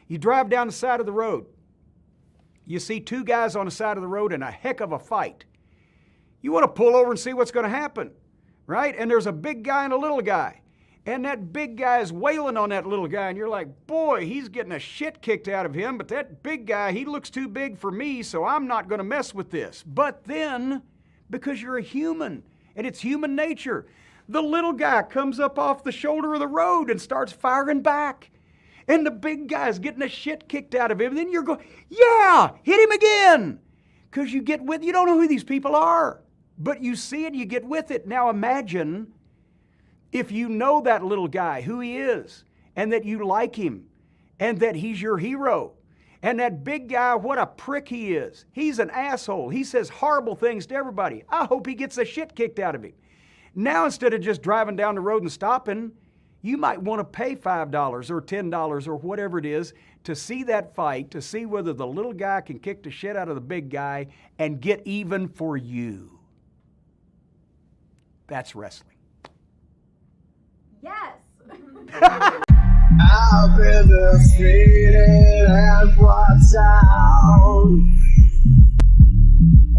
You drive down the side of the road. You see two guys on the side of the road in a heck of a fight. You want to pull over and see what's going to happen, right? And there's a big guy and a little guy. And that big guy is wailing on that little guy. And you're like, boy, he's getting a shit kicked out of him. But that big guy, he looks too big for me, so I'm not going to mess with this. But then, because you're a human, and it's human nature, the little guy comes up off the shoulder of the road and starts firing back. And the big guy's getting the shit kicked out of him. And then you're going, yeah, hit him again. Because you don't know who these people are. But you see it, you get with it. Now imagine if you know that little guy, who he is, and that you like him, and that he's your hero. And that big guy, what a prick he is. He's an asshole. He says horrible things to everybody. I hope he gets the shit kicked out of him. Now, instead of just driving down the road and stopping, you might want to pay $5 or $10 or whatever it is to see that fight, to see whether the little guy can kick the shit out of the big guy and get even for you. That's wrestling. Yes. I've been defeated and brought down.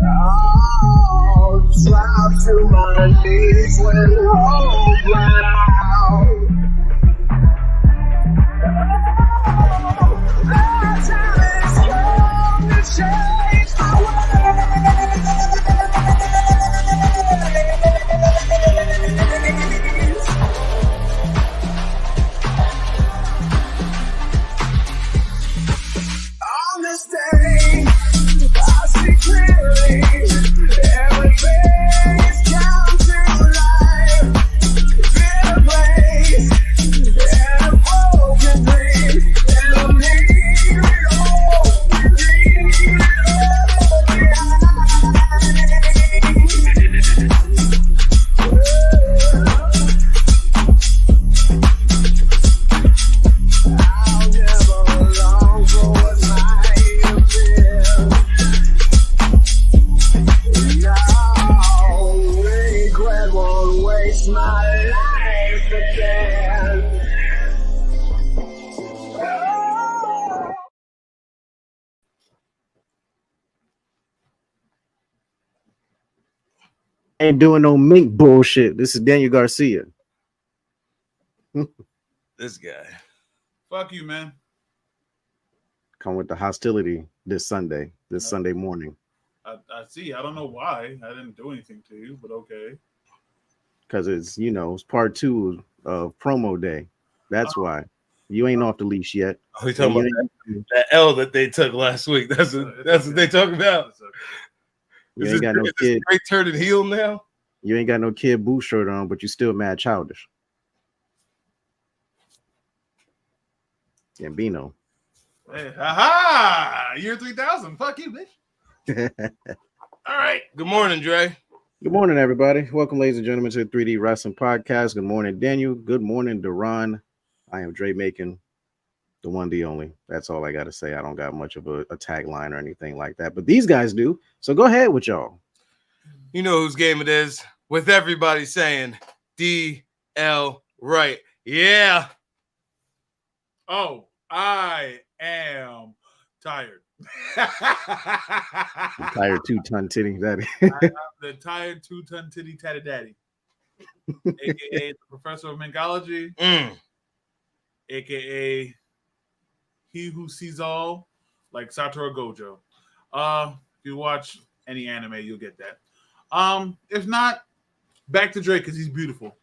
Oh, drop to my knees when hope ran out. The time is come to change my ways. On this day, I see clearly everything is down to life. In a place, in a broken dream, and I'm leaving it all, leaving it all I'll never long for what might have been. No, regret won't waste my life again. Oh. Ain't doing no mink bullshit. This is Daniel Garcia. This guy. Fuck you, man. Come with the hostility this Sunday morning. I see. I don't know why. I didn't do anything to you, but okay. Because it's part 2 of promo day. That's why. You ain't off the leash yet. Oh, we talking about that L that they took last week. That's what they talk about. You ain't got no kid. Great turn and heel now. You ain't got no kid boot shirt on, but you still mad childish. Gambino. Hey, aha! Year 3000. Fuck you, bitch. All right. Good morning, Dre. Good morning, everybody. Welcome, ladies and gentlemen, to the 3D Wrestling Podcast. Good morning, Daniel. Good morning, Duran. I am Dre Macon, the one, the only. That's all I got to say. I don't got much of a tagline or anything like that, but these guys do. So go ahead with y'all. You know whose game it is, with everybody saying DL right. Yeah. Oh, I am tired. Tired 2-ton titty daddy. I am the tired 2-ton titty tatty daddy, aka the professor of mingology, aka he who sees all, like Satoru Gojo. If you watch any anime, you'll get that. If not, back to Drake because he's beautiful.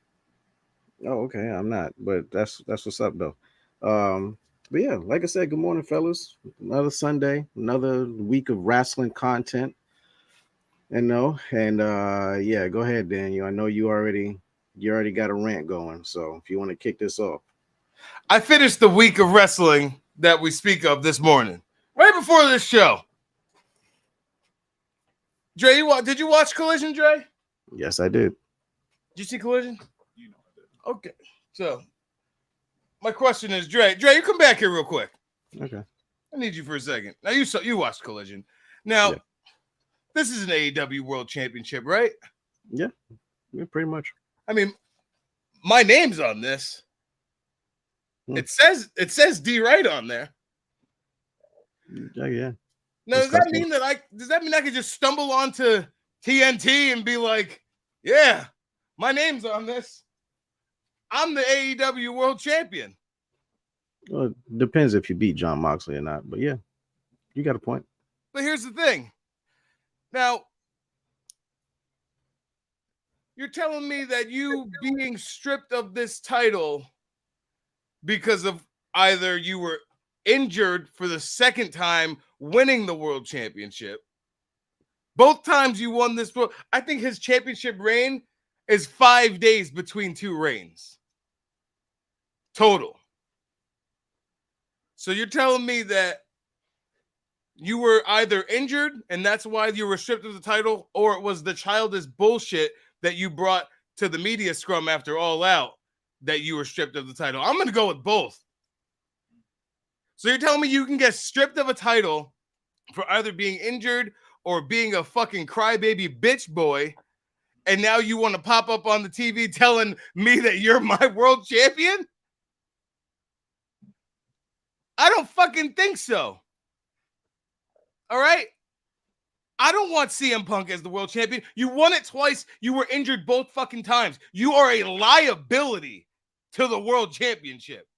Oh, okay. I'm not, but that's what's up though. But yeah, like I said, good morning, fellas. Another Sunday, another week of wrestling content. And yeah, go ahead, Daniel. I know you already got a rant going, so if you want to kick this off. I finished the week of wrestling that we speak of this morning, right before this show. Dre, did you watch Collision, Dre? Yes, I did. Did you see Collision? You know I did. Okay, so my question is, Dre, you come back here real quick. Okay. I need you for a second. Now you watched Collision. Now, Yeah. This is an AEW World Championship, right? Yeah, pretty much. I mean, my name's on this. It says D right on there. Yeah. Now, does that mean I could just stumble onto TNT and be like, yeah, my name's on this. I'm the AEW World Champion. Well, it depends if you beat John Moxley or not. But yeah, you got a point. But here's the thing. Now, you're telling me that you being stripped of this title because of either you were injured for the second time winning the world championship. Both times you won this. I think his championship reign is 5 days between two reigns. Total. So you're telling me that you were either injured and that's why you were stripped of the title, or it was the childish bullshit that you brought to the media scrum after All Out that you were stripped of the title. I'm going to go with both. So you're telling me you can get stripped of a title for either being injured or being a fucking crybaby bitch boy, and now you want to pop up on the TV telling me that you're my world champion? I don't fucking think so. All right? I don't want CM Punk as the world champion. You won it twice. You were injured both fucking times. You are a liability to the world championship.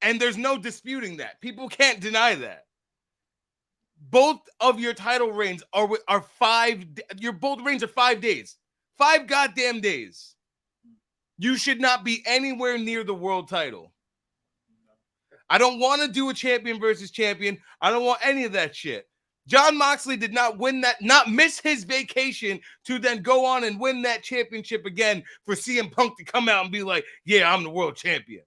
And there's no disputing that. People can't deny that. Both of your title reigns are 5. Your both reigns are 5 days. 5 goddamn days. You should not be anywhere near the world title. I don't want to do a champion versus champion. I don't want any of that shit. John Moxley did not win that, not miss his vacation to then go on and win that championship again for CM Punk to come out and be like, yeah, I'm the world champion.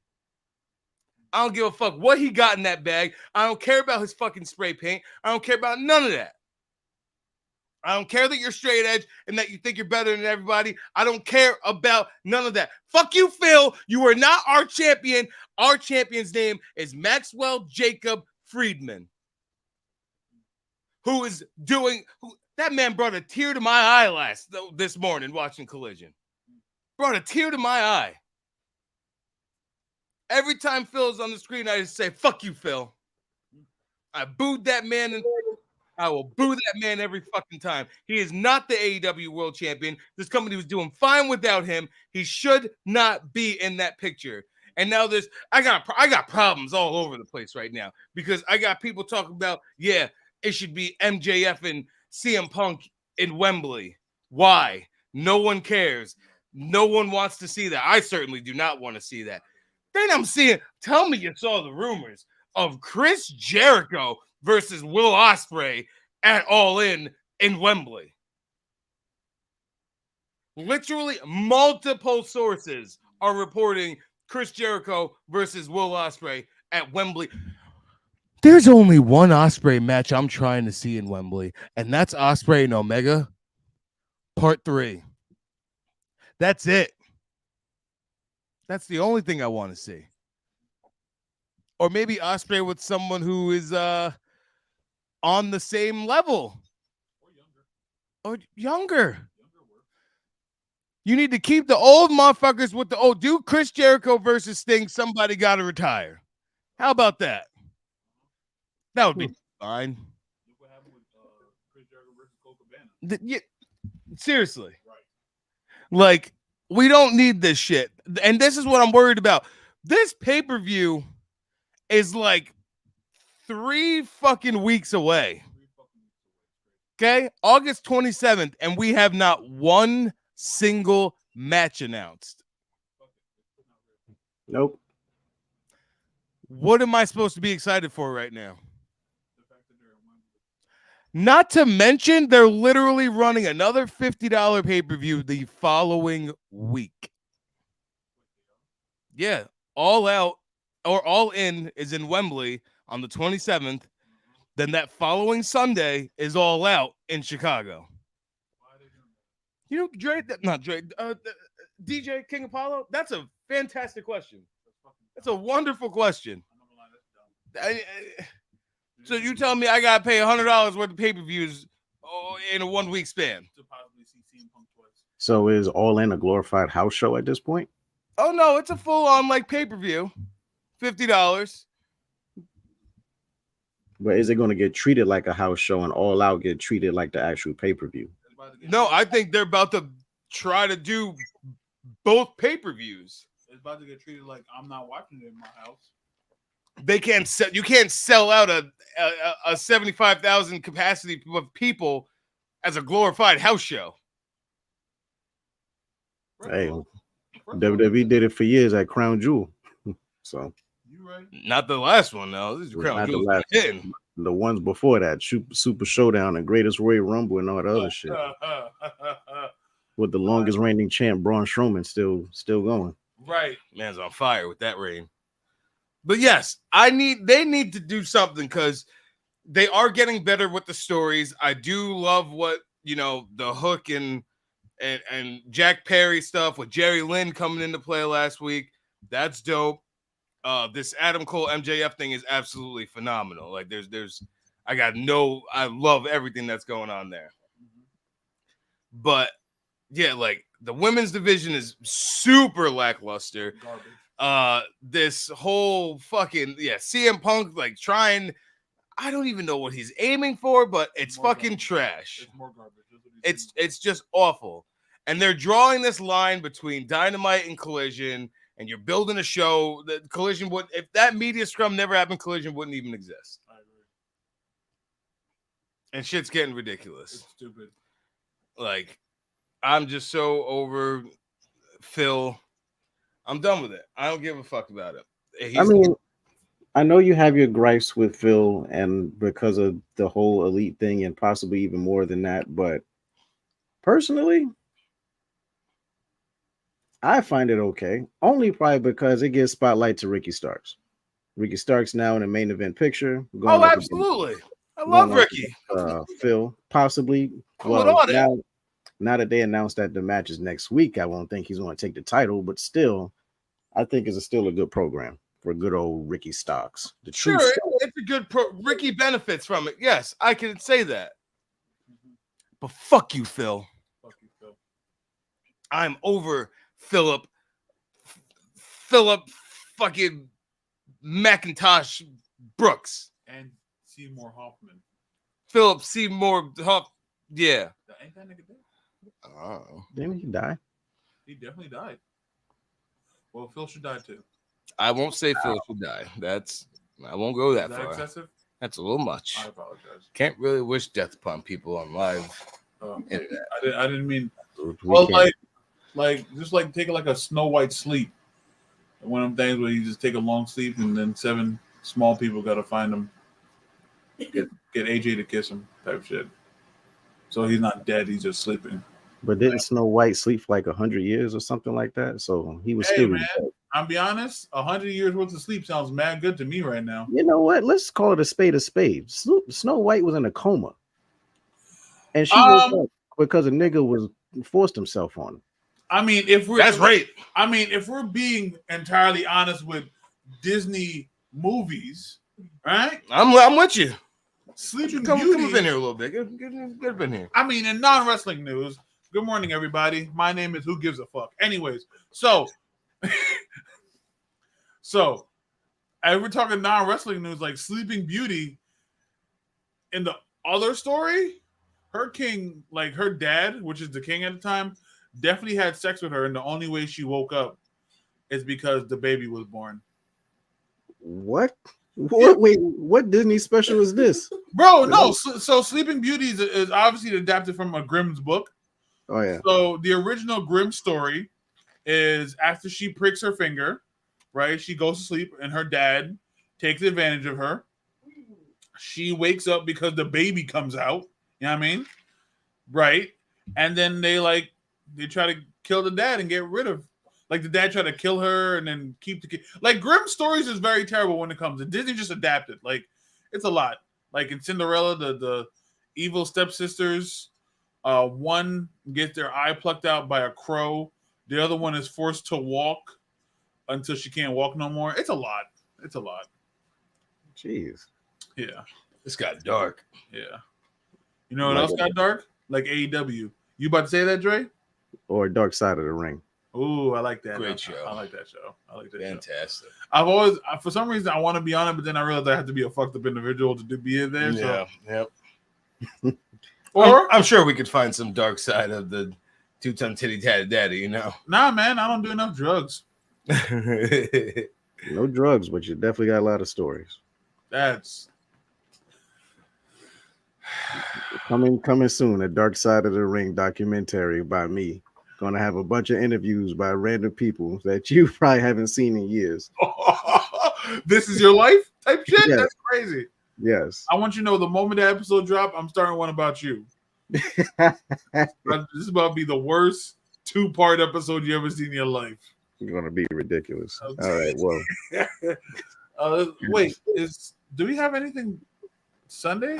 I don't give a fuck what he got in that bag. I don't care about his fucking spray paint. I don't care about none of that. I don't care that you're straight edge and that you think you're better than everybody. I don't care about none of that. Fuck you, Phil. You are not our champion. Our champion's name is Maxwell Jacob Friedman. That man brought a tear to my eye this morning watching Collision. Brought a tear to my eye. Every time Phil's on the screen, I just say, fuck you, Phil. I booed that man, and I will boo that man every fucking time. He is not the AEW World Champion. This company was doing fine without him. He should not be in that picture. And now I got problems all over the place right now because I got people talking about, yeah, it should be MJF and CM Punk in Wembley. Why? No one cares. No one wants to see that. I certainly do not want to see that. Then I'm seeing, tell me you saw the rumors of Chris Jericho versus Will Ospreay at All In Wembley. Literally multiple sources are reporting Chris Jericho versus Will Ospreay at Wembley. There's only one Ospreay match I'm trying to see in Wembley, and that's Ospreay and Omega Part 3. That's it. That's the only thing I want to see. Or maybe Ospreay with someone who is on the same level. Or younger. You need to keep the old motherfuckers with the old. Do Chris Jericho versus Sting. Somebody got to retire. How about that? That would be fine. Look what happened with Chris Jericho versus Cole Cabana. Seriously. Right. Like, we don't need this shit. And this is what I'm worried about. This pay-per-view is like 3 fucking weeks away. Okay? August 27th, and we have not one single match announced. Nope. What am I supposed to be excited for right now? Not to mention, they're literally running another $50 pay-per-view the following week. Yeah, All Out or All In is in Wembley on the 27th. Then that following Sunday is All Out in Chicago. You know, DJ King Apollo? That's a fantastic question. That's a wonderful question. So you tell me I gotta pay $100 worth of pay-per-views in a 1 week span? So is All In a glorified house show at this point? Oh no, it's a full-on like pay-per-view, $50. But is it going to get treated like a house show and All Out get treated like the actual pay-per-view? No, I think they're about to try to do both pay-per-views. It's about to get treated like I'm not watching it in my house. They can't sell. You can't sell out a 75,000 capacity of people as a glorified house show. Hey, WWE did it for years at Crown Jewel. So You right? Not the last one, though. This is Crown not the Jewel last hitting. the ones before that, Super Showdown and Greatest Royal Rumble and all the other shit. With the longest reigning champ Braun Strowman still going. Right. Man's on fire with that reign. But yes, they need to do something because they are getting better with the stories. I do love what, the Hook and Jack Perry stuff with Jerry Lynn coming into play last week. That's dope. This Adam Cole MJF thing is absolutely phenomenal. Like I love everything that's going on there. But yeah, like the women's division is super lackluster. Garbage. This whole fucking CM Punk like trying. I don't even know what he's aiming for, but it's More fucking garbage. trash. It's more garbage. It's just awful. And they're drawing this line between Dynamite and Collision, and you're building a show that Collision would, if that media scrum never happened, Collision wouldn't even exist. I agree. And shit's getting ridiculous. It's stupid. Like, I'm just so over Phil. I'm done with it. I don't give a fuck about it. I know you have your gripes with Phil and because of the whole elite thing and possibly even more than that, but personally, I find it okay. Only probably because it gives spotlight to Ricky Starks. Ricky Starks now in the main event picture. Oh, absolutely. I love Ricky. Phil, possibly. Now that they announced that the match is next week, I won't think he's going to take the title, but still, I think it's still a good program for good old Ricky Starks. It's a good Ricky benefits from it. Yes, I can say that. But fuck you, Phil. Fuck you, Phil. I'm over Philip fucking McIntosh Brooks. And Seymour Hoffman. Philip Seymour Hoff. Yeah. Ain't that nigga dead? Oh. Didn't he die? He definitely died. Well, Phil should die too. I won't say Phil should die. I won't go that Is that far. excessive? That's a little much. I apologize. Can't really wish death upon people on live internet. I didn't mean. We Well, can't. like just like taking like a Snow White sleep. One of them things where you just take a long sleep and then 7 small people got to find him, get AJ to kiss him type shit. So he's not dead; he's just sleeping. But didn't Snow White sleep for like 100 years or something like that? So he was still. Man, I'll be honest. 100 years worth of sleep sounds mad good to me right now. You know what? Let's call it a spade a spade. Snow White was in a coma, and she woke up because a nigga was forced himself on her. I mean, That's right. I mean, if we're being entirely honest with Disney movies, right? I'm with you. Sleeping Come Beauty. up in here a little bit. Get up in here. I mean, in non-wrestling news, good morning, everybody. My name is Who Gives a Fuck. Anyways, so as we're talking non-wrestling news, like Sleeping Beauty, in the other story, her king, like her dad, which is the king at the time, definitely had sex with her, and the only way she woke up is because the baby was born. What? Wait, what Disney special is this? Bro, no. So Sleeping Beauty is obviously adapted from a Grimm's book. Oh, yeah. So the original Grimm story is after she pricks her finger, right? She goes to sleep and her dad takes advantage of her. She wakes up because the baby comes out. You know what I mean? Right. And then they try to kill the dad and get rid of, like the dad tried to kill her and then keep the kid. Like Grimm stories is very terrible when it comes to Disney. Just adapted. Like it's a lot. Like in Cinderella, the evil stepsisters, one gets their eye plucked out by a crow. The other one is forced to walk until she can't walk no more. It's a lot. It's a lot. Jeez. Yeah. This got dark. Yeah. You know what else got dark? Like AEW. You about to say that, Dre? Or Dark Side of the Ring. Ooh, I like that. Great show. I like that show. I like that show. Fantastic. I've always, for some reason, I want to be on it, but then I realized I have to be a fucked up individual to be in there. Yeah. So. Yep. Or I'm sure we could find some dark side of the 2-ton titty daddy, you know. nah, man, I don't do enough drugs. No drugs, but you definitely got a lot of stories. That's Coming soon. A Dark Side of the Ring documentary by me. Gonna have a bunch of interviews by random people that you probably haven't seen in years. this is your life type shit. Yes. That's crazy. Yes. I want you to know the moment the episode drop, I'm starting one about you. This is about to be the worst 2-part episode you ever seen in your life. It's gonna be ridiculous. All right, well. Wait, do we have anything Sunday?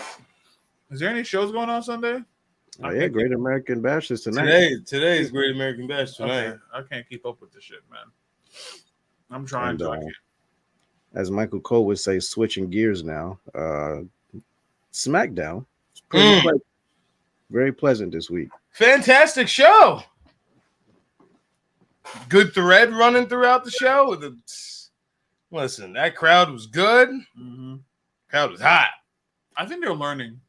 Is there any shows going on Sunday? Oh, yeah, Great American Bash is tonight. Today is Great American Bash tonight. Okay. I can't keep up with this shit, man. I'm trying to. I can't. As Michael Cole would say, switching gears now. SmackDown. It's pretty pleasant. Very pleasant this week. Fantastic show. Good thread running throughout the show. Listen, that crowd was good. Mm-hmm. Crowd was hot. I think they're learning.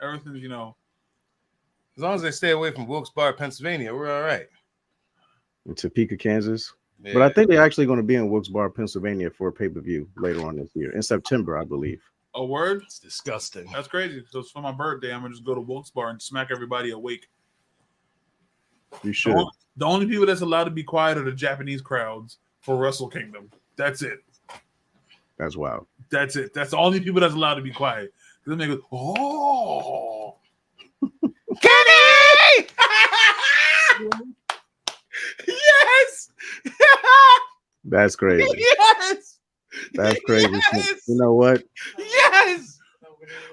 Everything's, As long as they stay away from Wilkes-Barre, Pennsylvania, we're all right. In Topeka, Kansas. Yeah. But I think they're actually going to be in Wilkes-Barre, Pennsylvania for a pay-per-view later on this year. In September, I believe. A word? It's disgusting. That's crazy. So it's for my birthday. I'm going to just go to Wilkes-Barre and smack everybody awake. You should. The only people that's allowed to be quiet are the Japanese crowds for Wrestle Kingdom. That's it. That's wild. That's it. That's the only people that's allowed to be quiet. Then they go, oh. Kenny! Yes! That's crazy. Yes! That's crazy. Yes! You know what? Yes!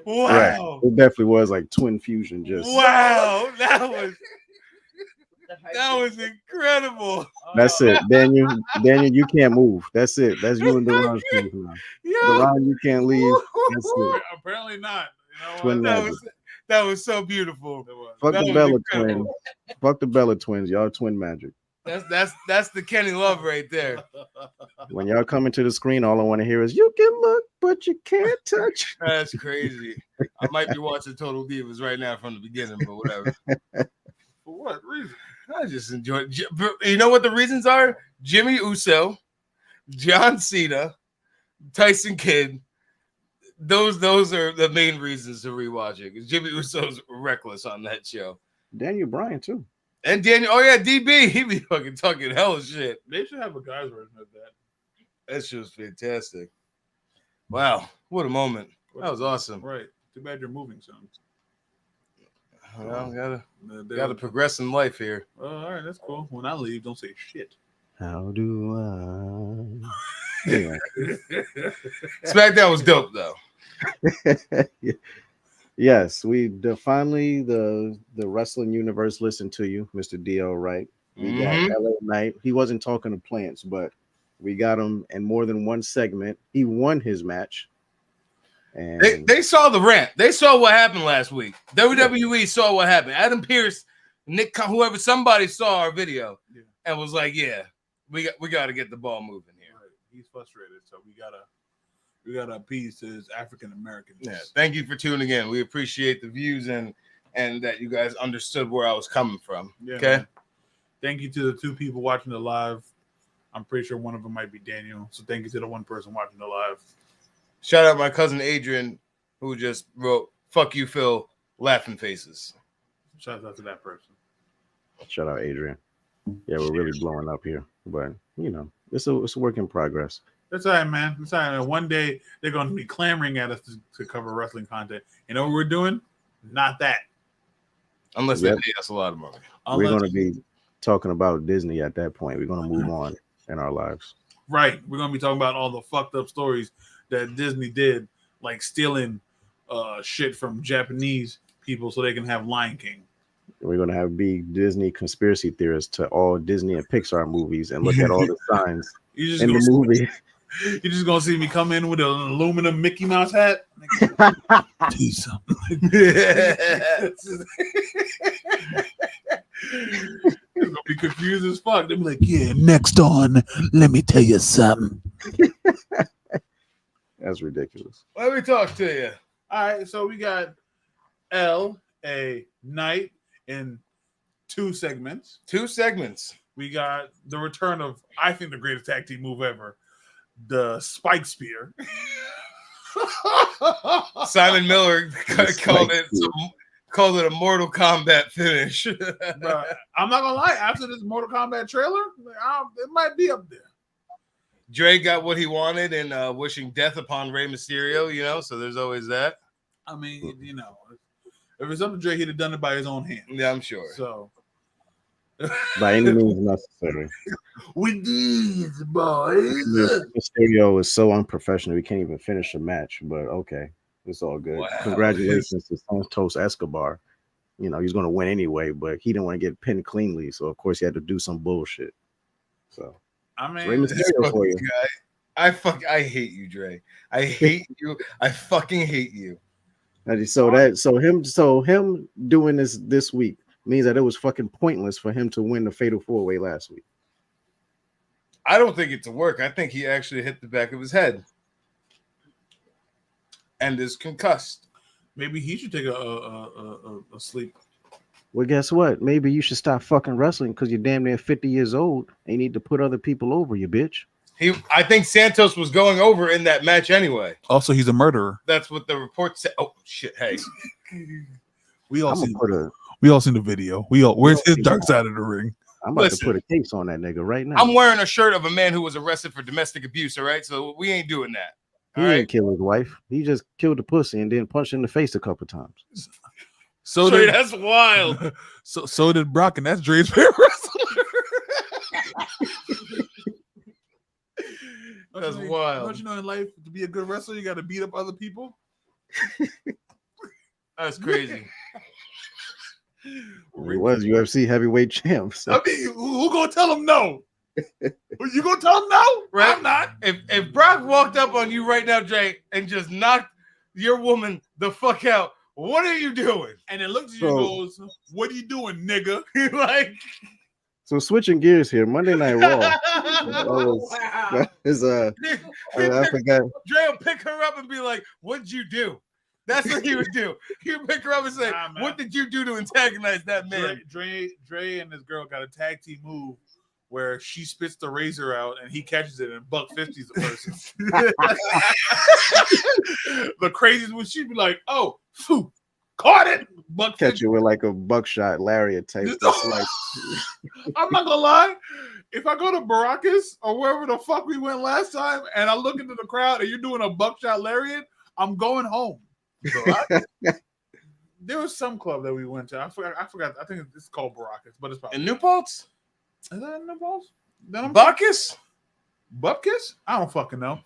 Wow. Right. It definitely was like twin fusion. Just Wow. That was incredible. That's it. Daniel, you can't move. That's it. That's you and Duran's team now. Duran, you can't leave. That's it. Apparently not. Twin magic. That was so beautiful. Fuck That the was Bella incredible. twins. Fuck the Bella twins. Y'all twin magic. That's the Kenny Love right there. When y'all come into the screen, all I want to hear is "You can look, but you can't touch." That's crazy. I might be watching Total Divas right now from the beginning, but whatever. For what reason? I just enjoy it. You know what the reasons are? Jimmy Uso, John Cena, Tyson Kidd. Those are the main reasons to rewatch it. Because Jimmy Uso's reckless on that show. Daniel Bryan too. And Daniel, oh yeah, DB, he be fucking talking hella shit. They should have a guy's version of that. That shit was fantastic. Wow, what a moment. That was awesome. Right. Too bad you're moving soon. Well, gotta progress in life here. All right, that's cool. When I leave, don't say shit. How do I? Anyway. SmackDown was dope though. Yes, finally the wrestling universe listened to you, Mr. DL Wright. We got LA Knight. He wasn't talking to plants, but we got him in more than one segment. He won his match. And They saw the rant. They saw what happened last week. WWE saw what happened. Adam Pearce, Nick, whoever, somebody saw our video and was like, "Yeah, we got to get the ball moving here." Right. He's frustrated, so we gotta appease to his African Americans. Yeah. Thank you for tuning in. We appreciate the views and that you guys understood where I was coming from. Yeah, okay. Man. Thank you to the 2 people watching the live. I'm pretty sure one of them might be Daniel. So thank you to the 1 person watching the live. Shout out my cousin Adrian, who just wrote "Fuck you, Phil," laughing faces. Shout out to that person. shout out Adrian. Yeah, we're really blowing up here, but it's a work in progress. That's all right, man. That's all right. One day they're going to be clamoring at us to cover wrestling content. You know what we're doing? Not that. Unless they pay us a lot of money. We're going to be talking about Disney at that point. We're going to move on in our lives. Right. We're going to be talking about all the fucked up stories that Disney did, like stealing shit from Japanese people so they can have Lion King. We're going to have big Disney conspiracy theorists to all Disney and Pixar movies and look at all the signs in the movie. You're just going to see me come in with an aluminum Mickey Mouse hat. Do something. It's going be confused as fuck. They be like, "Yeah, next on, let me tell you something." That's ridiculous. Let me talk to you. All right, so we got L.A. Knight in 2 segments. 2 segments. We got the return of, I think, the greatest tag team move ever, the Spike Spear. Simon Miller called Spike it a Mortal Kombat finish. But I'm not gonna lie, after this Mortal Kombat trailer, it might be up there. Dre got what he wanted and wishing death upon Rey Mysterio, you know, so there's always that. I mean, you know, if it's up to Dre, he'd have done it by his own hand. Yeah, I'm sure. So, By any means necessary. with these boys, Mysterio is so unprofessional. We can't even finish a match. But okay, it's all good. Wow. Congratulations to Santos Escobar. You know he's going to win anyway, but he didn't want to get pinned cleanly, so of course he had to do some bullshit. So I Rey mean, Mysterio for you. I hate you, Dre. I hate you. I fucking hate you. So him doing this week means that it was fucking pointless for him to win the Fatal 4-Way last week. I don't think it's a work. I think he actually hit the back of his head and is concussed. maybe he should take a sleep. Well, guess what? Maybe you should stop fucking wrestling because you're damn near 50 years old and you need to put other people over, you bitch. I think Santos was going over in that match anyway. Also, he's a murderer. That's what the report said. Oh shit! Hey, We all I'm seen the video. Where's his dark side of the ring? about Listen. to put a case on that nigga right now. I'm wearing a shirt of a man who was arrested for domestic abuse. All right, so we ain't doing that. He All didn't right. kill his wife. He just killed the pussy and then punched her in the face a couple times. So Trey, did, that's wild. so did Brock, and that's Dre's favorite wrestler. That's Don't wild. you know in life to be a good wrestler, you got to beat up other people? That's crazy. He was UFC heavyweight champ. So. I mean, who gonna tell him no? You gonna tell him no? Right? I'm not. If Brock walked up on you right now, Jay, and just knocked your woman the fuck out, what are you doing? And then looks at you and goes, "What are you doing, nigga?" Like, So switching gears here, Monday Night Raw. wow. Is I forgot. Dre will pick her up and be like, "What'd you do?" That's what he would do. He would pick her up and say, Nah, man. "What did you do to antagonize that man?" Dre and this girl got a tag team move where she spits the razor out and he catches it and $150s the person. The craziest when she'd be like, "Oh, phew, caught it." Catch you with like a buckshot lariat type. Just like, I'm not gonna lie. If I go to Baracus or wherever the fuck we went last time and I look into the crowd and you're doing a buckshot lariat, I'm going home. There was some club that we went to. I forgot. I think it's called Baracus, but it's probably In New Paltz? Is that in New Paltz? Bacchus? Bupkis? I don't fucking know.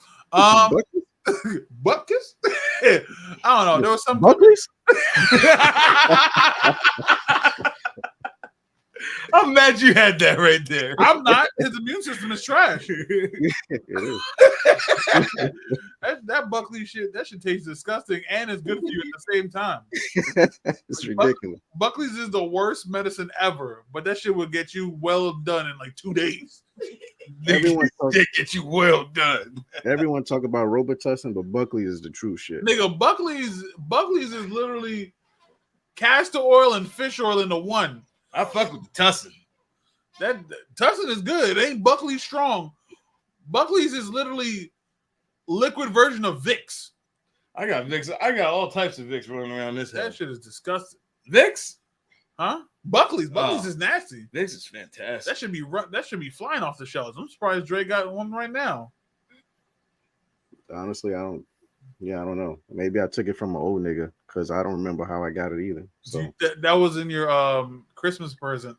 Bupkis? I don't know. There was some Buckley's? I'm mad you had that right there. I'm not. His immune system is trash. It is. that Buckley shit, that shit tastes disgusting and it's good for you at the same time. It's ridiculous. Buckley's is the worst medicine ever, but that shit will get you well done in like 2 days. Everyone talk, Did get you well done. everyone talk about Robitussin, but Buckley is the true shit. Nigga, Buckley's is literally castor oil and fish oil into one. I fuck with the Tussin. That Tussin is good. It ain't Buckley strong. Buckley's is literally liquid version of Vicks. I got Vicks. I got all types of Vicks running around this That house. shit is disgusting. Vicks? Huh? Buckley's Oh. is nasty. Vicks is fantastic. That should be flying off the shelves. I'm surprised Dre got one right now. Honestly, I don't know. Maybe I took it from an old nigga because I don't remember how I got it either. So That was in your Christmas present.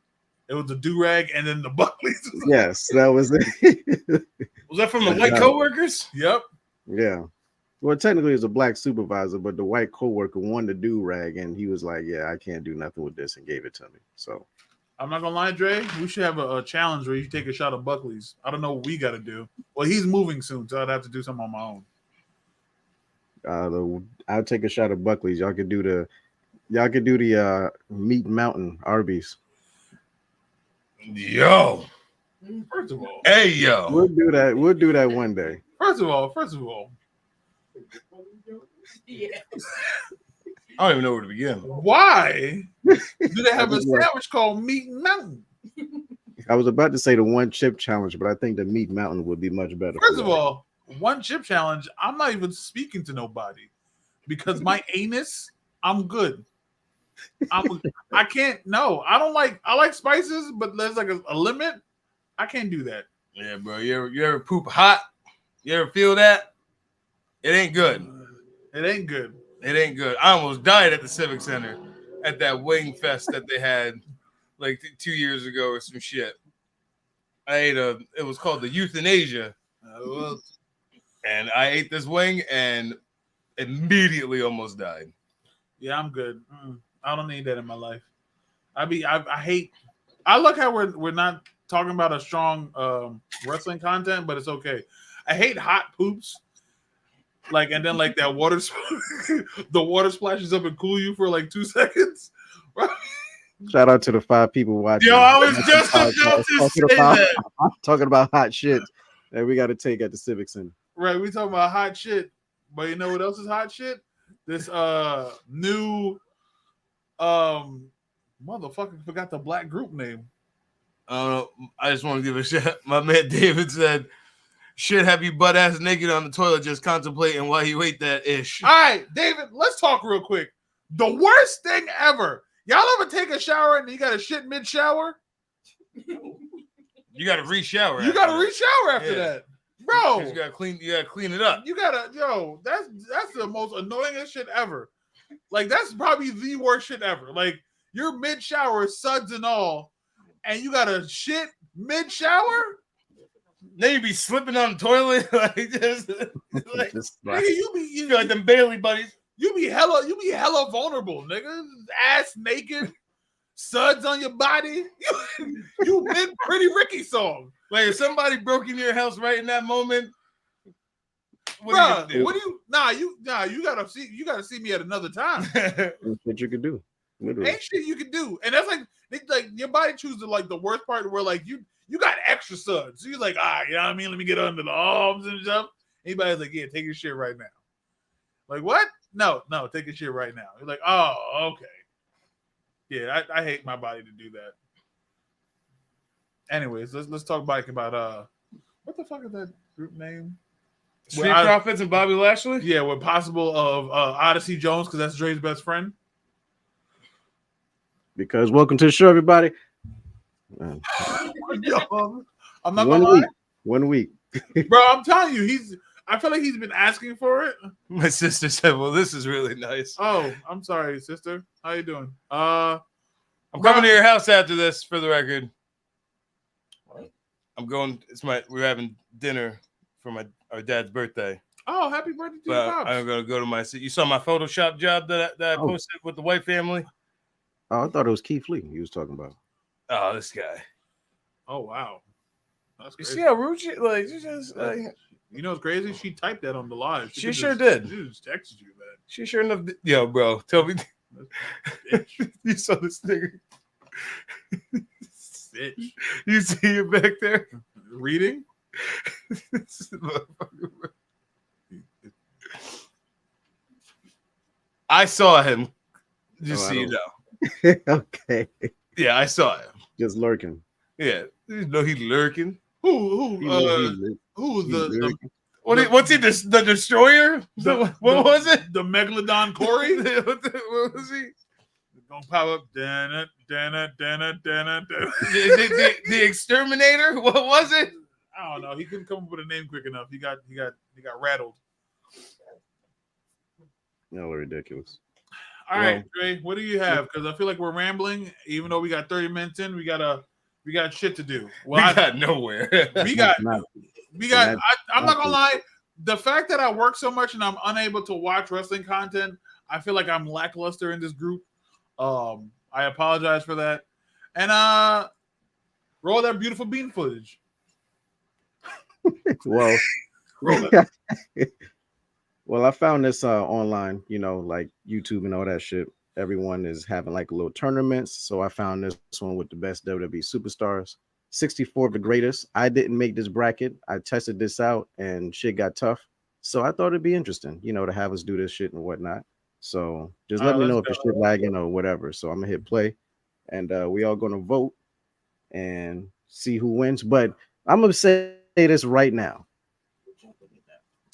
It was the do-rag and then the Buckley's. yes, that was it. Was that from the white coworkers? Yep. Yeah. Well, technically, it's a black supervisor, but the white coworker won the do-rag, and he was like, "Yeah, I can't do nothing with this," and gave it to me. So I'm not gonna lie, Dre. We should have a challenge where you take a shot of Buckley's. I don't know what we got to do. Well, he's moving soon, so I'd have to do something on my own. I'll take a shot of Buckley's. Y'all could do the Meat Mountain Arby's. Yo. First of all, Hey, yo. We'll do that. We'll do that one day. first of all, I don't even know where to begin. why do they have a just like- sandwich called Meat Mountain? I was about to say the one chip challenge, but I think the Meat Mountain would be much better. First of all, one chip challenge. I'm not even speaking to nobody because my anus. I'm good. I can't. No, I don't like. I like spices, but there's like a limit. I can't do that. Yeah, bro. You ever poop hot? You ever feel that? It ain't good. It ain't good. It ain't good. I almost died at the Civic Center at that wing fest that they had like 2 years ago or some shit. I ate it was called the Euthanasia. And I ate this wing and immediately almost died. Yeah, I'm good. I don't need that in my life. I hate. I like how we're not talking about a strong wrestling content, but it's okay. I hate hot poops. Like, and then like that water, the water splashes up and cool you for like 2 seconds. Shout out to the 5 people watching. Yo, I was just about to say that. Talking about hot shit that we got to take at the Civic Center. Right, we talking about hot shit, but you know what else is hot shit? This new motherfucker forgot the black group name. I don't know. I just want to give a shout. My man David said, "Shit, have you butt ass naked on the toilet just contemplating why you ate that ish." All right, David, let's talk real quick. The worst thing ever. Y'all ever take a shower and you got to shit mid shower? You got to re-shower. You got to re-shower after that, bro. You got to clean it up. You gotta, that's the most annoyingest shit ever. Like, that's probably the worst shit ever. Like, you're mid shower, suds and all, and you gotta shit mid shower. Then you be slipping on the toilet like just like, Nigga, you feel like them Bailey buddies. You be hella vulnerable, nigga. Ass naked, suds on your body. You mid Pretty Ricky song. Like if somebody broke into your house right in that moment, what do you you gotta see me at another time. That's what you could do. Literally. Ain't shit you can do. And that's like your body chooses like the worst part where like you got extra suds. So you're like, you know what I mean? Let me get under the arms and stuff. Anybody's like, yeah, take your shit right now. Like, what? No, take your shit right now. You're like, oh, okay. Yeah, I hate my body to do that. Anyways, let's talk about what the fuck is that group name? Street Profits and Bobby Lashley? Yeah, with possible of Odyssey Jones, because that's Dre's best friend. Because welcome to the show, everybody. Yo, I'm not gonna lie. 1 week. Bro, I'm telling you, I feel like he's been asking for it. My sister said, "Well, this is really nice." Oh, I'm sorry, sister. How you doing? I'm coming to your house after this, for the record. I'm going. We're having dinner for our dad's birthday. Oh, happy birthday to your pops. I'm gonna go to my. You saw my Photoshop job that I posted with the white family. Oh, I thought it was Keith Lee you was talking about. Oh, this guy. Oh wow, that's You crazy. see how rude she like? She just you know what's crazy? She typed that on the live. She sure did. She just texted you that. She sure enough. Yo, bro, tell me. You saw this nigga. Bitch. You see it back there Reading? I saw him. Just so you know. Okay. Yeah, I saw him. Just lurking. Yeah, you know he lurking. Who's the What's he? The destroyer? What was it? The Megalodon Corey? What was he? Gonna pop up. The The exterminator? What was it? I don't know. He couldn't come up with a name quick enough. He got rattled. No, ridiculous. All right, Dre, what do you have? Because I feel like we're rambling. Even though we got 30 minutes in, we got shit to do. Well, we got nowhere. I'm not gonna lie. The fact that I work so much and I'm unable to watch wrestling content, I feel like I'm lackluster in this group. I apologize for that. And roll that beautiful bean footage. Well, well, I found this online, like YouTube and all that shit. everyone is having like little tournaments. So I found this one with the best WWE superstars, 64 of the greatest. I didn't make this bracket. I tested this out and shit got tough. So I thought it'd be interesting, to have us do this shit and whatnot. So just All let right, me know let's if the shit lagging or whatever. So I'm gonna hit play, and we all gonna vote and see who wins. But I'm gonna say this right now.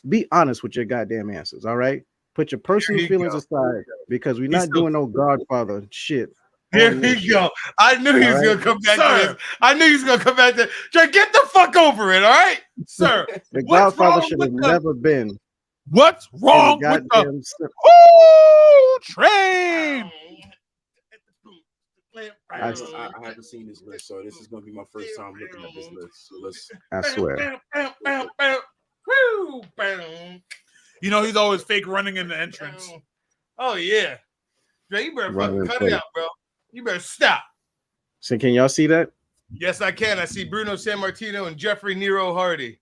Be honest with your goddamn answers, all right? Put your personal you feelings go. aside because we're He's not doing no Godfather shit. Here on this we shit. go. I knew he was All gonna right. come back Sir. to this. I knew he was gonna come back to Dre, get the fuck over it, all right? Sir, The what's Godfather wrong should with have the never been what's in wrong the with the goddamn. Ooh, train? I, I haven't seen this list, so this is gonna be my first time looking at this list. So let's. I swear. Woo, bam. You know he's always fake running in the entrance. Oh yeah. Dre, you better Running fucking cut play. it out, bro. You better stop. So can y'all see that? Yes, I can. I see Bruno Sammartino and Jeffrey Nero Hardy.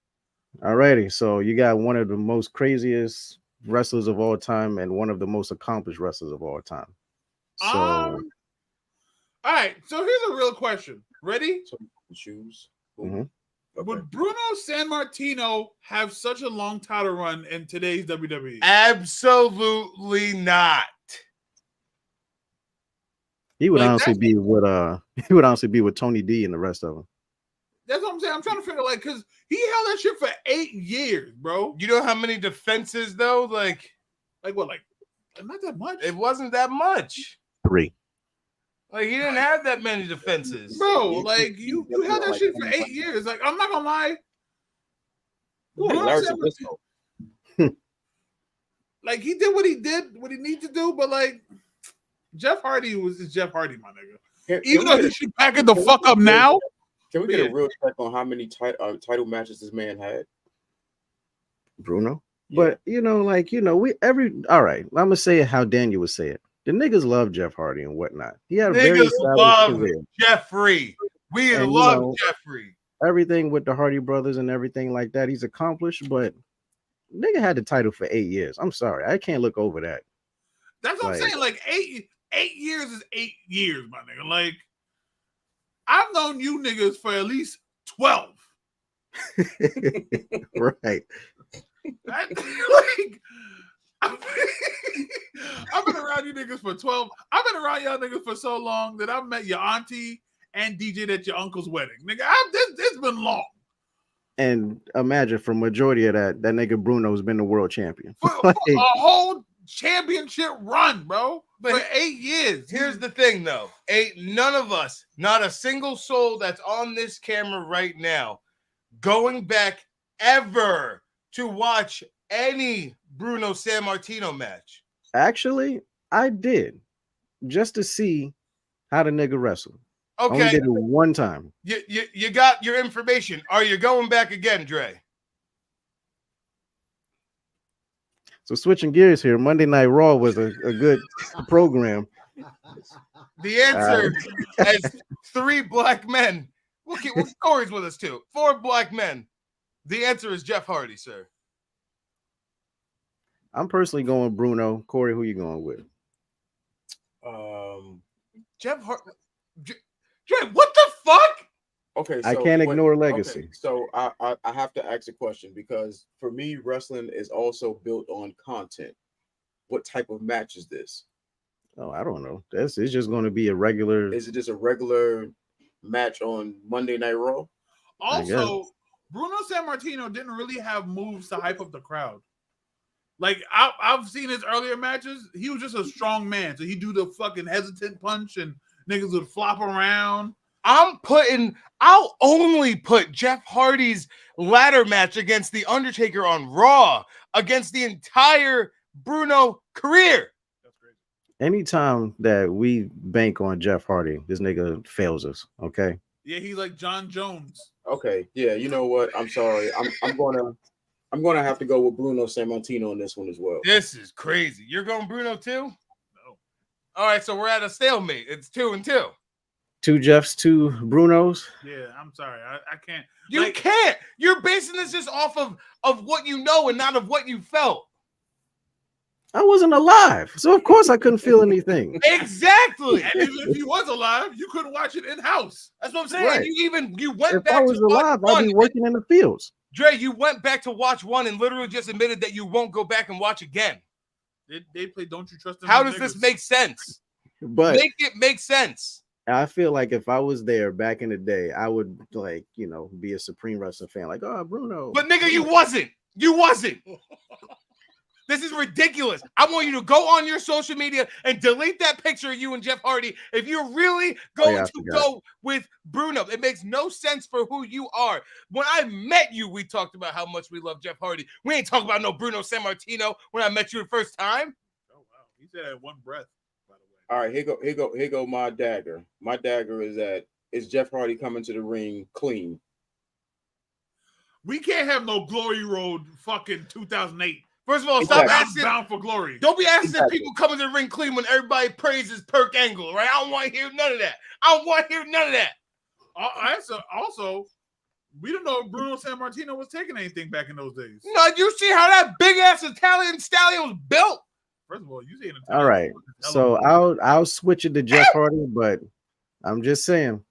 Alrighty. So you got one of the most craziest wrestlers of all time and one of the most accomplished wrestlers of all time. So All right, so here's a real question. Ready? So choose. Mhm. Okay. Would Bruno Sammartino have such a long title run in today's WWE? Absolutely not. he would Like, honestly be with Tony D and the rest of them. That's what I'm saying. I'm trying to figure because he held that shit for 8 years, bro. You know how many defenses though? Like Like what? Like not that much, it wasn't that much. 3. Like he didn't have that many defenses. bro. Like you held that shit for 8 years. Like I'm not gonna lie. Bruno Larry Sammartino, Zbyszko. like he did what he needed to do, but like Jeff Hardy was just Jeff Hardy, my nigga. Even though he should pack it the fuck up now. Can we get a real check on how many title matches this man had? Bruno. Yeah. But all right, I'm gonna say it how Daniel would say it. The niggas love Jeff Hardy and whatnot. He had a very Niggas established love career. Jeffrey. We And, love Jeffrey. Everything with the Hardy brothers and everything like that, he's accomplished, but nigga had the title for 8 years. I'm sorry, I can't look over that. That's what I'm Like- saying. Like 8 years is 8 years, my nigga. Like I've known you niggas for at least 12. Right. Like, I've been around you niggas for 12. I've been around y'all niggas for so long that I've met your auntie and DJ'd at your uncle's wedding. Nigga, it's been long. And imagine for majority of that nigga Bruno's been the world champion. For Like, a whole championship run, bro. But For 8 years. Here's the thing, though. None of us, not a single soul that's on this camera right now, going back ever to watch any Bruno Sammartino match. actually, I did just to see how the nigga wrestled. Only Okay, did it one time. you got your information. Are you going back again, Dre? So switching gears here, Monday Night Raw was a good program. The answer as 3 black men. Well, Corey's with us too. 4 black men. The answer is Jeff Hardy, sir. I'm personally going Bruno. Corey, who you going with? Jeff Hardy. Dre, what the fuck? Okay, I can't ignore legacy. Okay, so I have to ask a question because for me, wrestling is also built on content. What type of match is this? Oh, I don't know. It's just going to be a regular. Is it just a regular match on Monday Night Raw? Also, Bruno Sammartino didn't really have moves to hype up the crowd. Like I've seen his earlier matches. He was just a strong man, so he do the fucking hesitant punch and niggas would flop around. I'll only put Jeff Hardy's ladder match against The Undertaker on Raw against the entire Bruno career. That's crazy. Anytime that we bank on Jeff Hardy, this nigga fails us. Okay. Yeah, he's like John Jones. Okay, yeah, you know what? I'm sorry. I'm gonna have to go with Bruno Sammartino on this one as well. This is crazy. You're going Bruno too? No. All right, so we're at a stalemate. It's 2-2. 2 Jeffs, 2 Brunos. Yeah, I'm sorry. I can't. You Like, can't. You're basing this just off of what you know and not of what you felt. I wasn't alive, so of course I couldn't feel anything. Exactly. And even if you was alive, you couldn't watch it in house. That's what I'm saying. Right. You went If back I was to watch alive, I'd one. be working in the fields. Dre, you went back to watch one and literally just admitted that you won't go back and watch again. They play Don't You Trust Them? How Little does this Niggas. make sense? But Make it make sense. I feel like if I was there back in the day, I would be a Supreme Wrestling fan. Like, oh, Bruno. But nigga, you wasn't. You wasn't. This is ridiculous. I want you to go on your social media and delete that picture of you and Jeff Hardy if you're really going I to forgot. go with Bruno. It makes no sense for who you are. When I met you, we talked about how much we love Jeff Hardy. We ain't talking about no Bruno Sammartino when I met you the first time. Oh wow, he said it at one breath. By the way, All right, here go my dagger. My dagger is Jeff Hardy coming to the ring clean. we can't have no Glory Road fucking 2008. First of all, stop Exactly. asking. Bound for Glory. Don't be asking Exactly. if people coming to the ring clean when everybody praises Perk Angle, right? I don't want to hear none of that. I don't want to hear none of that. Also, we don't know if Bruno Sammartino was taking anything back in those days. No, you see how that big ass Italian stallion was built? First of all, you saying All right, so I'll switch it to Jeff Hardy, but I'm just saying,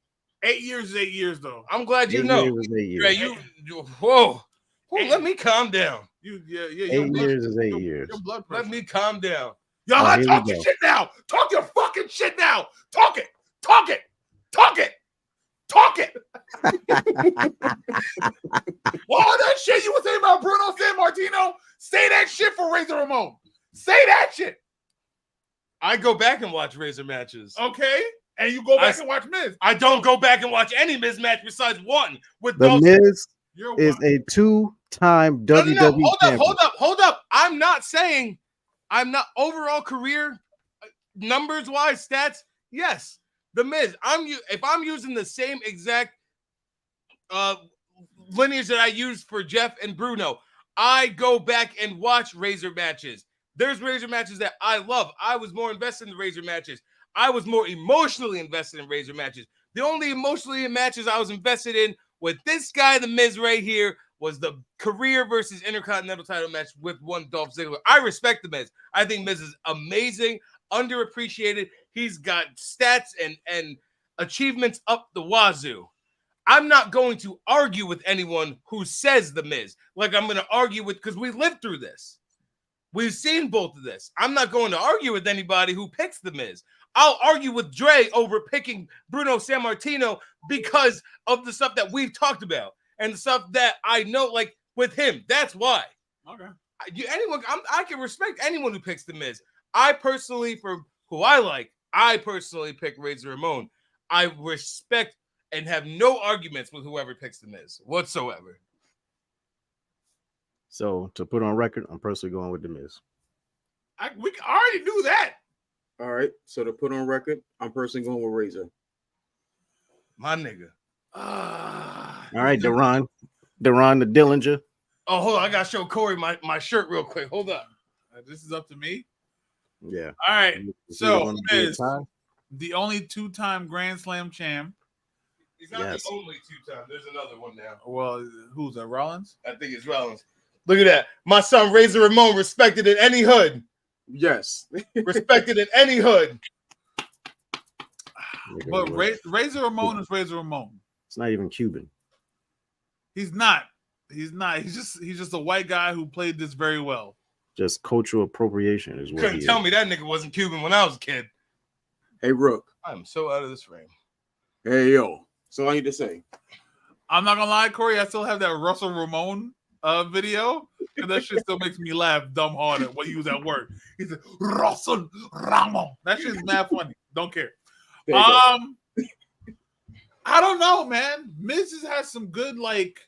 8 years is 8 years though. I'm glad you 8 know. years is 8 years. Dre, whoa. Let me calm down. Yeah. 8 years is 8 years. Your blood pressure. Let me calm down. Y'all Oh, here talk we your go. shit now. Talk your fucking shit now. Talk it. Talk it. Talk it. Talk it. All that shit you were saying about Bruno Sammartino, say that shit for Razor Ramon. Say that shit. I go back and watch Razor matches. Okay? And you go back and watch Miz. I don't go back and watch any Miz match besides one with The those. Miz You're is a two-time No, WWE champion. Hold up. I'm not overall career numbers wise stats. Yes, the Miz. If I'm using the same exact lineage that I used for Jeff and Bruno, I go back and watch Razor matches. There's Razor matches that I love. I was more invested in the Razor matches. I was more emotionally invested in Razor matches. The only emotionally matches I was invested in with this guy, the Miz, right here, was the career versus Intercontinental title match with one Dolph Ziggler. I respect the Miz. I think Miz is amazing, underappreciated. He's got stats and achievements up the wazoo. I'm not going to argue with anyone who says the Miz. Like I'm going to argue with, because we lived through this. We've seen both of this. I'm not going to argue with anybody who picks the Miz. I'll argue with Dre over picking Bruno Sammartino because of the stuff that we've talked about and the stuff that I know, like with him. That's why. Okay. I can respect anyone who picks the Miz. I personally, for who I like, I personally pick Razor Ramon. I respect and have no arguments with whoever picks the Miz whatsoever. So to put on record, I'm personally going with the Miz. We already knew that. All right, so to put on record, I'm personally going with Razor. My nigga. All right, Deron the Dillinger. Oh, hold on. I got to show Corey my shirt real quick. Hold up. This is up to me. Yeah. All right. Is he the So, one to do Miz, the tie? the only two-time Grand Slam champ. He's not Yes. the only two-time. There's another one now. Well, who's that? Rollins? I think it's Rollins. Look at that. My son Razor Ramon respected in any hood. Yes. Respected in any hood. Nigga, But what? Razor Ramon is Razor Ramon. It's not even Cuban. He's not. He's just a white guy who played this very well. Just cultural appropriation is what Couldn't he tell is. me that nigga wasn't Cuban when I was a kid. Hey, Rook. I'm so out of this frame. Hey, yo. So I need to say. I'm not gonna lie, Corey. I still have that Russell Ramon video, and that shit still makes me laugh dumb hard at what he used that word. He said Russell Ramon. That shit's mad funny. Don't care. There you go. I don't know, man. Miz has some good like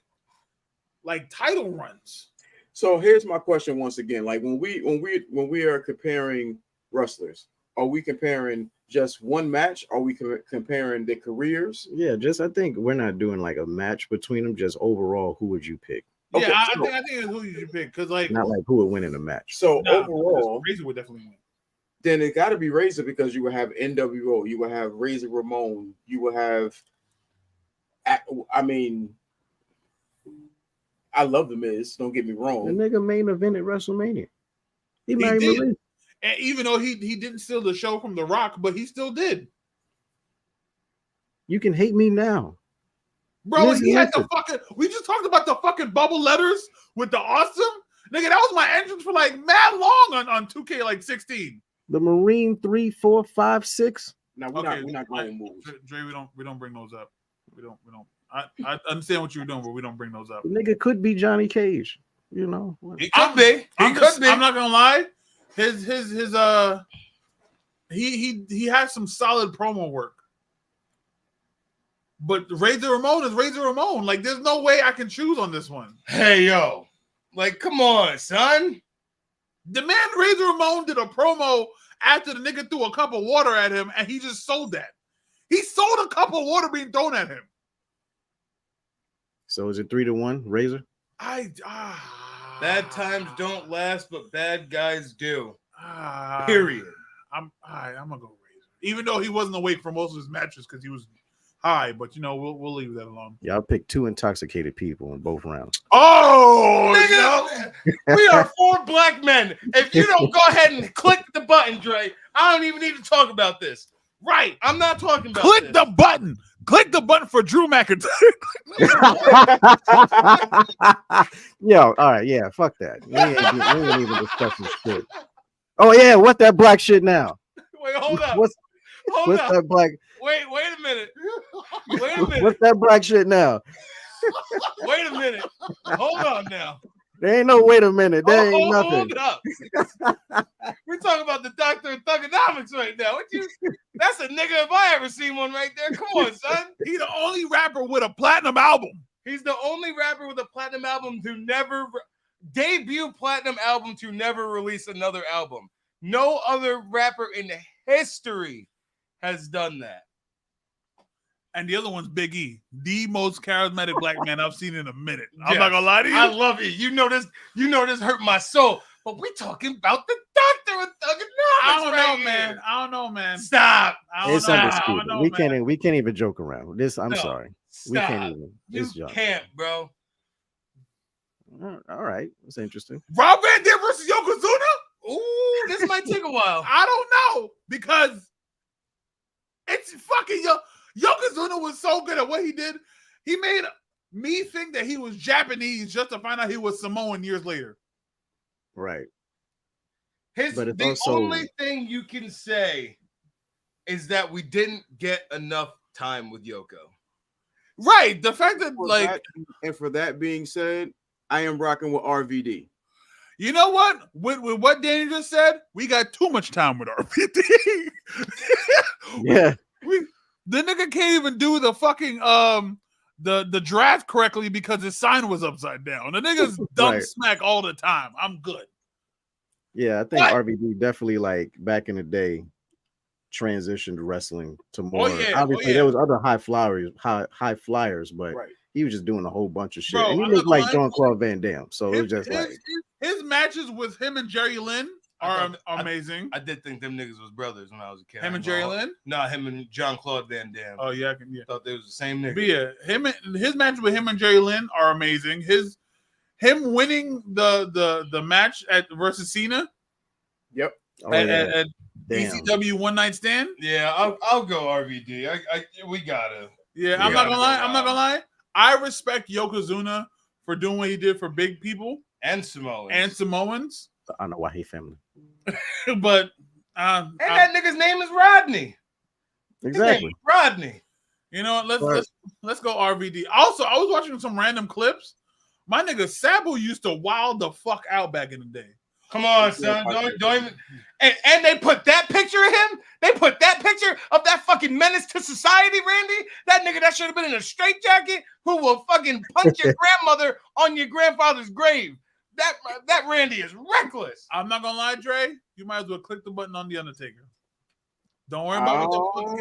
title runs. So here's my question once again. Like when we are comparing wrestlers, are we comparing just one match? Are we comparing their careers? Yeah, I think we're not doing like a match between them. Just overall, who would you pick? Okay, Yeah, so- I think it's who you should pick because like Not like who would win in a match. So nah, overall, Razor would definitely win. then it got to be Razor because you would have NWO, you would have Razor Ramon, you would have. I mean, I love the Miz. Don't get me The wrong. nigga main event at WrestleMania. He married did. Marie. And even though he didn't steal the show from The Rock, but he still did. You can hate me now. Bro, Listen, he had the listen. fucking. We just talked about the fucking bubble letters with the awesome nigga. That was my entrance for like mad long on 2K like 16. The Marine 3, 4, 5, 6. Now we're not going moves. Dre, we don't bring those up. We don't. I understand what you're doing, but we don't bring those up. The nigga could be Johnny Cage. You know. He could be. He could be. I'm not gonna lie. His he has some solid promo work. But Razor Ramon is Razor Ramon. Like, there's no way I can choose on this one. Hey, yo. Like, come on, son. The man Razor Ramon did a promo after the nigga threw a cup of water at him, and he just sold that. He sold a cup of water being thrown at him. So is it 3-1, Razor? Bad times don't last, but bad guys do. Ah. Period. I'm gonna go Razor. Even though he wasn't awake for most of his matches because he was high, but we'll leave that alone. Y'all picked 2 intoxicated people in both rounds. Oh, Nigga, we are 4 black men. If you don't go ahead and click the button, Dre, I don't even need to talk about this. Right. I'm not talking about Click this. the button. Click the button for Drew McIntyre. Yo, all right, yeah, fuck that. We ain't even discussing shit. Oh yeah, what that black shit now? Wait, hold up. What's Hold up. that black? Wait a minute. Wait a minute. What's that black shit now? Wait a minute. Hold on now. There ain't no wait a minute. There ain't nothing. Hold up. We're talking about the Doctor of Thugonomics right now. That's a nigga if I ever seen one right there. Come on, son. He's the only rapper with a platinum album. He's the only rapper with a platinum album to never debut platinum album to never release another album. No other rapper in history has done that. And the other one's Big E, the most charismatic black man I've seen in a minute. I'm Yes. not gonna lie to you. I love it. You know this hurt my soul. But we're talking about the Doctor of Thugonomics. I don't right know, man. here. I don't know, man. Stop. I don't It's know. undisputed. I don't know, We can't even joke around. This I'm No. sorry. We Stop. can't even. You It's junk. can't, bro. All right, it's interesting. Rob Van Dam versus Yokozuna? Ooh, this might take a while. I don't know because it's fucking Yokozuna was so good at what he did. He made me think that he was Japanese just to find out he was Samoan years later. Right. But it's the also- only thing you can say is that we didn't get enough time with Yoko. Right. The fact that For that being said, I am rocking with RVD. You know what? With what Danny just said, we got too much time with RVD. Yeah. The nigga can't even do the fucking the draft correctly because his sign was upside down. The nigga's dumb Right. smack all the time. I'm good. Yeah, I think What? RVD definitely like back in the day transitioned wrestling to more. yeah. Obviously, Oh, yeah. there was other high flyers, but Right. he was just doing a whole bunch of shit. Bro, and he I'm looked not like gonna John Claude Van Damme. So it was just like his matches with him and Jerry Lynn are amazing. I did think them niggas was brothers when I was a kid. Him and Jerry Lynn? No, him and John Claude Van Damme. Oh yeah, I thought they was the same nigga. But yeah, his match with him and Jerry Lynn are amazing. Him winning the match at versus Cena Yep. oh, yeah. at Damn. ECW One Night Stand. Yeah, I'll go RVD. We gotta. Yeah, I'm not gonna lie. I respect Yokozuna for doing what he did for big people And Samoans. and Samoans, I know why he family. but And that nigga's name is Rodney. His name Exactly. is Rodney. you know what? Right. Let's go RVD. Also, I was watching some random clips. My nigga Sabu used to wild the fuck out back in the day. Come on, son. Don't even. And they put that picture of him. They put that picture of that fucking menace to society, Randy. That nigga that should have been in a straitjacket who will fucking punch your grandmother on your grandfather's grave. That Randy is reckless. I'm not gonna lie, Dre. You might as well click the button on the Undertaker. Don't worry about what the fuck.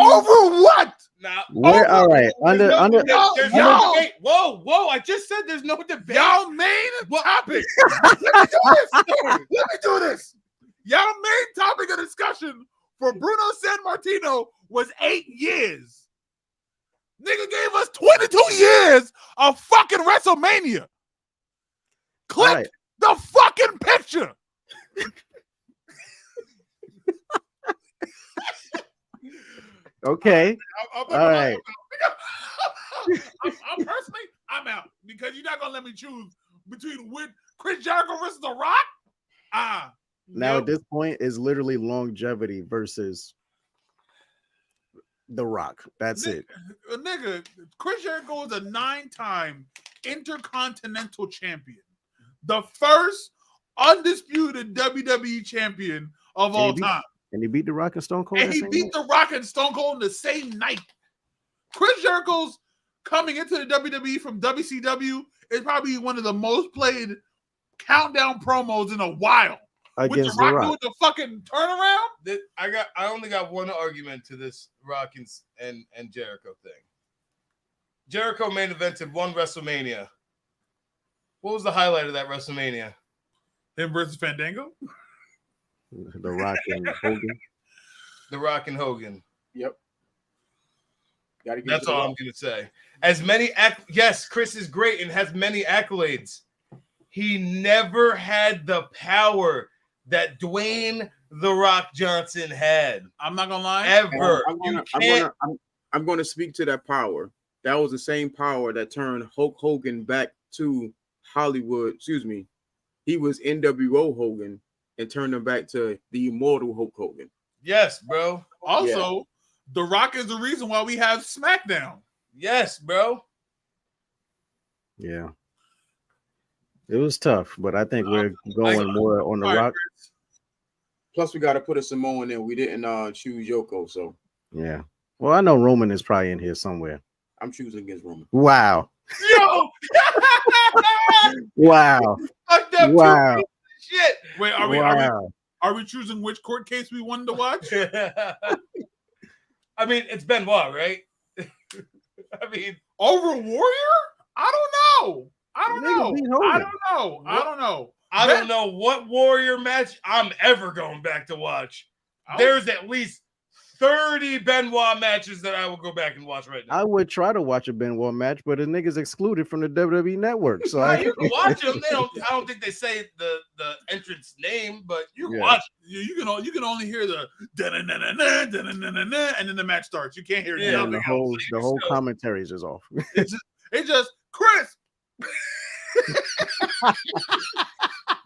Over what? Now, All right. Under there's no Yo! debate. Whoa! I just said there's no debate. Y'all main topic. Let me do this. Y'all main topic of discussion for Bruno Sammartino was 8 years. Nigga gave us 22 years of fucking WrestleMania. Click right. the fucking picture. Okay. I'm All right. I'm personally, I'm out because you're not gonna let me choose between Chris Jericho versus The Rock. Now Nope. at this point, it's literally longevity versus The Rock. That's it. Nigga, Chris Jericho is a 9-time Intercontinental Champion, the first undisputed WWE champion of all time. And he beat The Rock and Stone Cold. And he beat The Rock and Stone Cold in the same night. Chris Jericho's coming into the WWE from WCW is probably one of the most played countdown promos in a while. Against with The The Rock Rock. doing the fucking turnaround. I only got one argument to this Rock and Jericho thing. Jericho main evented one WrestleMania. What was the highlight of that WrestleMania? Him versus Fandango? The Rock and Hogan. The Rock and Hogan. Yep. That's all I'm going to say. As many yes, Chris is great and has many accolades. He never had the power that Dwayne The Rock Johnson had. I'm not gonna lie. Ever. I'm going to speak to that power. That was the same power that turned Hulk Hogan back to Hollywood. Excuse me. He was NWO Hogan and turned him back to the immortal Hulk Hogan. Yes, bro. Also, The Rock is the reason why we have SmackDown. Yes, bro. Yeah. It was tough, but I think we're going more on The Rock. Plus, we got to put a Samoan in. We didn't choose Yoko, so. Yeah. Well, I know Roman is probably in here somewhere. I'm choosing against Roman. Wow. Yo! Wow. Fuck that Wow. shit. Wait, are we choosing which court case we wanted to watch? I mean, it's Benoit, right? I mean, over Warrior? I don't know. I don't know what Warrior match I'm ever going back to watch. There's at least 30 Benoit matches that I will go back and watch right now. I would try to watch a Benoit match, but the nigga's excluded from the WWE network. So you can watch them. I don't think they say the entrance name, but you can watch them. You can only hear the and then the match starts. You can't hear nothing. The whole commentary is just off. It's just Chris.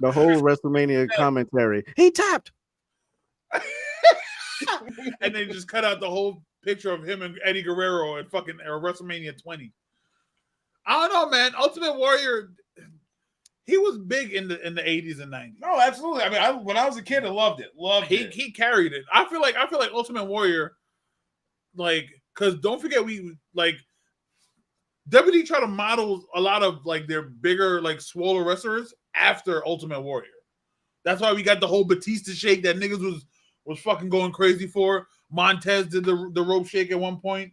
The whole WrestleMania commentary. He tapped. And they just cut out the whole picture of him and Eddie Guerrero at fucking WrestleMania 20. I don't know, man. Ultimate Warrior, he was big in the 80s and 90s. No, absolutely. I mean, when I was a kid, I loved it. He carried it. I feel like Ultimate Warrior, like, because don't forget WWE try to model a lot of like their bigger, like swoller wrestlers after Ultimate Warrior. That's why we got the whole Batista shake that niggas was fucking going crazy for. Montez did the rope shake at one point.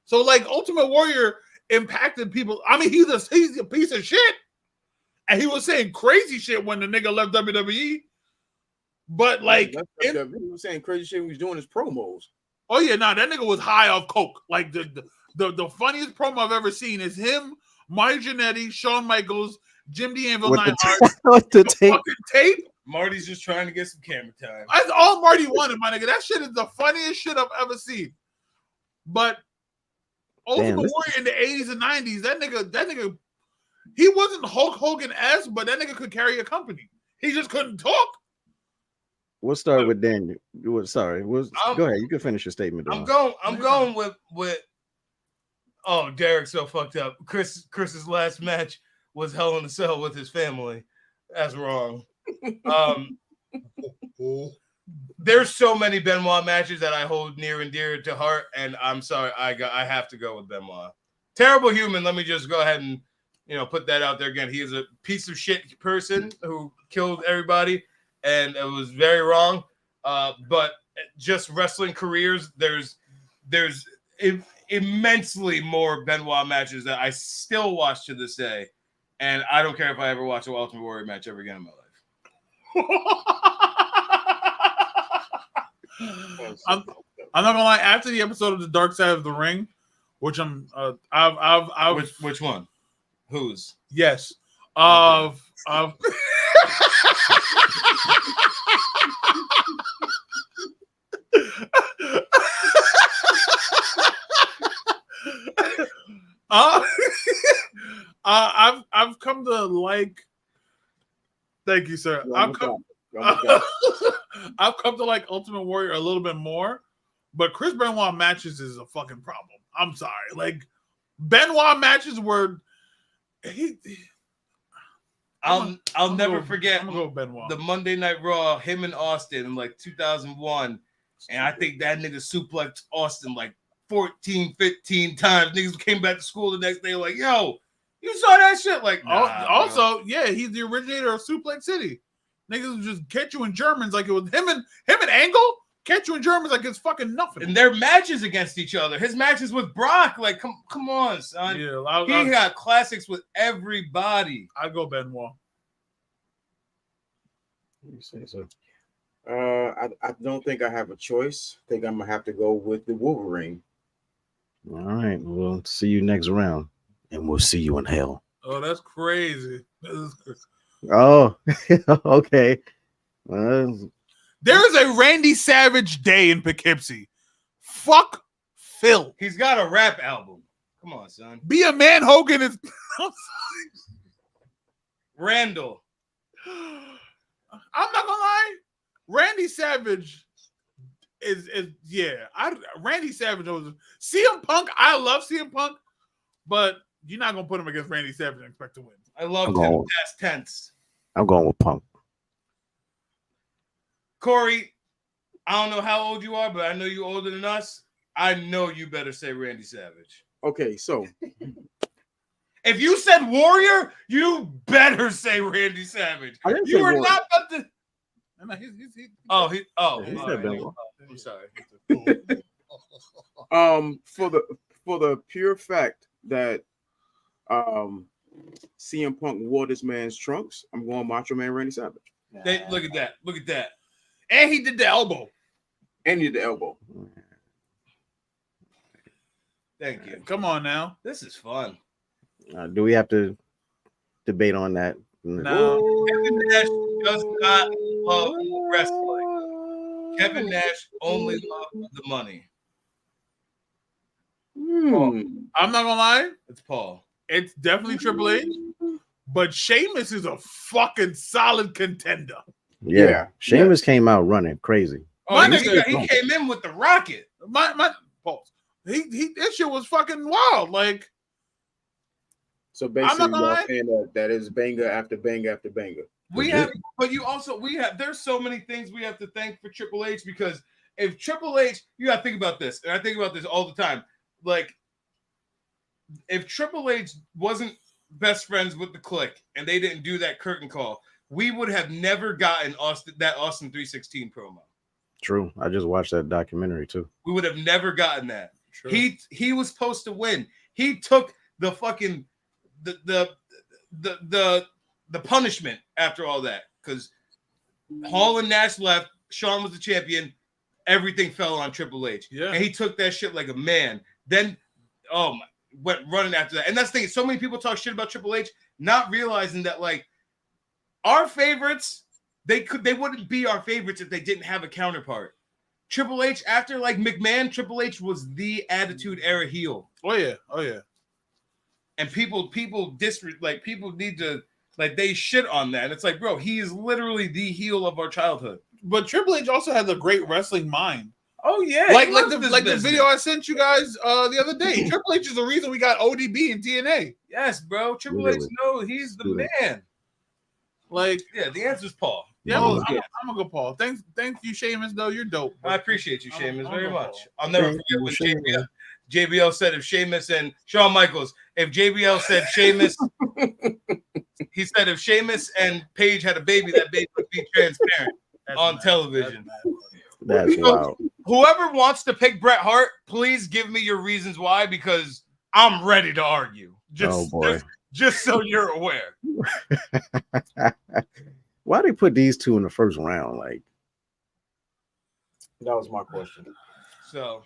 So like Ultimate Warrior impacted people. I mean, he's a piece of shit. And he was saying crazy shit when the nigga left WWE. But like he was saying crazy shit when he was doing his promos. Oh yeah, that nigga was high off coke. Like the funniest promo I've ever seen is him, Marty Jannetty, Shawn Michaels, Jim D'Anville, with the tape. Marty's just trying to get some camera time. That's all Marty wanted, my nigga. That shit is the funniest shit I've ever seen. But Ultimate Warrior in the 80s and 90s, that nigga, he wasn't Hulk Hogan-esque, but that nigga could carry a company. He just couldn't talk. We'll start with Daniel. Go ahead. You can finish your statement. I'm going with. Oh, Derek's so fucked up. Chris's last match was Hell in a Cell with his family. That's wrong. There's so many Benoit matches that I hold near and dear to heart, and I'm sorry, I have to go with Benoit. Terrible human. Let me just go ahead and put that out there again. He is a piece of shit person who killed everybody, and it was very wrong. But just wrestling careers, there's immensely more Benoit matches that I still watch to this day, and I don't care if I ever watch an Ultimate Warrior match ever again in my life. I'm not gonna lie. After the episode of the Dark Side of the Ring, which which one? Whose? Yes. Uh, I've come to like. Thank you, sir. I've come to like Ultimate Warrior a little bit more, but Chris Benoit matches is a fucking problem. I'm sorry. Like Benoit matches were I'll never forget I'm gonna go with Benoit. the Monday Night Raw, him and Austin in like 2001. And I think that nigga suplexed Austin like 14, 15 times. Niggas came back to school the next day like, yo, you saw that shit? Like, nah, also, yeah, he's the originator of Suplex City. Niggas would just catch you in Germans like it was him and Angle catch you in Germans like it's fucking nothing. And their matches against each other. His matches with Brock, like, come on, son. Yeah, he got classics with everybody. I'd go Benoit. You say so. I don't think I have a choice. I think I'm gonna have to go with the Wolverine. All right. We'll see you next round, and we'll see you in hell. Oh, that's crazy. Oh, okay. There is a Randy Savage day in Poughkeepsie. Fuck Phil. He's got a rap album. Come on, son. Be a man, Hogan is. Randall. I'm not gonna lie. Randy Savage is Randy Savage was CM Punk. I love CM Punk, but you're not gonna put him against Randy Savage and expect to win. I love him past tense. I'm going with Punk. Corey, I don't know how old you are, but I know you're older than us. I know you better say Randy Savage. Okay, so if you said Warrior, you better say Randy Savage. I didn't You say are Warrior. not about to. He said Benoit. I'm sorry. for the pure fact that CM Punk wore this man's trunks, I'm going Macho Man Randy Savage. Look at that. Look at that. and he did the elbow. And he did the elbow. Thank you. Come on now. This is fun. Do we have to debate on that? No. Kevin Nash does not love wrestling. Kevin Nash only loves the money. I'm not gonna lie. It's Paul. It's definitely Triple H, but Sheamus is a fucking solid contender. Yeah. Sheamus came out running crazy. Oh, he came in with the rocket. My pulse. This shit was fucking wild. Like, so basically, y'all saying that is banger after banger after banger. We have, there's so many things we have to thank for Triple H, because if Triple H, you got to think about this, and I think about this all the time. Like, if Triple H wasn't best friends with the Clique and they didn't do that curtain call, we would have never gotten that Austin 316 promo. True. I just watched that documentary too. We would have never gotten that. True. He was supposed to win. He took the fucking the punishment after all that, because Hall and Nash left. Shawn was the champion. Everything fell on Triple H. Yeah, and he took that shit like a man. Then, went running after that. And that's the thing. So many people talk shit about Triple H, not realizing that, like, our favorites, they wouldn't be our favorites if they didn't have a counterpart. Triple H, after like McMahon, Triple H was the Attitude Era heel. Oh yeah. And people need to, like, they shit on that. And it's like, bro, he is literally the heel of our childhood. But Triple H also has a great wrestling mind. Oh yeah, like the video I sent you guys the other day. Triple H is the reason we got ODB and TNA. Yes, bro. Triple H, no, he's the man. Like, yeah, the answer's Paul. Yeah, I'm gonna go Paul. Thank you, Sheamus. Though you're dope. I appreciate you, Sheamus, very much. I'll never forget when JBL said if Sheamus and Shawn Michaels, if JBL said Sheamus, he said if Sheamus and Paige had a baby, that baby would be transparent on television. That's wild. Whoever wants to pick Bret Hart, please give me your reasons why, because I'm ready to argue. Just so you're aware. Why they put these two in the first round? Like, that was my question. So,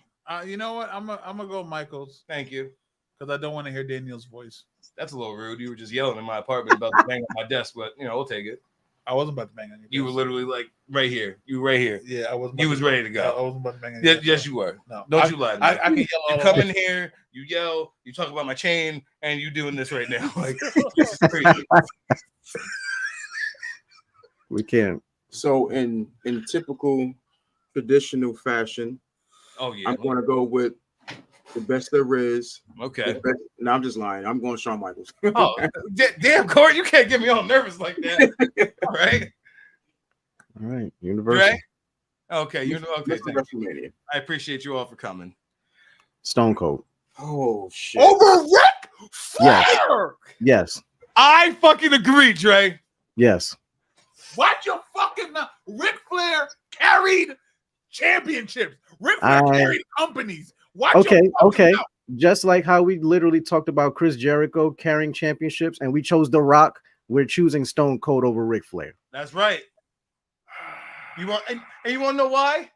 you know what? I'm gonna go Michaels. Thank you, because I don't want to hear Daniel's voice. That's a little rude. You were just yelling in my apartment about the bang on my desk, but we'll take it. I wasn't about to bang on you. You were literally like right here. You were right here. Yeah, I wasn't. You was ready to go. I wasn't about to bang on Yeah, you. yes, you were. No, Don't you lie to me. I can yell You all come over. in here, you yell, you talk about my chain, and you doing this right now. Like this is crazy. We can't. So in typical traditional fashion, Oh yeah. I'm going to go with the best there is. Okay. No, I'm just lying. I'm going Shawn Michaels. Oh damn, Corey, you can't get me all nervous like that. All right. All right, You Universal. right? Okay, you know. Okay, Mr. thank you. WrestleMania. I appreciate you all for coming. Stone Cold. Oh shit. Over Ric Flair. Yes. I fucking agree, Dre. Yes. Watch your fucking mouth. Ric Flair carried championships. Ric Flair carried companies. Watch your fucking mouth. Just like how we literally talked about Chris Jericho carrying championships, and we chose The Rock, we're choosing Stone Cold over Ric Flair. That's right. You want and you want to know why?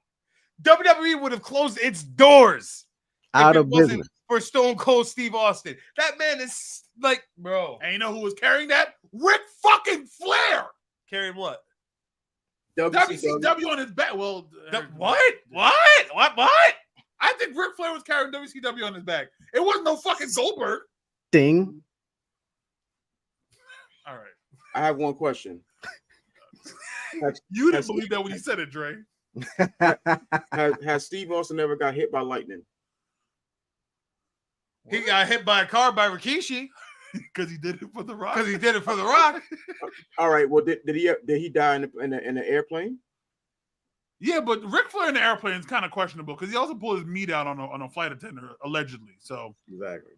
WWE would have closed its doors Out if of it wasn't business. for Stone Cold Steve Austin. That man is like, bro. And you know who was carrying that? Ric fucking Flair. Carrying what? WCW on his back. Well, What? I think Ric Flair was carrying WCW on his back. It wasn't no fucking Goldberg. Sting. All right. I have one question. You didn't believe that when you said it, Dre. Has Steve Austin ever got hit by lightning? He got hit by a car by Rikishi Because he did it for The Rock. because he did it for The Rock. All right. Well, did he die in the airplane? Yeah, but Ric Flair in the airplane is kind of questionable because he also pulled his meat out on a flight attendant, allegedly. So Exactly.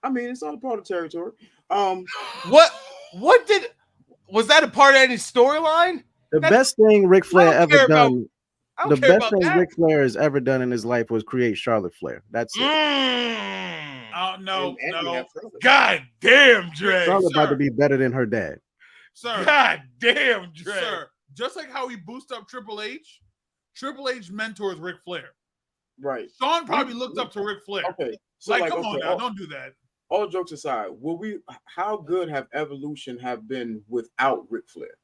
I mean, it's all a part of territory. What did was that a part of any storyline? The best thing Ric Flair I don't care ever about- done. I don't The care best about thing that. Ric Flair has ever done in his life was create Charlotte Flair. That's it. no, And we no, have Charlotte. God damn, Dre. Charlotte about sir. to be better than her dad. sir, God damn, Dre. sir. Just like how he boosted up Triple H mentors Ric Flair. Right. Sean probably looked up to Ric Flair. Okay. So Like, come on okay, now, don't do that. all jokes aside, how good have Evolution have been without Ric Flair?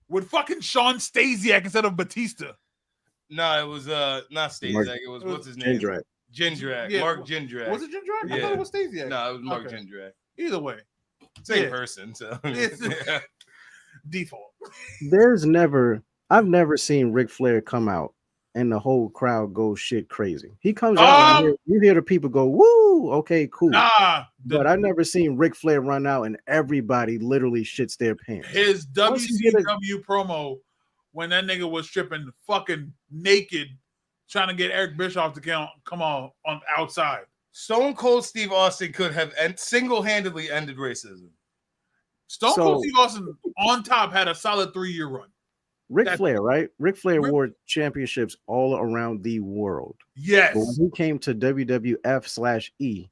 With fucking Sean Stasiak instead of Batista. No, it was not Stasiak. It was what's his name? Jindrak. Jindrak. Yeah, Mark Jindrak. Was it Jindrak? I Yeah. thought it was Stasiak. No, it was Mark Okay. Jindrak. Either way, Same Yeah. person. So It's- default. I've never seen Ric Flair come out and the whole crowd go shit crazy. He comes out and you hear the people go, woo, okay, cool. Nah, But I never seen Ric Flair run out and everybody literally shits their pants. his Once you get WCW promo when that nigga was stripping fucking naked, trying to get Eric Bischoff to come on outside. Stone Cold Steve Austin could have single-handedly ended racism. Stone Cold Steve Austin on top had a solid 3-year run. Ric Flair, right? Ric Flair wore championships all around the world. Yes. But when he came to WWF/E,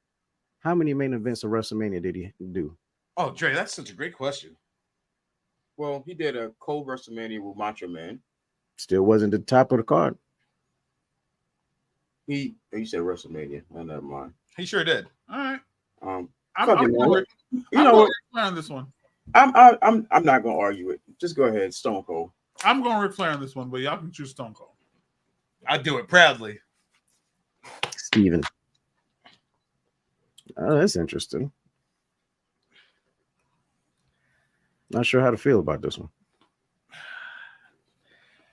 how many main events of WrestleMania did he do? Oh, Dre, that's such a great question. Well, he did a Cold WrestleMania with Macho Man. Still wasn't the top of the card. You said WrestleMania. Oh, never mind. He sure did. All right. I'm going what? on this one. I'm not gonna argue it. Just go ahead, Stone Cold. I'm going Ric Flair on this one, but y'all can choose Stone Cold. I do it proudly. Steven. Oh, that's interesting. Not sure how to feel about this one.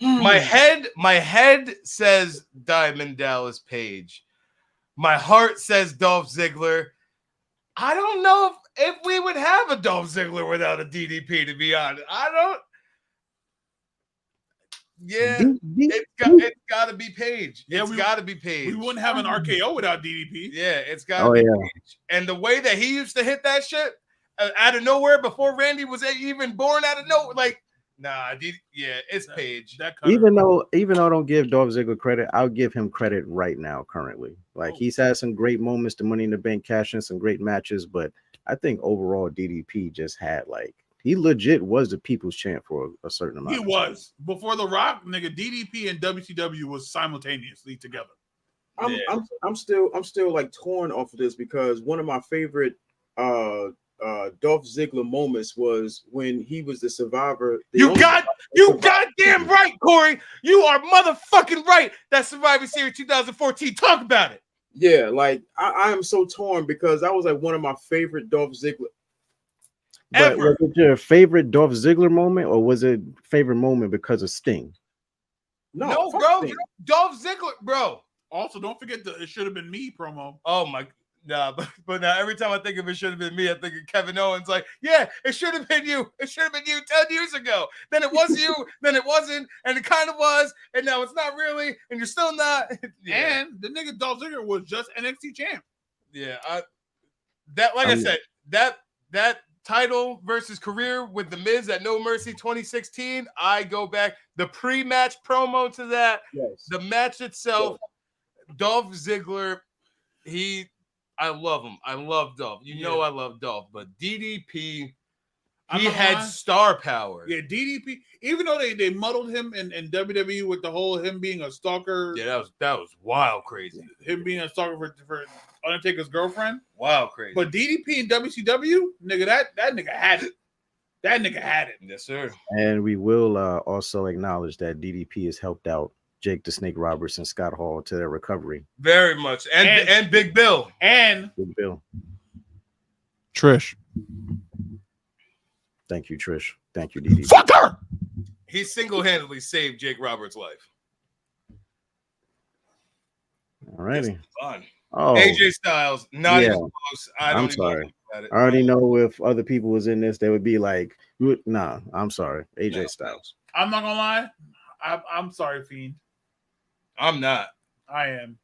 My head says Diamond Dallas Page. My heart says Dolph Ziggler. I don't know if we would have a Dolph Ziggler without a DDP, to be honest. I don't. Yeah, it's got to be Page. Yeah, It's got to be Page. We wouldn't have an RKO without DDP. Yeah, it's got to be Page. And the way that he used to hit that shit out of nowhere before Randy was even born out of nowhere, like, nah, it's Page. Even though I don't give Dolph Ziggler credit, I'll give him credit right now, currently. Like, he's had some great moments, the Money in the Bank cash in some great matches, but I think overall DDP just had he legit was the people's champ for a certain amount. He was before The Rock, nigga. DDP and WCW was simultaneously together. I'm still like torn off of this because one of my favorite Dolph Ziggler moments was when he was the Survivor. You goddamn right, Corey. You are motherfucking right. That Survivor Series 2014. Talk about it. Yeah, like I am so torn because that was like one of my favorite Dolph Ziggler. But Ever. was it your favorite Dolph Ziggler moment, or was it favorite moment because of Sting? No, fuck bro. Sting. Dolph Ziggler, bro. Also, don't forget the "It Should Have Been Me" promo. Oh my, nah, but now every time I think of It Should Have Been Me, I think of Kevin Owens. Like, yeah, it should have been you. It should have been you 10 years ago. Then it was you. Then it wasn't, and it kind of was, and now it's not really, and you're still not. Yeah. And the nigga Dolph Ziggler was just NXT champ. Yeah, I said, that title versus career with the Miz at No Mercy 2016. I go back the pre-match promo to that, Yes. the match itself. Dolph Ziggler, I love him. I love Dolph. You know I love Dolph, but DDP, he had star power. Yeah, DDP. Even though they muddled him in WWE with the whole him being a stalker. Yeah, that was wild crazy. Him being a stalker for Undertaker's girlfriend. Wild crazy. But DDP in WCW, nigga, that nigga had it. That nigga had it. Yes, sir. And we will also acknowledge that DDP has helped out Jake the Snake Roberts and Scott Hall to their recovery. Very much. And Big Bill. And Big Bill. Trish. Thank you, Trish. Thank you, DDP. Fuck her! He single-handedly saved Jake Roberts' life. All righty. Fun. Oh, AJ Styles, not even close. I'm sorry. I already know if other people was in this, they would be like, nah, I'm sorry. AJ Styles. I'm not gonna lie. I'm sorry, Fiend. I'm not. I am.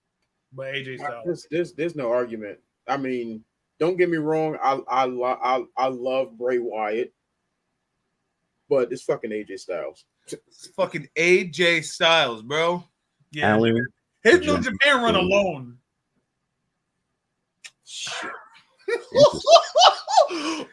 But AJ Styles. There's no argument. I mean, don't get me wrong. I love Bray Wyatt, but it's fucking AJ Styles. It's fucking AJ Styles, bro. Yeah. Alan, His New Japan run alone. Shit. Okay.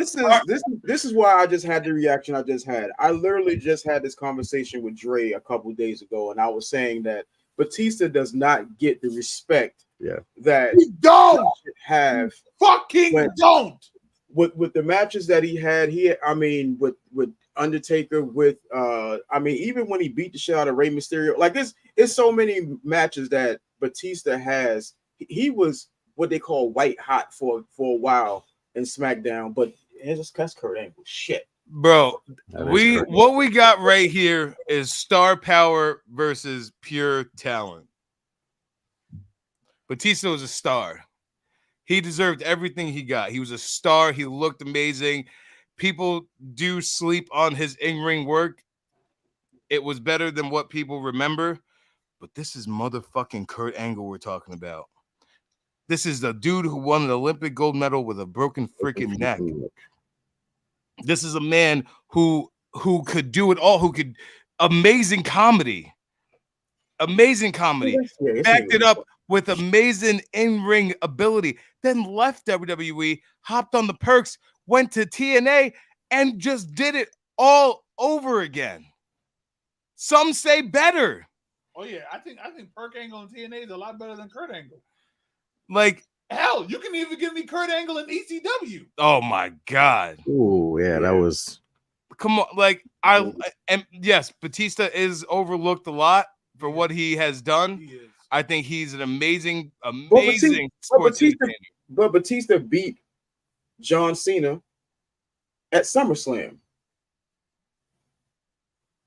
So this is why I just had the reaction I just had. I literally just had this conversation with Dre a couple days ago, and I was saying that Batista does not get the respect that he don't have. Don't with the matches that he had. With Undertaker, with even when he beat the shit out of Rey Mysterio, like it's so many matches that Batista has. He was what they call white hot for a while in SmackDown, but that's Kurt Angle shit, bro. What we got right here is star power versus pure talent. Batista was a star. He deserved everything he got. He was a star. He looked amazing. People do sleep on his in-ring work. It was better than what people remember. But this is motherfucking Kurt Angle we're talking about. This is the dude who won an Olympic gold medal with a broken freaking neck. This is a man who could do it all, who could amazing comedy. Amazing comedy. Backed it up with amazing in-ring ability. Then left WWE, hopped on the perks, went to TNA, and just did it all over again. Some say better. Oh yeah, I think Perk Angle in TNA is a lot better than Kurt Angle. Like, hell, you can even give me Kurt Angle in ECW. Oh my god. Oh yeah, that was. Come on, like and yes, Batista is overlooked a lot for what he has done. He is. I think he's an amazing sports entertainer. But Batista beat John Cena at SummerSlam.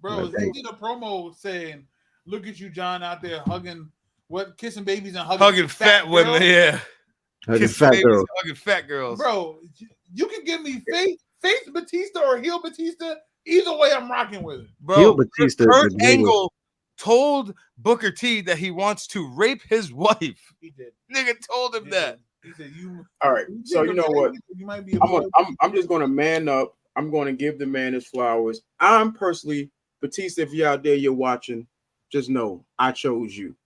Bro, he did a promo saying, "Look at you, John, out there kissing babies and hugging fat women, yeah, hugging fat girls, hugging fat girls." Bro, you can give me face Batista or heel Batista. Either way, I'm rocking with it. Bro, heel Batista. Kurt Angle told Booker T that he wants to rape his wife. He did. Nigga told him that. He said, "You." All right, so you know what? You might be. I'm just going to man up. I'm going to give the man his flowers. I'm personally Batista. If you're out there, you're watching, just know I chose you.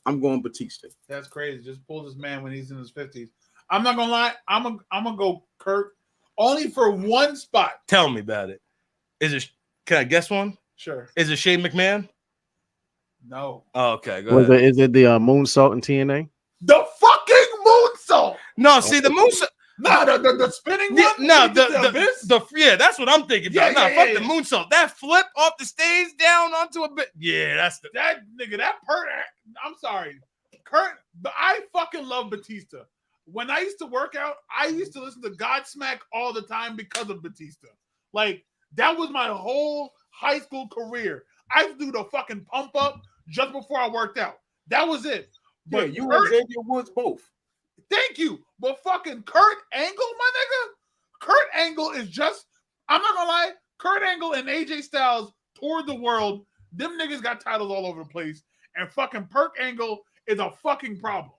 I'm going Batista. That's crazy. Just pull this man when he's in his 50s. I'm not gonna lie. I'm gonna go Kurt only for one spot. Tell me about it. Can I guess one? Sure. Is it Shane McMahon? No. Oh, okay. Go ahead. Is it the moonsault in TNA? The fucking moonsault. No, see the moonsault. No, the spinning Yeah, one. no, when he did the abyss? yeah, that's what I'm thinking about. Yeah, Fuck yeah, the yeah. moonsault. That flip off the stage down onto a bit. Yeah, that's the. That nigga, that Kurt. I'm sorry, Kurt. But I fucking love Batista. When I used to work out, I used to listen to Godsmack all the time because of Batista. Like that was my whole high school career. I used to do the fucking pump up just before I worked out. That was it. Yeah, But you Kurt, and Xavier Woods both. thank you. But fucking Kurt Angle, my nigga. Kurt Angle is just, I'm not gonna lie, Kurt Angle and AJ Styles toured the world. Them niggas got titles all over the place. And fucking Kurt Angle is a fucking problem.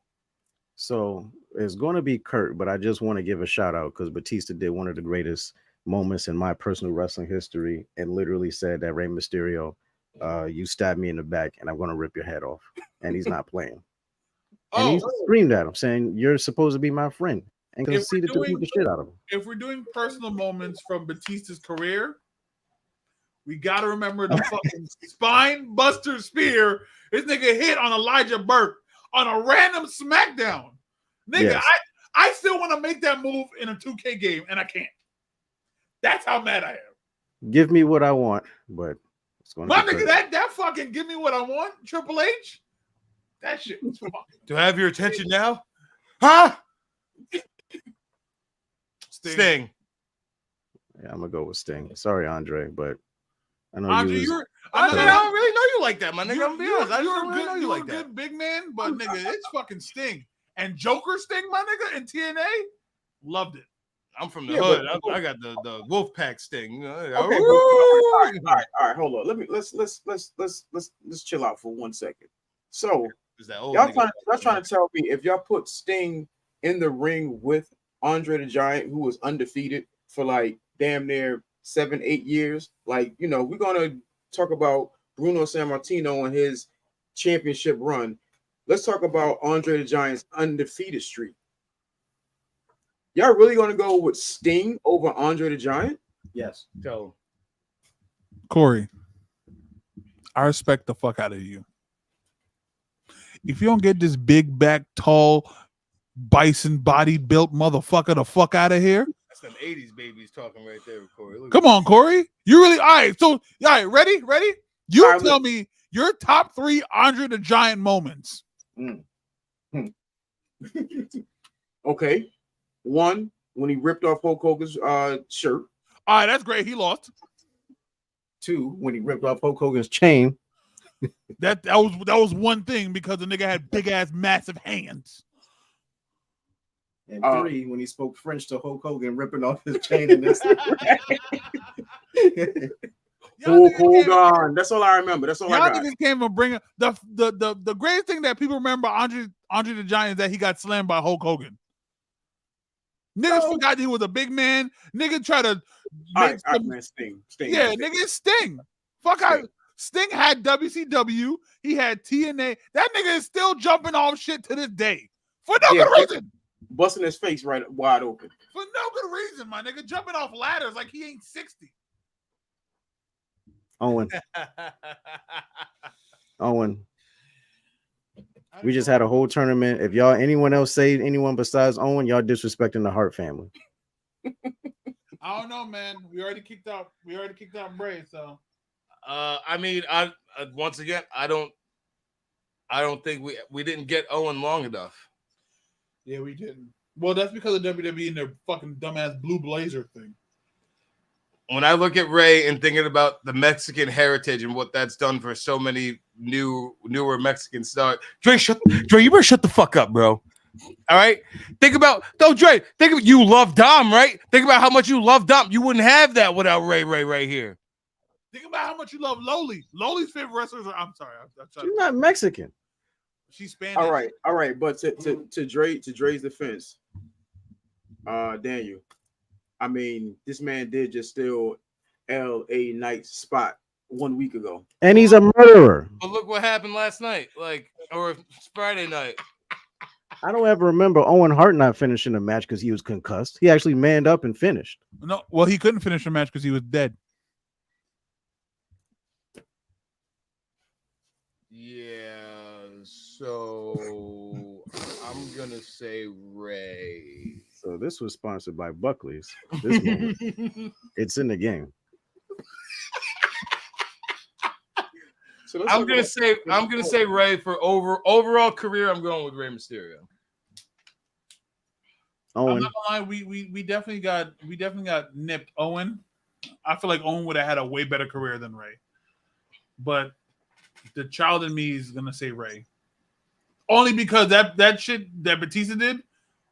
So it's going to be Kurt, but I just want to give a shout out because Batista did one of the greatest moments in my personal wrestling history and literally said that Rey Mysterio, you stabbed me in the back and I'm going to rip your head off. And he's not playing. And he screamed at him saying, you're supposed to be my friend, and conceded to beat the shit out of him. If we're doing personal moments from Batista's career, we got to remember the fucking spine buster spear this nigga hit on Elijah Burke on a random SmackDown. Nigga, Yes. I still want to make that move in a 2K game, and I can't. That's how mad I am. Give me what I want, but it's going to My be nigga, Kurt. that fucking give me what I want, Triple H. That shit was fucking. Do I have your attention now? Huh? Sting. Yeah, I'm going to go with Sting. Sorry, Andre, but I know Andre, you was, I I'm don't really know you like that, my nigga. You're, I'm gonna be honest. I you're don't a really good, know you you're like a that. good big man, but nigga, it's fucking Sting. And Joker Sting, my nigga, in TNA, loved it. I'm from the Yeah, hood. but- I got the Wolfpack Sting. Okay, but, all right, hold on. Let's chill out for 1 second. So Is that old y'all nigga? trying to tell me if y'all put Sting in the ring with Andre the Giant, who was undefeated for like damn near 7-8 years, like, you know, we're gonna talk about Bruno Sammartino and his championship run. Let's talk about Andre the Giant's undefeated streak. Y'all really gonna go with Sting over Andre the Giant? yes. So Corey, I respect the fuck out of you. If you don't get this big back, tall, bison body built motherfucker the fuck out of here. that's them 80s babies talking right there, Corey. Look Come on, Corey. You really all right? So, all right, ready? You All right, tell me your top 3 Andre the Giant moments. Okay. 1, when he ripped off Hulk Hogan's shirt. All right, that's great. He lost. 2, when he ripped off Hulk Hogan's chain. That was one thing because the nigga had big ass massive hands. And 3, when he spoke French to Hulk Hogan, ripping off his chain in this. Hulk Hogan. That's all I remember. That's all I Y'all got. niggas can't even bring up the greatest thing that people remember Andre the Giant is that he got slammed by Hulk Hogan. Niggas forgot he was a big man. Nigga try to All make right, man, Sting. yeah, nigga, it's Sting. Fuck out. Sting had WCW. He had TNA. That nigga is still jumping off shit to this day for no good reason. Busting his face right wide open. For no good reason, my nigga. Jumping off ladders like he ain't 60. Owen. We just had a whole tournament. If y'all anyone else say anyone besides Owen, y'all disrespecting the Hart family. I don't know, man. We already kicked out Bray, so I mean, I once again, I don't think we didn't get Owen long enough. yeah, we didn't. Well, that's because of WWE and their fucking dumbass blue blazer thing. When I look at Ray and thinking about the Mexican heritage and what that's done for so many newer Mexican stars, Dre, you better shut the fuck up, bro. All right, Dre. Think of you love Dom, right? Think about how much you love Dom. You wouldn't have that without Ray right here. Think about how much you love Loli. Loli's favorite wrestlers are. I'm sorry, She's not Mexican. She's Spanish. All right. But to Dre's defense, Daniel, I mean, this man did just steal LA Knight's spot 1 week ago. And he's a murderer. But look what happened last night, or Friday night. I don't ever remember Owen Hart not finishing the match because he was concussed. He actually manned up and finished. No, well, he couldn't finish the match because he was dead. Yeah, so I'm gonna say Ray. So this was sponsored by Buckley's. This moment, it's in the game. So let's I'm talk gonna about- say Ray for overall career. I'm going with Rey Mysterio. I'm Owen, not gonna lie, we definitely got nipped Owen. I feel like Owen would have had a way better career than Ray. But the child in me is gonna say Ray. Only because that shit that Batista did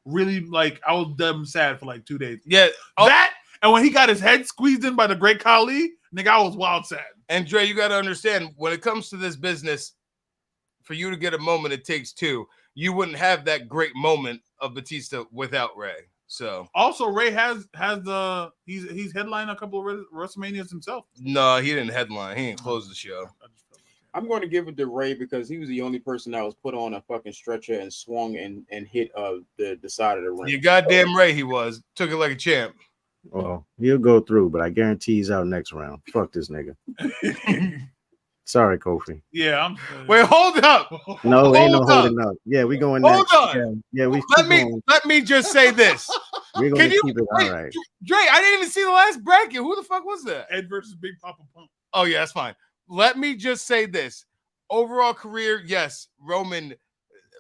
really, like, I was damn sad for like 2 days. Yeah, That and when he got his head squeezed in by the Great Khali, nigga, I was wild sad. and Dre, you got to understand when it comes to this business, for you to get a moment, it takes two. You wouldn't have that great moment of Batista without Ray. So Also, Ray has the he's headlined a couple of WrestleManias himself. no, he didn't headline. He didn't close the show. I'm going to give it to Ray because he was the only person that was put on a fucking stretcher and swung and hit the side of the ring. You goddamn Ray, he was took it like a champ. well, he'll go through, but I guarantee he's out next round. Fuck this nigga. Sorry, Kofi. Yeah, I'm. Wait, hold up. No, ain't no Hold up. holding up. Yeah, we going Hold next. on. Yeah, we Let keep me going. let me just say this. We're gonna Can you keep it wait, all right. Dre? I didn't even see the last bracket. Who the fuck was that? Ed versus Big Papa Pump. Oh yeah, that's fine. Let me just say this. Overall career, yes, Roman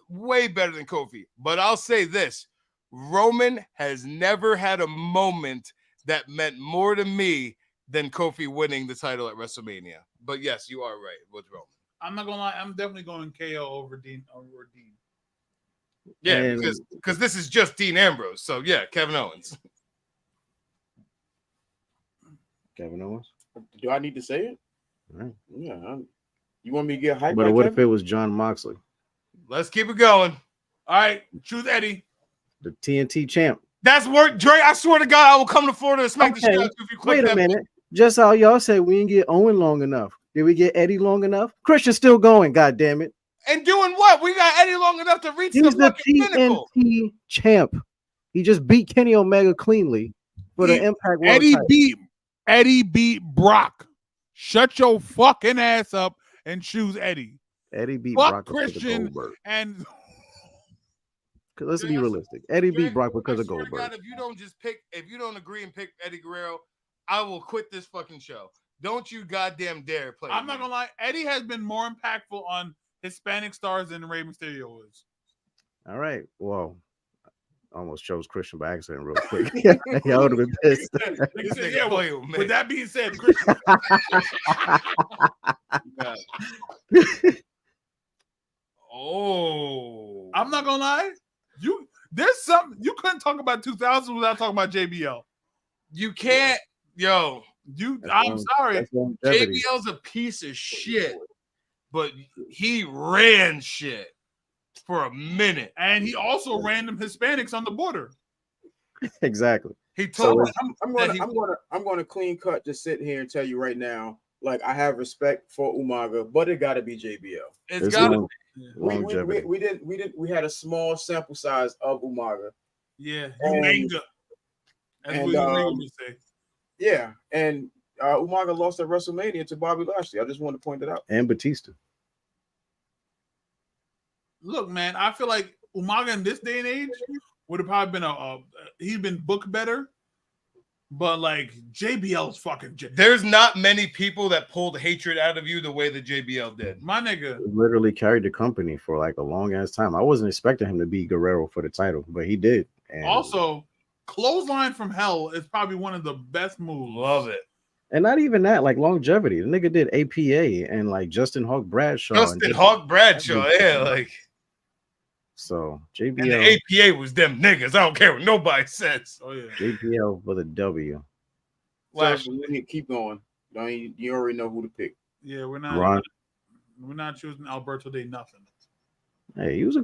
way better than Kofi. But I'll say this. Roman has never had a moment that meant more to me than Kofi winning the title at WrestleMania. But yes, you are right with Roman. I'm not gonna lie, I'm definitely going KO over Dean. Yeah, And- because this is just Dean Ambrose. So yeah, Kevin Owens. Kevin Owens. Do I need to say it? All right. Yeah. You want me to get hyped? But like what if Kevin? it was John Moxley, Let's keep it going. All right, choose Eddie. the TNT champ? That's work, Dre. I swear to God, I will come to Florida to smack the Okay, shit out of you if you click Wait a that. minute. Just how y'all say we didn't get Owen long enough. Did we get Eddie long enough? Christian's still going. God damn it. And doing what? We got Eddie long enough to reach the He's the fucking pinnacle. TNT champ. He just beat Kenny Omega cleanly for the Impact World title. Eddie beat Brock. Shut your fucking ass up and choose Eddie. Eddie beat Fuck Brock because of Christian. Goldberg. And 'Cause let's be realistic. Eddie beat Brock because I of swear to Goldberg. God, if you don't agree and pick Eddie Guerrero, I will quit this fucking show. Don't you goddamn dare play. I'm with not me. gonna lie, Eddie has been more impactful on Hispanic stars than Rey Mysterio is. All right. Well, I almost chose Christian by accident real quick. Y'all would have been pissed. He said, Nigga yeah, play with me. with that being said, Christian, Oh, I'm not gonna lie. There's something you couldn't talk about 2000 without talking about JBL. you can't, yo. I'm sorry. That's longevity. JBL's a piece of shit, but he ran shit for a minute. And he also ran them Hispanics on the border. Exactly. He So told I'm going to clean cut just sit here and tell you right now, like I have respect for Umaga, but it got to be JBL. it's It's got long- We longevity. we had a small sample size of Umaga. Yeah, And- Umanga. That's and, what you um, would say. Yeah, and Umaga lost at WrestleMania to Bobby Lashley. I just wanted to point that out. And Batista. Look, man, I feel like Umaga in this day and age would have probably been he'd been booked better, but like JBL's fucking There's not many people that pulled hatred out of you the way that JBL did. my nigga. Literally carried the company for like a long ass time. I wasn't expecting him to beat Guerrero for the title, but he did. And Also, clothesline from hell is probably one of the best moves. Love it. and not even that, like longevity. The nigga did APA and like Justin Hawk Bradshaw. and Justin did- Hawk Bradshaw, yeah, like, So and JBL, the APA was them niggas. I don't care what nobody says. Oh yeah. JBL for the W. Flash. So keep going. You already know who to pick. Yeah, we're not choosing Alberto Day nothing. Hey, he was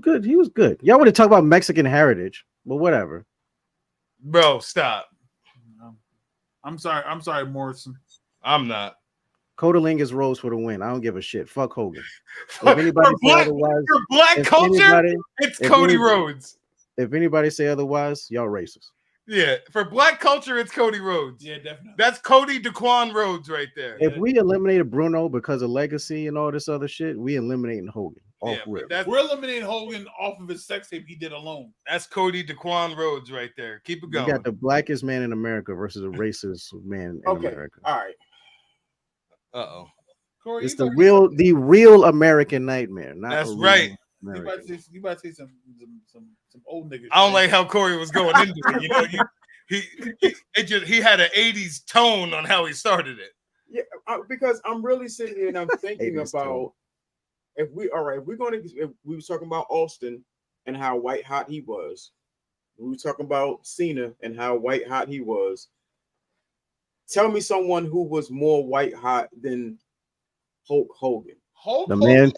good. Y'all want to talk about Mexican heritage, but whatever. Bro, stop. I'm sorry, Morrison. I'm not. Codalingus rose for the win. I don't give a shit. Fuck Hogan. For If anybody say black, otherwise, for black if culture, anybody, it's if Cody anybody- Rhodes. if anybody say otherwise, y'all racist. Yeah, for black culture, it's Cody Rhodes. Yeah, definitely. That's Cody Daquan Rhodes right there. If we eliminated Bruno because of legacy and all this other shit, we eliminating Hogan. off Yeah, but rip. that's We're eliminating Hogan off of his sex tape he did alone. Cody DeQuan Rhodes right there. Keep it You going. got the blackest man in America versus a racist man in Okay, America. all right. Uh-oh. Corey, It's you the real American nightmare, not That's a real right. American. You about to say some old niggas. I don't like how Corey was going into it. You know, he had an 80s tone on how he started it. Yeah, because I'm really sitting here and I'm thinking 80s about if we were talking about Austin and how white hot he was. We were talking about Cena and how white hot he was. Tell me someone who was more white hot than Hulk Hogan. Hulk The Hogan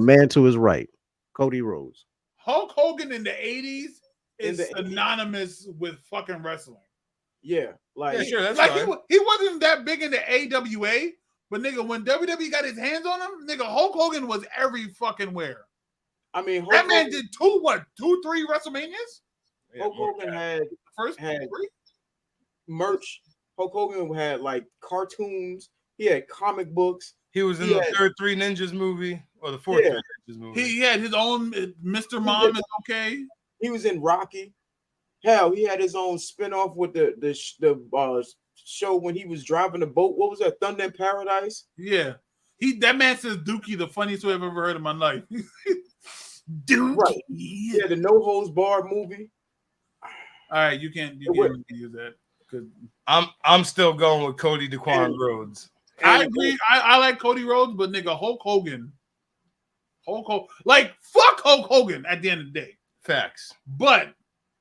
man to his right, Cody Rhodes. Hulk Hogan in the 80s In is the 80s. synonymous with fucking wrestling. Yeah, like Yeah, sure, that's Like fine. he wasn't that big in the AWA, but nigga, when WWE got his hands on him, nigga, Hulk Hogan was every fucking where. I mean, Hulk That man Hogan, did 3 WrestleManias? Hulk Hogan had First Had- 3? merch. Hulk Hogan had like cartoons. He had comic books. He was in Yeah. the third Three Ninjas movie or the fourth Yeah. Three Ninjas movie. He had his own Mr. Mom is okay. He was in Rocky. Hell, he had his own spinoff with the show when he was driving the boat. What was that? Thunder in Paradise. Yeah. That man says Dookie, the funniest way I've ever heard in my life. Dookie. Right. Yeah, the No Holds Barred movie. All right, you can't use that. 'Cause I'm still going with Cody DeQuan Rhodes. I agree. I like Cody Rhodes, but nigga, Hulk Hogan, like fuck Hulk Hogan at the end of the day. Facts. But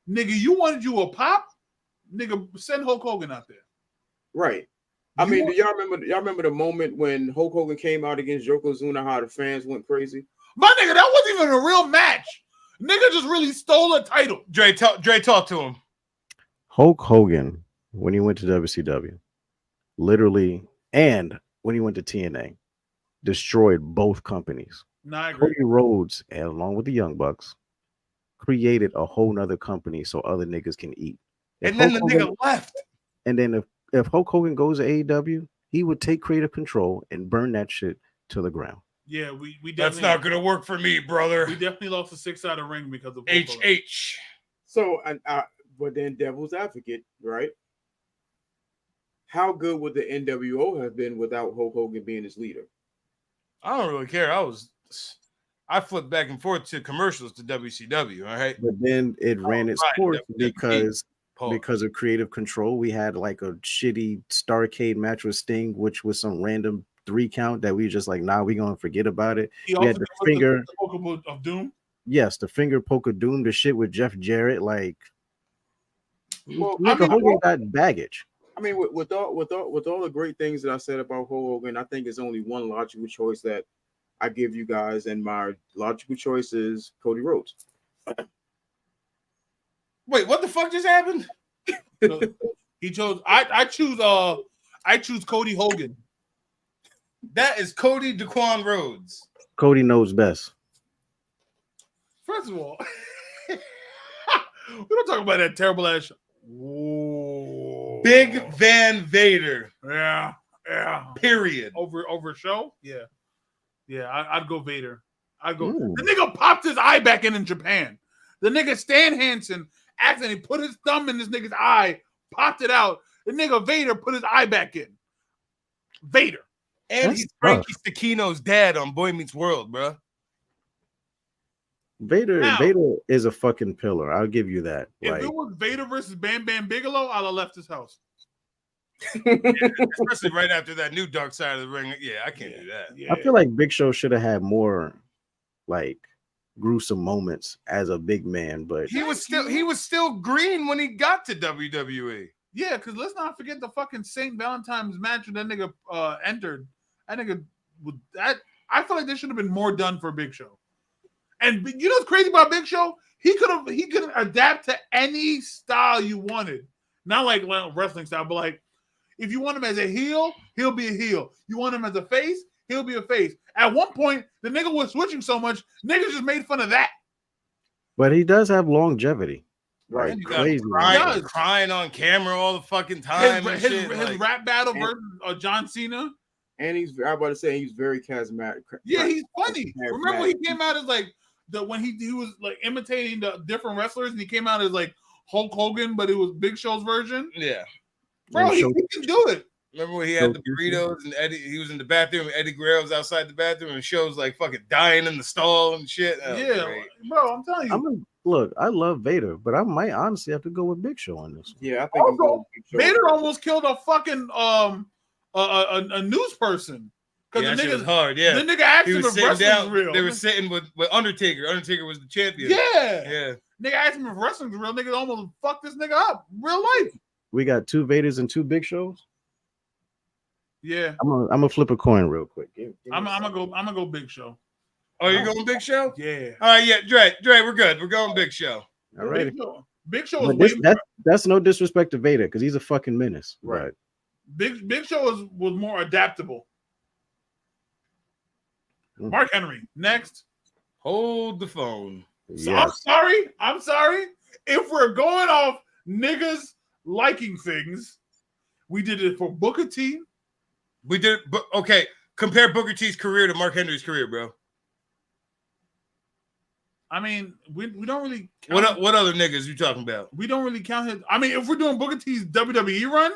nigga, you wanted you a pop, nigga, send Hulk Hogan out there. Right. I mean, do y'all remember the moment when Hulk Hogan came out against Yokozuna? How the fans went crazy. My nigga, that wasn't even a real match. Nigga just really stole a title. Dre, talk to him. Hulk Hogan, when he went to WCW, literally, and when he went to TNA, destroyed both companies. Nah, I agree. Cody Rhodes, and along with the Young Bucks, created a whole nother company so other niggas can eat. If And then the Hulk nigga Hogan- left. And then if Hulk Hogan goes to AEW, he would take creative control and burn that shit to the ground. Yeah, we That's definitely not gonna work for me, brother. we definitely lost a 6 out of ring because of Hulk Hogan. HH. So, but then devil's advocate, right? How good would the NWO have been without Hulk Hogan being his leader? I don't really care. I flipped back and forth to commercials to WCW. All right. But then it ran its right, course WWE. because of creative control. We had like a shitty Starrcade match with Sting, which was some random 3 count that we just like, nah, we gonna forget about it. He We also had the gave us finger, the Pokemon of Doom. yes, the finger poke of doom, the shit with Jeff Jarrett. Like, Well, nigga, I mean, Hogan got baggage. I mean, with all the great things that I said about Hulk Hogan, I think there's only one logical choice that I give you guys, and my logical choice is Cody Rhodes. Wait, what the fuck just happened? So he chose. I choose Cody Hogan. That is Cody DeQuan Rhodes. Cody knows best. First of all, we don't talk about that terrible ass. Whoa. Big Van Vader. Yeah. Period. Over show. Yeah. I'd go Vader. I'd go. Ooh. The nigga popped his eye back in Japan. The nigga Stan Hansen accidentally put his thumb in this nigga's eye, popped it out. The nigga Vader put his eye back in. Vader. And That's he's Frankie Stachino's dad on Boy Meets World, bro. Vader Now- is a fucking pillar. I'll give you that. If Like, it was Vader versus Bam Bam Bigelow, I'd have left his house. Especially right after that new Dark Side of the Ring. Yeah, I can't do that. Yeah. I feel like Big Show should have had more like gruesome moments as a big man, but He was still green when he got to WWE. Yeah, because let's not forget the fucking St. Valentine's match that nigga entered. That nigga with that. I feel like there should have been more done for Big Show. And you know what's crazy about Big Show? He could adapt to any style you wanted. Not like wrestling style, but like if you want him as a heel, he'll be a heel. You want him as a face, he'll be a face. At one point, the nigga was switching so much, niggas just made fun of that. but he does have longevity. Right. Like You got him crazy. does. crying on camera all the fucking time. His rap battle versus John Cena. And I about to say he's very charismatic. Yeah, he's funny. Charismatic. Remember he came out as like when he was like imitating the different wrestlers, and he came out as like Hulk Hogan, but it was Big Show's version. Yeah. Bro, he can do it. Remember when he had the burritos and Eddie? He was in the bathroom. And Eddie Guerrero was outside the bathroom, and Show's like fucking dying in the stall and shit. Yeah, bro, I'm telling you. Look, I love Vader, but I might honestly have to go with Big Show on this one. Yeah, I think also, Vader almost killed a fucking a news person because the nigga was hard. Yeah, the nigga asked him if wrestling's real. They were sitting with Undertaker. Undertaker was the champion. Yeah. Nigga asked him if wrestling's real. Nigga almost fucked this nigga up. Real life. We got 2 Vaders and 2 Big Shows. Yeah, I'm gonna flip a coin real quick. I'm gonna go Big Show. Oh, you're going Big Show? Yeah. All right, yeah, Dre, we're good. We're going Big Show. All right. Big Show is that's no disrespect to Vader because he's a fucking menace. Right. Big Show was more adaptable. Mark Henry next. Hold the phone. So I'm sorry. If we're going off niggas liking things, we did it for Booker T. We did, but okay. Compare Booker T's career to Mark Henry's career, bro. I mean, we don't really count what other niggas you talking about? We don't really count his. I mean, if we're doing Booker T's WWE run,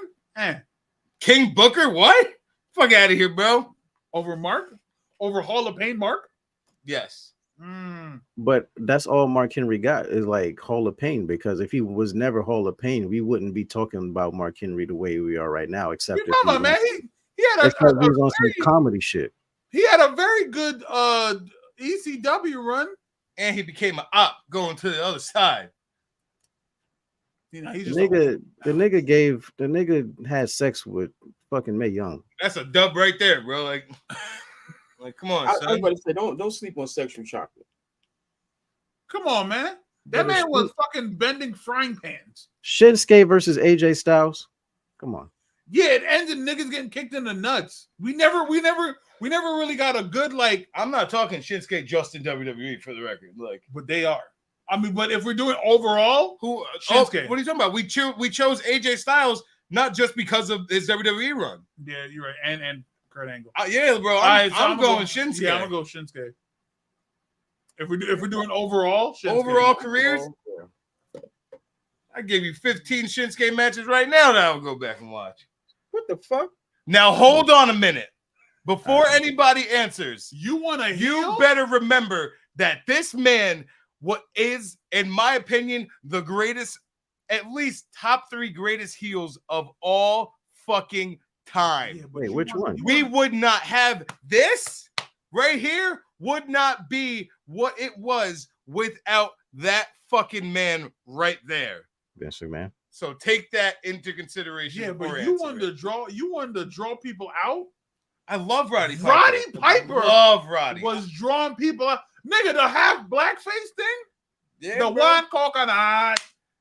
King Booker, what? Fuck out of here, bro. Over Mark? Over Hall of Pain Mark? Yes. But that's all Mark Henry got is like Hall of Pain, because if he was never Hall of Pain, we wouldn't be talking about Mark Henry the way we are right now. Except if he had he was on some comedy shit. He had a very good ECW run. And he became an op going to the other side. You know, he's the nigga had sex with fucking Mae Young. That's a dub right there, bro. Like come on, son. I was about to say, don't sleep on sexual chocolate. Come on, man. That man was fucking bending frying pans. Shinsuke versus AJ Styles. Come on. Yeah, it ends in niggas getting kicked in the nuts. We never really got a good like. I'm not talking Shinsuke just in WWE for the record, like, but they are. I mean, but if we're doing overall, who Shinsuke? What are you talking about? We chose AJ Styles not just because of his WWE run. Yeah, you're right, and Kurt Angle. Yeah, bro. I'm going Shinsuke. Yeah, I'm gonna go Shinsuke. If we're doing overall, Shinsuke. Overall careers, I give you 15 Shinsuke matches right now that I would go back and watch. What the fuck? Now hold on a minute. Before anybody answers, you better remember that this man, what is, in my opinion, the greatest, at least top 3 greatest heels of all fucking time. Yeah, wait, which one? We would not have this right here, would not be what it was without that fucking man right there. Vince McMahon. So take that into consideration. Yeah, but you wanted to draw people out. I love Roddy Piper. Roddy Piper love Roddy. Was drawing people out. Nigga, the half blackface thing? Yeah, the one cock on the eye.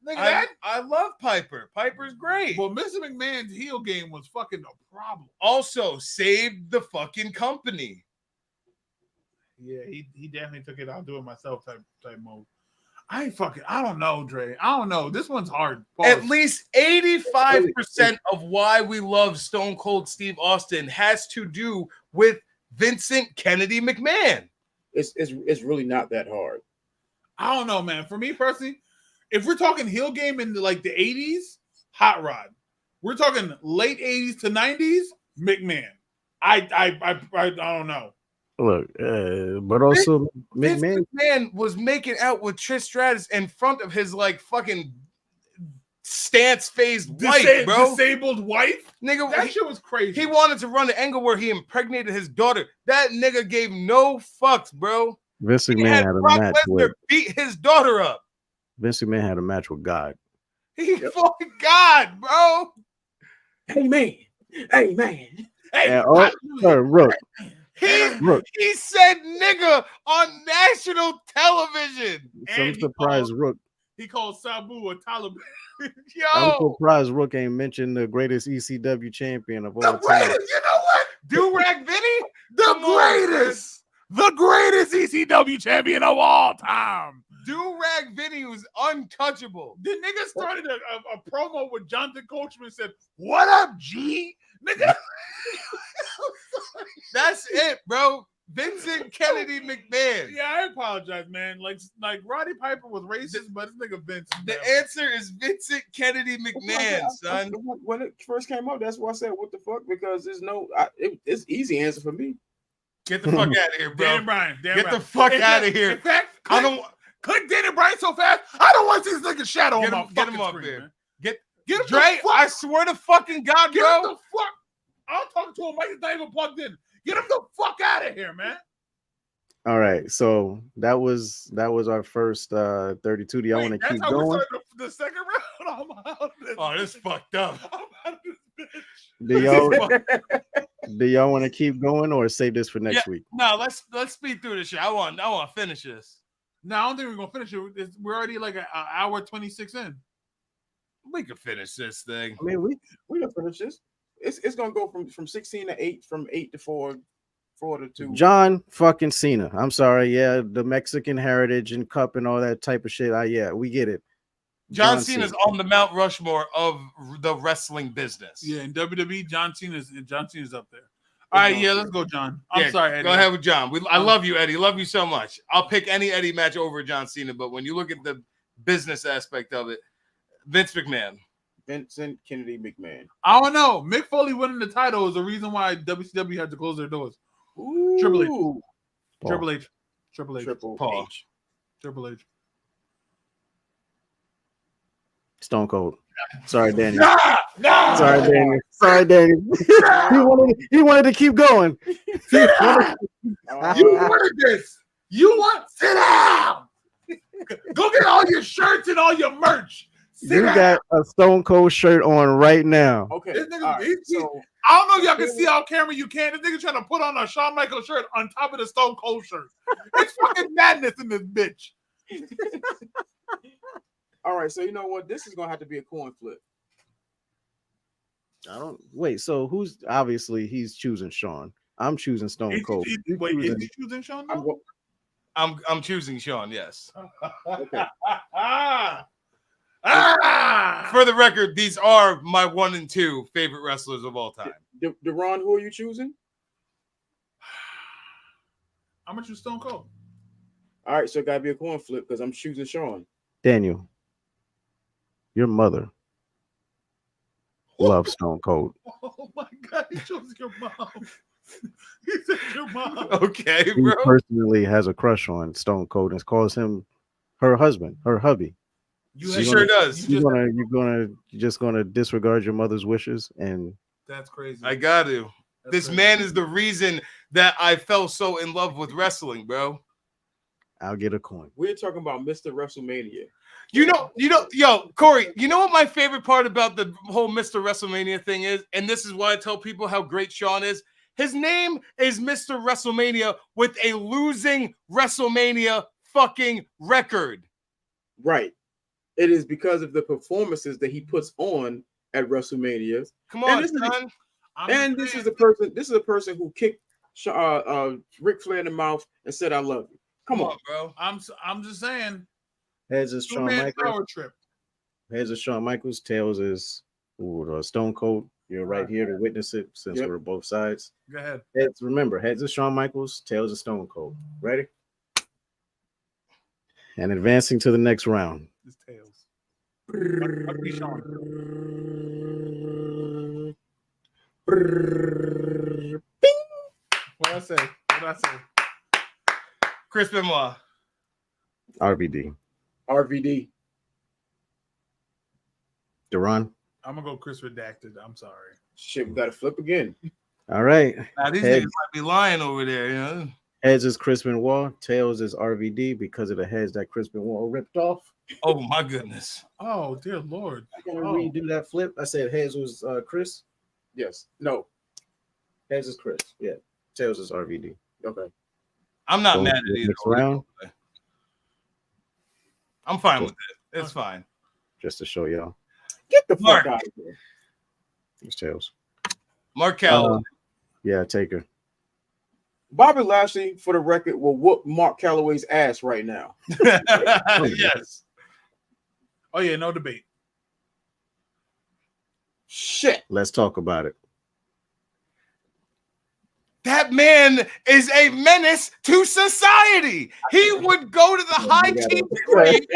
Nigga, I love Piper. Piper's great. Well, Mr. McMahon's heel game was fucking a problem. Also, saved the fucking company. Yeah, he definitely took it. I'll do it myself type mode. I don't know, Dre. I don't know. This one's hard. Pause. At least 85% of why we love Stone Cold Steve Austin has to do with Vincent Kennedy McMahon. It's really not that hard. I don't know, man. For me personally, if we're talking heel game in like the 80s, Hot Rod. We're talking late 80s to 90s, McMahon. I don't know. Look, but also McMahon was making out with Trish Stratus in front of his like fucking stance-phased wife, bro. Disabled wife? Nigga, that shit was crazy. He wanted to run the angle where he impregnated his daughter. That nigga gave no fucks, bro. Vince McMahon had a match with beat his daughter up. Vince McMahon had a match with God. He fucking God, bro. Hey man. Hey, Rook. He said nigga on national television. I'm surprised Rook. He called Sabu a Taliban. Yo, I'm surprised Rook ain't mentioned the greatest ECW champion of all time. You know what? Do-Rag Vinny? The greatest ECW champion of all time. Do-Rag Vinny was untouchable. The nigga started a promo with Jonathan Coachman, said, "What up, G?" Nigga. That's it, bro. Vincent Kennedy McMahon. Yeah, I apologize, man. Like Roddy Piper was racist, but this nigga Vince. The answer is Vincent Kennedy McMahon, son. When it first came up, that's why I said, "What the fuck?" Because there's no, it's easy answer for me. Get the fuck out of here, bro. Dan Bryan. Get the fuck out of here. In fact, I don't. click Danny Bryan so fast. I don't want to see this nigga shadow on my Get fucking him up screen, there. man. Get Get him Dre. the fuck. I swear to fucking God, Get him bro. the fuck. I'm talking to him. Mike is not even plugged in. Get him the fuck out of here, man. All right, so that was our first 32. Do y'all want to keep That's how going? we started the second round. I'm out of this. Oh, this fucked up. I'm out of this bitch. Do y'all want to keep going or save this for next week? No, let's speed through this shit. I want to finish this. No, I don't think we're gonna finish it. We're already like an hour 26 in. We can finish this thing. I mean, We gonna finish this. It's gonna go from 16 to 8, from 8 to 4, 4 to 2. John fucking Cena. I'm sorry. Yeah, the Mexican heritage and cup and all that type of shit. Yeah, we get it. John Cena's on the Mount Rushmore of the wrestling business. Yeah, in WWE, John Cena's up there. All right, yeah, let's go, John. I'm sorry, Eddie. Go ahead with John. I love you, Eddie. Love you so much. I'll pick any Eddie match over John Cena, but when you look at the business aspect of it, Vince McMahon. Vincent Kennedy McMahon. I don't know. Mick Foley winning the title is the reason why WCW had to close their doors. Triple H. Ooh. Triple H. Triple H. Triple Paul. H. Triple H. Stone Cold. Sorry, Daniel. Nah. Sorry, Daniel. Sorry, Daniel. he wanted to keep going. You wanted this. Sit down. Go get all your shirts and all your merch. You got a Stone Cold shirt on right now. Okay. This nigga, all right, so I don't know if y'all can see on camera. You can. This nigga trying to put on a Shawn Michaels shirt on top of the Stone Cold shirt. It's fucking madness in this bitch. all right, so you know what? This is gonna have to be a coin flip. I don't wait. So who's obviously he's choosing Shawn. I'm choosing Stone Cold. Wait, is he choosing Shawn? I'm choosing Shawn, yes. Okay. For the record, these are my 1 and 2 favorite wrestlers of all time. Deron, who are you choosing? How much is Stone Cold? All right, so it gotta be a coin flip because I'm choosing Shawn. Daniel, your mother loves Stone Cold. Oh my God, he chose your mom. He said your mom. Okay, She bro. personally has a crush on Stone Cold and calls him her husband, her hubby. She sure does. You're just gonna disregard your mother's wishes and That's crazy. I got to. That's This crazy. man is the reason that I fell so in love with wrestling, bro. I'll get a coin. We're talking about Mr. WrestleMania. You know, yo, Corey, you know what my favorite part about the whole Mr. WrestleMania thing is? And this is why I tell people how great Shawn is. His name is Mr. WrestleMania with a losing WrestleMania fucking record. Right. It is because of the performances that he puts on at WrestleManias. Come on, this is- son. This is a person who kicked Ric Flair in the mouth and said, "I love you." Come on, bro. I'm just saying. Heads is Shawn Two-man Michaels. power trip. Heads is Shawn Michaels. Tails is Stone Cold. You're right here to witness it since Yep. we're both sides. Go ahead. Heads, remember, heads is Shawn Michaels. Tails is Stone Cold. Ready? And advancing to the next round. It's tails. Fuck me, Shawn. What I say? Chris Benoit. RVD. RVD. Duran. I'm gonna go Chris Redacted. I'm sorry. Shit, we got to flip again. All right. Now, these Heads. niggas might be lying over there, you know. Heads is Chris Benoit. Tails is RVD because of the heads that Chris Benoit ripped off. Oh my goodness. Oh dear Lord. I gotta redo that flip. I said heads was Chris. Yes. No. Heads is Chris. Yeah. Tails is RVD. Okay. I'm not So, mad at either. next round, I'm fine with it. It's fine. just to show y'all. Get the fuck Mark. out of here. It's Tails. Mark Calloway. Yeah, take her. Bobby Lashley, for the record, will whoop Mark Calloway's ass right now. Yes. Oh yeah, no debate. Shit. Let's talk about it. That man is a menace to society. He would go to the high chief's grave.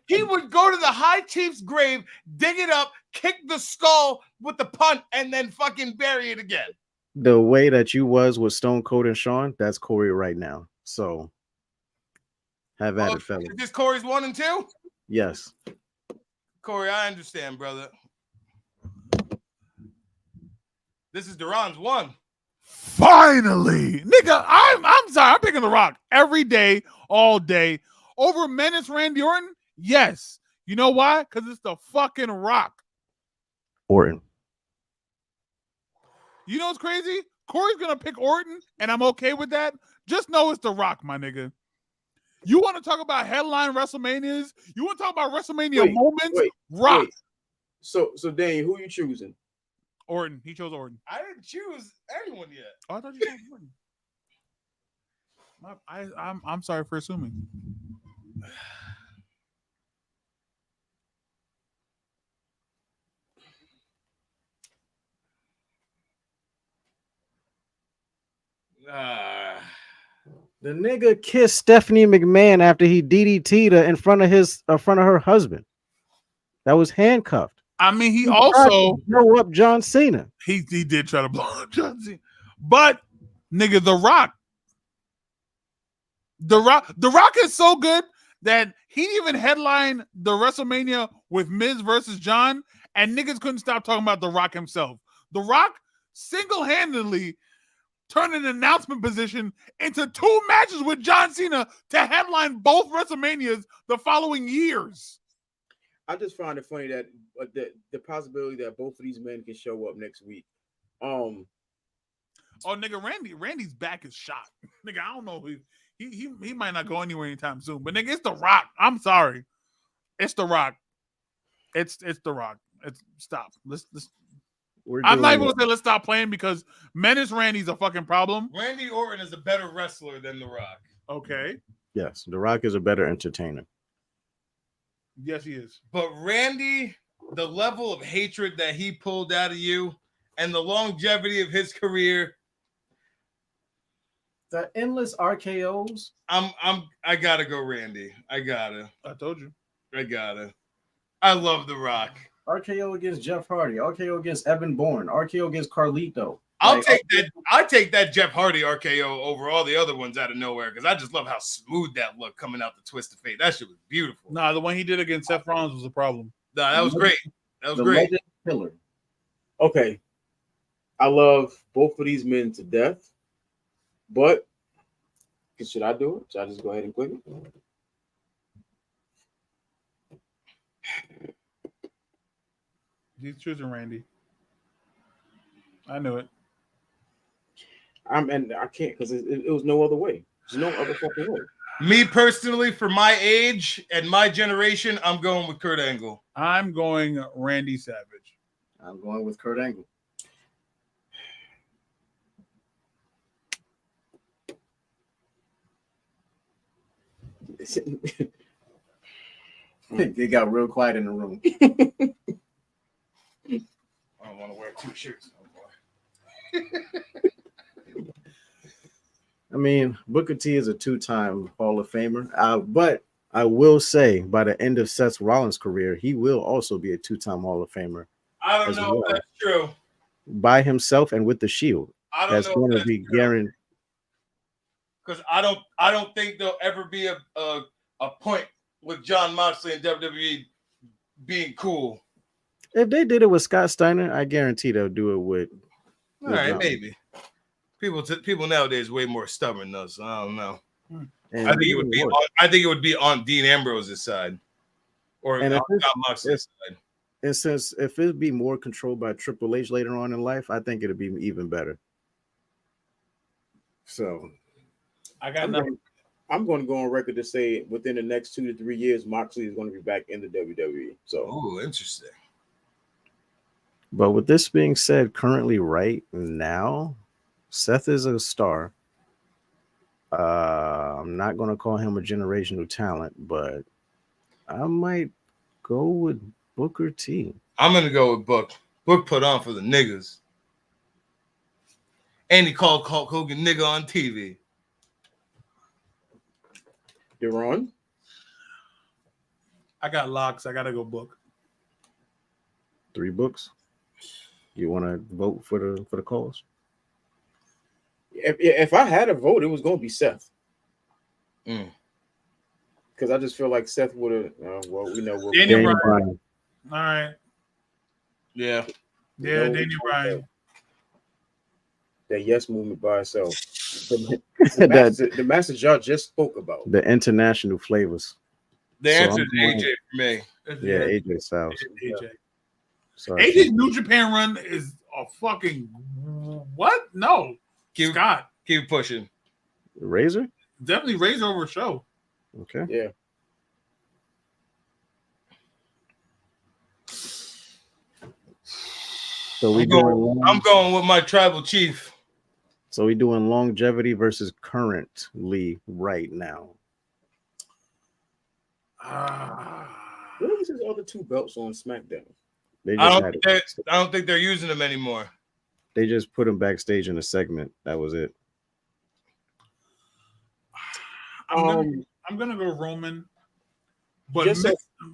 He would go to the high chief's grave, dig it up, kick the skull with the punt, and then fucking bury it again. The way that you was with Stone Cold and Sean, that's Corey right now. So have at it, fellas. Is this Corey's 1 and 2? Yes. Corey, I understand, brother. This is Duran's 1. Finally, nigga, I'm sorry. I'm picking The Rock every day, all day over Menace Randy Orton. Yes, you know why? Because it's the fucking Rock. Orton. You know what's crazy? Corey's gonna pick Orton, and I'm okay with that. Just know it's The Rock, my nigga. You want to talk about headline WrestleManias? You want to talk about WrestleMania moments? Rock. Wait. So Dane, who you choosing? Orton. He chose Orton. I didn't choose anyone yet. Oh, I thought you chose Orton. I'm sorry for assuming. The nigga kissed Stephanie McMahon after he DDT'd her in front of her husband. That was handcuffed. I mean, he tried also to blow up John Cena. he did try to blow up John Cena, but nigga, The Rock is so good that he even headlined the WrestleMania with Miz versus John, and niggas couldn't stop talking about The Rock himself. The Rock single-handedly turned an announcement position into 2 matches with John Cena to headline both WrestleManias the following years. I just find it funny that the possibility that both of these men can show up next week. Oh, nigga, Randy's back is shot. Nigga, I don't know. He might not go anywhere anytime soon. But nigga, it's The Rock. I'm sorry. It's The Rock. It's The Rock. Stop. Let's I'm not even gonna say let's stop playing because Menace Randy's a fucking problem. Randy Orton is a better wrestler than The Rock. Okay. Yes, The Rock is a better entertainer. Yes, he is. But Randy, the level of hatred that he pulled out of you and the longevity of his career. The endless RKOs. I gotta go, Randy. I told you. I love The Rock. RKO against Jeff Hardy. RKO against Evan Bourne. RKO against Carlito. I'll take that Jeff Hardy RKO over all the other ones out of nowhere because I just love how smooth that looked coming out the twist of fate. That shit was beautiful. Nah, the one he did against Seth Rollins was a problem. Nah, that was great. That was great. Killer. Okay. I love both of these men to death, but should I do it? Should I just go ahead and click it? He's choosing Randy. I knew it. I can't because it was no other way. There's no other fucking way. Me personally, for my age and my generation, I'm going with Kurt Angle. I'm going Randy Savage. I'm going with Kurt Angle. It got real quiet in the room. I don't want to wear 2 shirts. I mean, Booker T is a 2-time Hall of Famer, but I will say by the end of Seth Rollins' career, he will also be a 2-time Hall of Famer. I don't know if that's true. By himself and with the Shield. That's going to be guaranteed. Because I don't think there'll ever be a point with Jon Moxley and WWE being cool. If they did it with Scott Steiner, I guarantee they'll do it with. All right, maybe. People nowadays are way more stubborn though, so I don't know. And I think it would be on Dean Ambrose's side, or on Jon Moxley's side. And since if it'd be more controlled by Triple H later on in life, I think it'd be even better. So, I'm going to go on record to say within the next 2 to 3 years, Moxley is going to be back in the WWE. So, oh, interesting. But with this being said, currently right now, Seth is a star. I'm not going to call him a generational talent, but I might go with Booker T. I'm going to go with Book. Book put on for the niggas. And he called Hulk Hogan nigga on TV. You're on. I got locks. I gotta go book. 3 books. You want to vote for the cause? If I had a vote, it was gonna be Seth. Mm. Because I just feel like Seth would have. Well, we know what. Daniel Bryan. All right. Yeah. Yeah, Daniel Bryan. That yes movement by itself. The message y'all just spoke about. The international flavors. The So answer I'm is AJ for me. Yeah, AJ Styles. AJ. Sorry. AJ's New Japan run is a fucking what? No. Scott. Keep pushing. Razor? Definitely Razor over Show. Okay. Yeah. So I'm going with my tribal chief. So we doing longevity versus currently right now. What was his other 2 belts on SmackDown? They I just don't think they're using them anymore. They just put him backstage in a segment. That was it. I'm gonna go Roman, but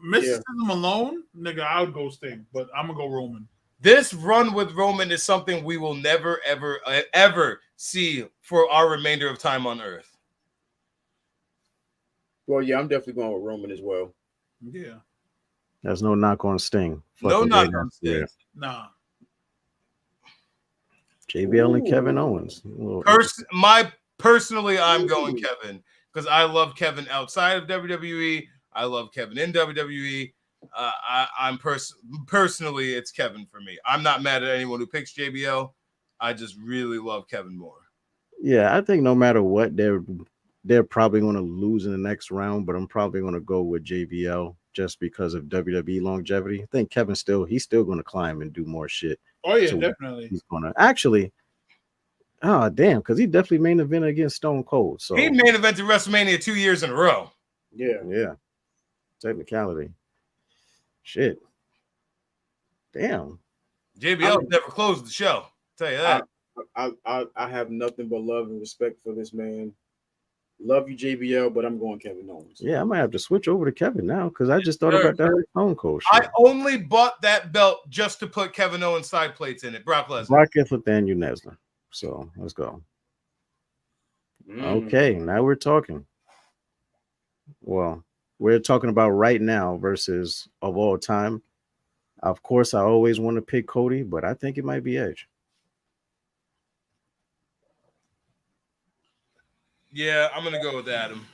mysticism alone, nigga, I would go Sting, but I'm gonna go Roman. This run with Roman is something we will never, ever, ever see for our remainder of time on Earth. Well, yeah, I'm definitely going with Roman as well. Yeah. There's no knock on Sting. No knock on Sting. Nah. JBL and Kevin Owens. Personally, I'm going Kevin because I love Kevin outside of WWE. I love Kevin in WWE. I'm personally, it's Kevin for me. I'm not mad at anyone who picks JBL. I just really love Kevin more. Yeah, I think no matter what, they're probably going to lose in the next round, but I'm probably going to go with JBL just because of WWE longevity. I think Kevin's he's still going to climb and do more shit. Oh yeah, definitely. He's going to actually. Oh damn, because he definitely main evented against Stone Cold. So he main evented WrestleMania 2 years in a row. Yeah. Technicality. Shit. Damn. JBL never closed the show. I'll tell you that. I have nothing but love and respect for this man. Love you, JBL, but I'm going Kevin Owens. Yeah, I might have to switch over to Kevin now because I just thought about that Stone Cold shit. I only bought that belt just to put Kevin Owens side plates in it. Brock Lesnar. Brock Nathaniel Lesnar. So let's go. Okay, now we're talking. Well, we're talking about right now versus of all time. Of course, I always want to pick Cody, but I think it might be Edge. Yeah, I'm gonna go with Adam.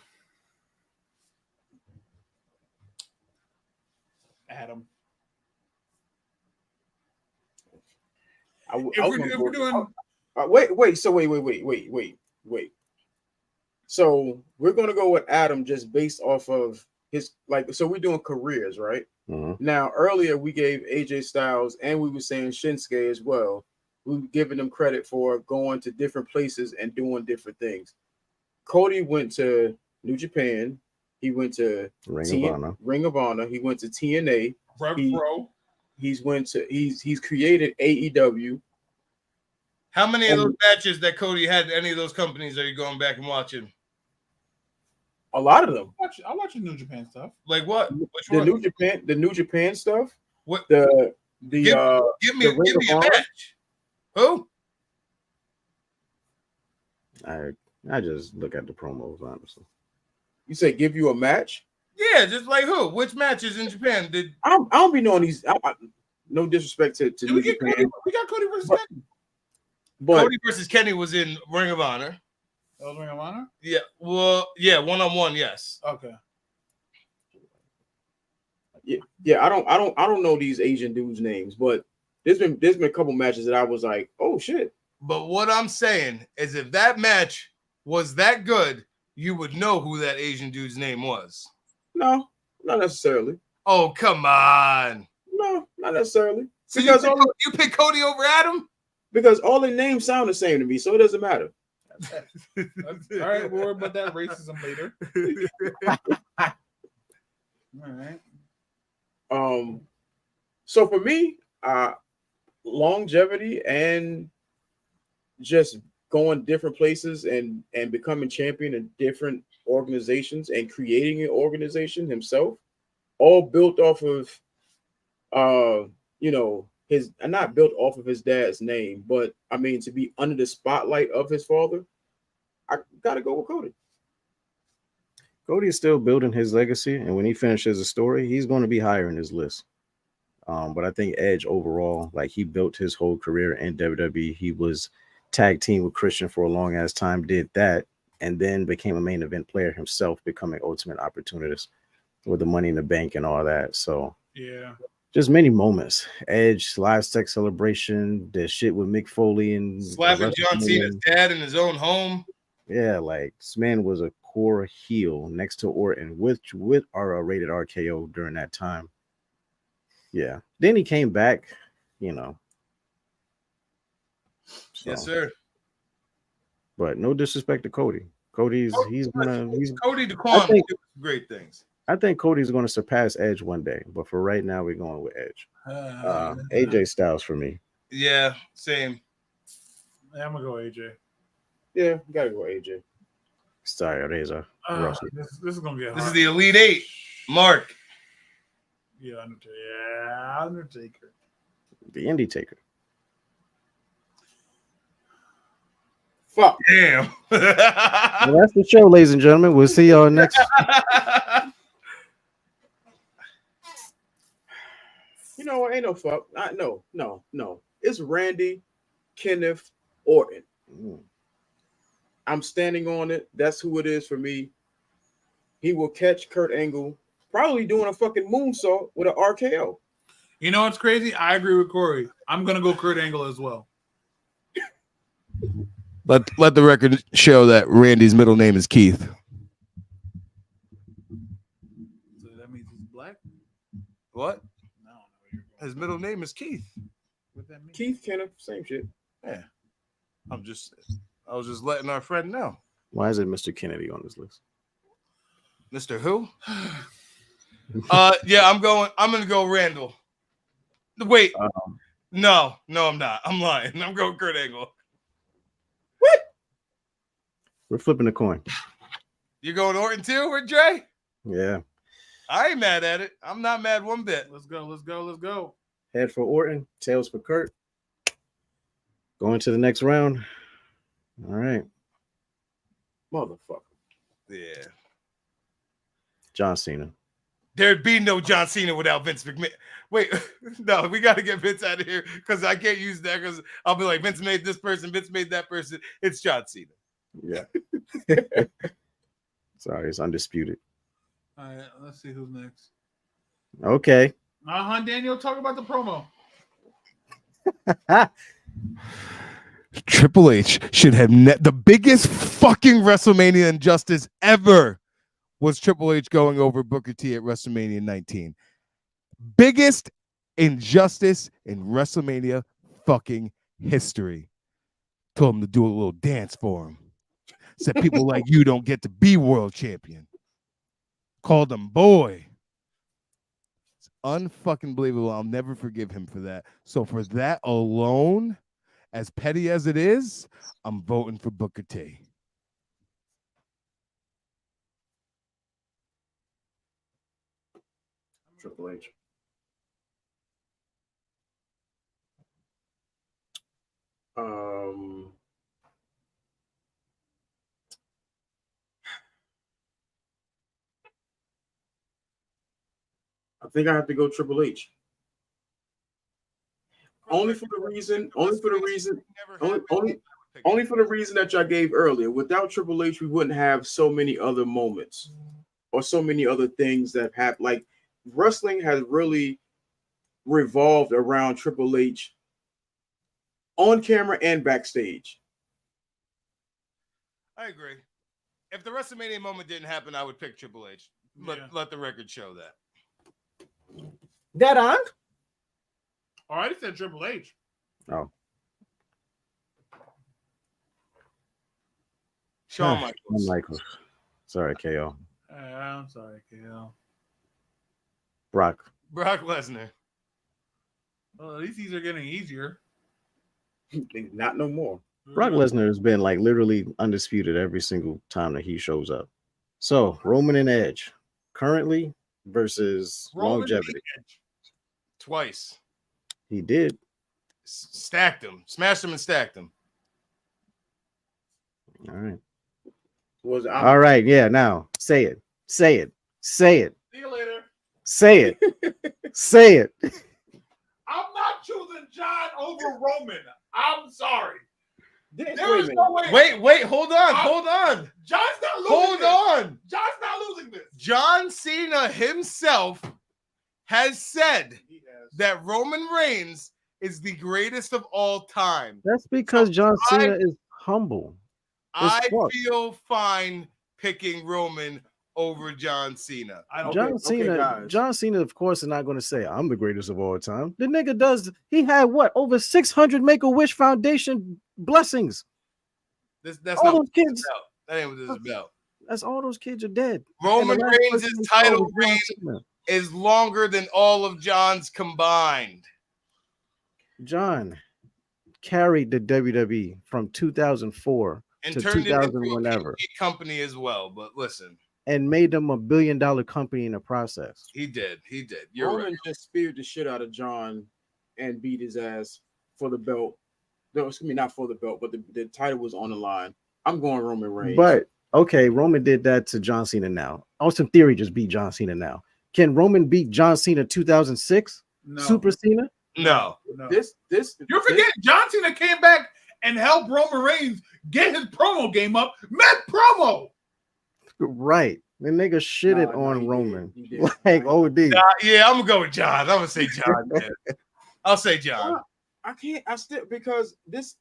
If we're doing wait. So we're gonna go with Adam just based off of his So we're doing careers, right? Mm-hmm. Now earlier we gave AJ Styles and we were saying Shinsuke as well. We were giving them credit for going to different places and doing different things. Cody went to New Japan. He went to Ring of Honor. He went to TNA. He's created AEW. How many of those matches that Cody had in any of those companies are you going back and watching? A lot of them. I'm watching New Japan stuff. Like what? The New Japan stuff. What? Give me a match. Who? I just look at the promos, honestly. You say give you a match? Yeah, just like who? Which matches in Japan did? I don't be knowing these. No disrespect to New Japan. We got Cody versus Kenny. But Cody versus Kenny was in Ring of Honor. That was Ring of Honor? Yeah. Well, yeah, 1-on-1, yes. Okay. Yeah. I don't know these Asian dudes' names, but there's been a couple matches that I was like, oh shit. But what I'm saying is, if that match was that good, you would know who that Asian dude's name was. No, not necessarily. Oh, come on. No, not necessarily. So because you pick Cody over Adam? Because all their names sound the same to me, so it doesn't matter. All right, we'll worry about that racism later. All right. So for me, longevity and just going different places and becoming champion in different organizations and creating an organization himself, all built off of his not built off of his dad's name, but I mean to be under the spotlight of his father, I gotta go with Cody. Cody is still building his legacy, and when he finishes a story, he's going to be higher in his list. But I think Edge overall, like he built his whole career in WWE. He was tag team with Christian for a long ass time, did that, and then became a main event player himself, becoming Ultimate Opportunist with the Money in the Bank and all that. So Yeah. just many moments. Edge, live sex celebration, the shit with Mick Foley and Slapping John Cena's dad in his own home. Yeah, like this man was a core heel next to Orton with our rated RKO during that time. Yeah. Then he came back, you know. So, Yes, sir. But no disrespect to Cody. He's Cody I DeQuan think- did great things. I think Cody's gonna surpass Edge one day, but for right now we're going with Edge. AJ Styles for me. Yeah, same. Yeah, I'm gonna go AJ. Yeah, gotta go AJ. Sorry, Reza. This is gonna be a This is hard- the Elite Eight. Mark. Yeah, Undertaker. The Indie Taker. Fuck. Damn. Well, that's the show, ladies and gentlemen. We'll see y'all next. You know what? Ain't no fuck. No. It's Randy, Kenneth, Orton. I'm standing on it. That's who it is for me. He will catch Kurt Angle, probably doing a fucking moonsault with an RKO. You know what's crazy? I agree with Corey. I'm gonna go Kurt Angle as well. Let the record show that Randy's middle name is Keith. So that means he's black? What? No, you're going. His middle name is Keith. What that mean? Keith, Kenneth, same shit. Yeah. I was just letting our friend know. Why is it Mr. Kennedy on this list? Mr. Who? Yeah, I'm gonna go Randall. Wait. No, I'm not. I'm lying. I'm going Kurt Angle. We're flipping the coin. You going Orton too or Dre? Yeah. I ain't mad at it. I'm not mad one bit. Let's go. Head for Orton, tails for Kurt. Going to the next round. All right. Motherfucker. Yeah. John Cena. There'd be no John Cena without Vince McMahon. Wait, no, we got to get Vince out of here because I can't use that because I'll be like, Vince made this person, Vince made that person. It's John Cena. Yeah. Sorry, it's undisputed. All right, let's see who's next. Okay. Daniel, talk about the promo. Triple H should have the biggest fucking WrestleMania injustice ever was Triple H going over Booker T at WrestleMania 19. Biggest injustice in WrestleMania fucking history. Told him to do a little dance for him. Said people like you don't get to be world champion. Called him boy. It's unfucking believable. I'll never forgive him for that. So for that alone, as petty as it is, I'm voting for Booker T. Triple H. I think I have to go Triple H. Only for the reason that y'all gave earlier. Without Triple H, we wouldn't have so many other moments or so many other things that have like wrestling has really revolved around Triple H on camera and backstage. I agree. If the WrestleMania moment didn't happen, I would pick Triple H. Let the record show that. Dead on? All right, it said Triple H. Oh. Shawn Shawn Michaels. Michaels. Sorry, KO. I'm sorry, KL. Brock. Brock Lesnar. Well, at least these are getting easier. Not no more. Brock Lesnar has been like literally undisputed every single time that he shows up. So Roman and Edge currently versus Roman longevity. beat Edge. Twice. He did. Stacked him. Smashed him and stacked him. All right. Was All right. Yeah. Now say it. Say it. Say it. See you later. Say it. Say it. I'm not choosing John over Roman. I'm sorry. Wait a There is minute. no way. Wait, hold on. John's not losing. Hold this. on. John's not losing this. John Cena himself has said He has. that Roman Reigns is the greatest of all time. That's because John I- Cena is humble. I fuck. feel fine picking Roman over John Cena. I don't. John Cena, guys. John Cena, of course, is not going to say I'm the greatest of all time. The nigga does. He had what over 600 Make-A-Wish Foundation blessings. That's All not those what this kids. is about. That ain't what this is about. That's all those kids are dead. Roman And the last Reigns' person we saw title was John reign Cena. is longer than all of John's combined. John carried the WWE from 2004 And to turned it into 2000 a whenever, PG company as well. But listen, and made them $1 billion company in the process. he did. You're Roman right. just speared the shit out of John and beat his ass for the belt. No, excuse me, not for the belt, but the title was on the line. I'm going Roman Reigns. But okay, Roman did that to John Cena now. Austin Theory just beat John Cena now. Can Roman beat John Cena 2006? No. Super Cena? No. No. this You're forgetting John Cena came back and helped Roman Reigns get his promo game up. Met promo. Right. The nigga shitted Nah, on he did. Roman. He did. Like OD. Yeah, I'm gonna go with John. I'm gonna say John. Yeah. I'll say John. I can't. I still because this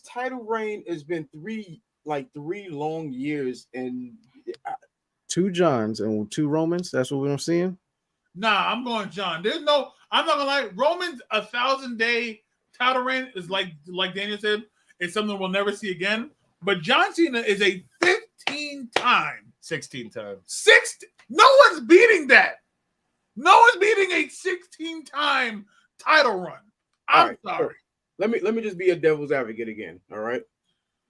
title reign has been three long years, and 2 Johns and 2 Romans. That's what we're seeing. Nah, I'm going John. There's no. I'm not gonna lie. Roman's 1,000-day title reign is like Daniel said. It's something we'll never see again. But John Cena is a 15-time, 16 times. No one's beating that. No one's beating a 16-time title run. I'm All right, sorry. let me just be a devil's advocate again. All right,